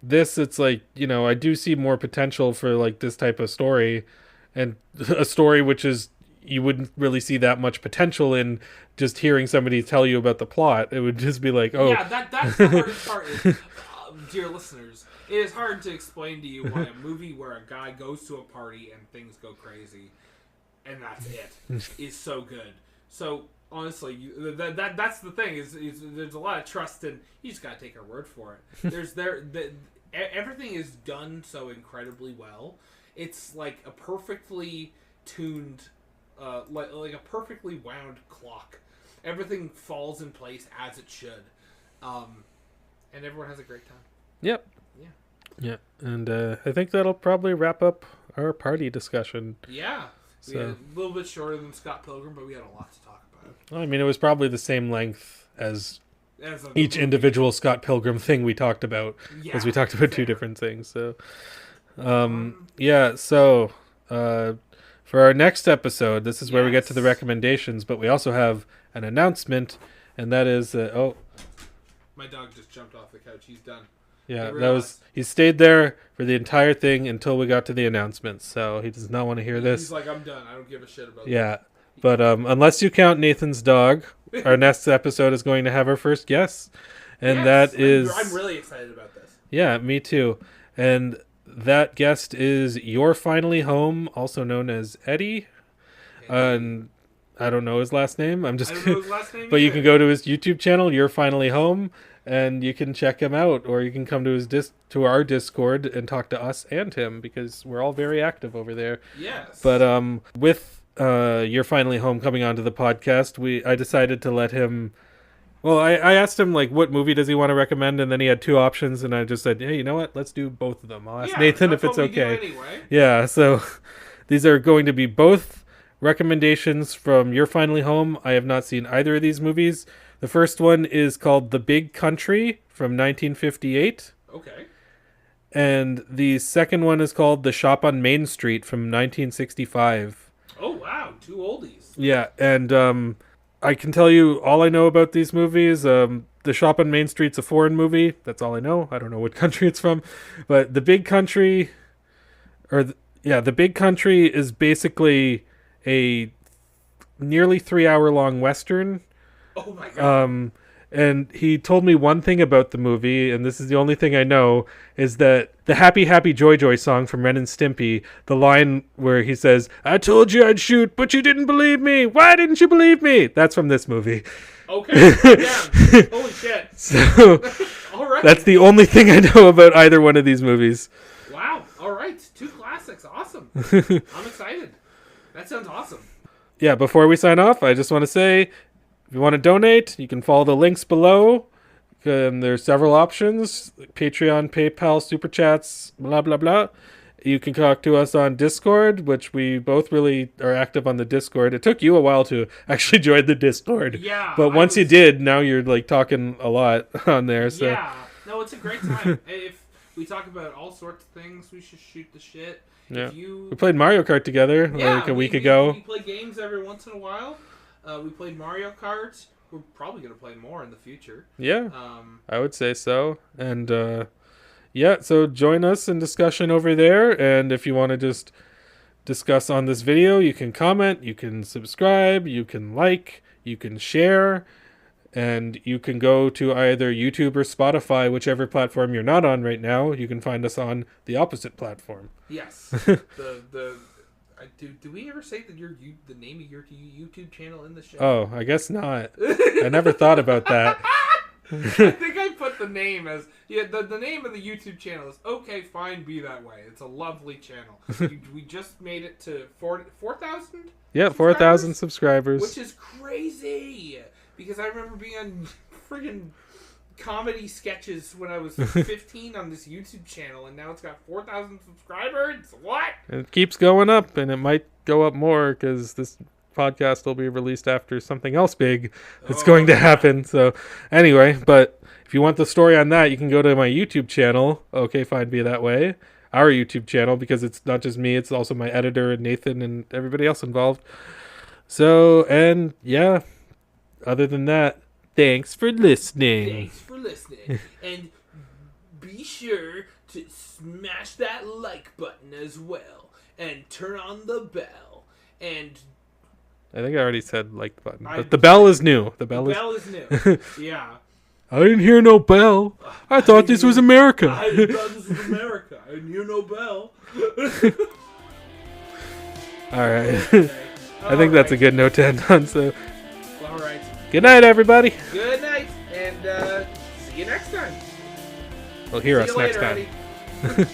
this, it's like, I do see more potential for like this type of story, and a story which is, you wouldn't really see that much potential in just hearing somebody tell you about the plot. It would just be like, oh. Yeah, that's the hardest part is, dear listeners, it is hard to explain to you why a movie where a guy goes to a party and things go crazy, and that's it, is so good. So, honestly, that's the thing, is there's a lot of trust in, you just gotta take our word for it. Everything is done so incredibly well. It's like a perfectly tuned, like a perfectly wound clock. Everything falls in place as it should, and everyone has a great time. Yep. Yeah. And I think that'll probably wrap up our party discussion. Yeah. We had a little bit shorter than Scott Pilgrim, but we had a lot to talk about. I mean, it was probably the same length as each individual Scott Pilgrim thing we talked about, because we talked about 2 different things. So, So, for our next episode, this is where we get to the recommendations, but we also have an announcement, and that is, my dog just jumped off the couch. He's done. Yeah, he stayed there for the entire thing until we got to the announcements, so he does not want to hear this. He's like, I'm done. I don't give a shit about this. Yeah, but unless you count Nathan's dog, our next episode is going to have our first guest, and that is... I'm really excited about this. Yeah, me too. And that guest is You're Finally Home, also known as Eddie. And I don't know his last name. I don't know his last name. But you can go to his YouTube channel, You're Finally Home, and you can check him out, or you can come to our Discord and talk to us and him, because we're all very active over there. Yes. But with You're Finally Home coming onto the podcast, I decided to let him. Well, I asked him, like, what movie does he want to recommend, and then he had 2 options, and I just said, hey, you know what? Let's do both of them. I'll ask Nathan if it's okay. Anyway. Yeah, so these are going to be both recommendations from You're Finally Home. I have not seen either of these movies. The first one is called The Big Country from 1958. Okay. And the second one is called The Shop on Main Street from 1965. Oh, wow. 2 oldies. Yeah, and I can tell you all I know about these movies. The Shop on Main Street's a foreign movie. That's all I know. I don't know what country it's from. But The Big Country... The Big Country is basically a nearly 3-hour-long Western. Oh my god. And he told me one thing about the movie, and this is the only thing I know, is that the Happy Happy Joy Joy song from Ren and Stimpy, the line where he says, I told you I'd shoot, but you didn't believe me. Why didn't you believe me? That's from this movie. Okay. Yeah. Holy shit. So, all right. That's the only thing I know about either one of these movies. Wow. All right. 2 classics. Awesome. I'm excited. That sounds awesome. Yeah, before we sign off, I just want to say, if you want to donate, you can follow the links below. There's several options: Patreon, PayPal, Super Chats, blah, blah, blah. You can talk to us on Discord, which we both really are active on the Discord. It took you a while to actually join the Discord. Yeah. But once you did, now you're like talking a lot on there. So. Yeah. No, it's a great time. We talk about all sorts of things. We should shoot the shit. Yeah. If you... We played Mario Kart together like a week ago. We play games every once in a while. We played Mario Kart. We're probably going to play more in the future. Yeah, I would say so. And yeah, so join us in discussion over there. And if you want to just discuss on this video, you can comment, you can subscribe, you can like, you can share, and you can go to either YouTube or Spotify, whichever platform you're not on right now. You can find us on the opposite platform. Yes. Do we ever say that the name of your YouTube channel in the show? Oh, I guess not. I never thought about that. I think I put the name as... Yeah, the name of the YouTube channel is Okay Fine Be That Way. It's a lovely channel. We just made it to 4,000? Yeah, 4,000 subscribers. Which is crazy! Because I remember being on friggin' comedy sketches when I was 15 on this YouTube channel, and now it's got 4,000 subscribers? What? It keeps going up, and it might go up more because this podcast will be released after something else big that's going to happen. So anyway, but if you want the story on that, you can go to my YouTube channel, Okay Fine Be That Way, our YouTube channel, because it's not just me, it's also my editor and Nathan and everybody else involved. So, and yeah, other than that, thanks for listening. And be sure to smash that like button as well. And turn on the bell. And I think I already said like the button. But the bell is new. The bell is new. Yeah. I didn't hear no bell. I thought this was America. I thought this was America. I didn't hear no bell. All right. I think that's a good note to end on. So, all right. Good night, everybody. Good night, and see you next time. Well, hear us you next later, time.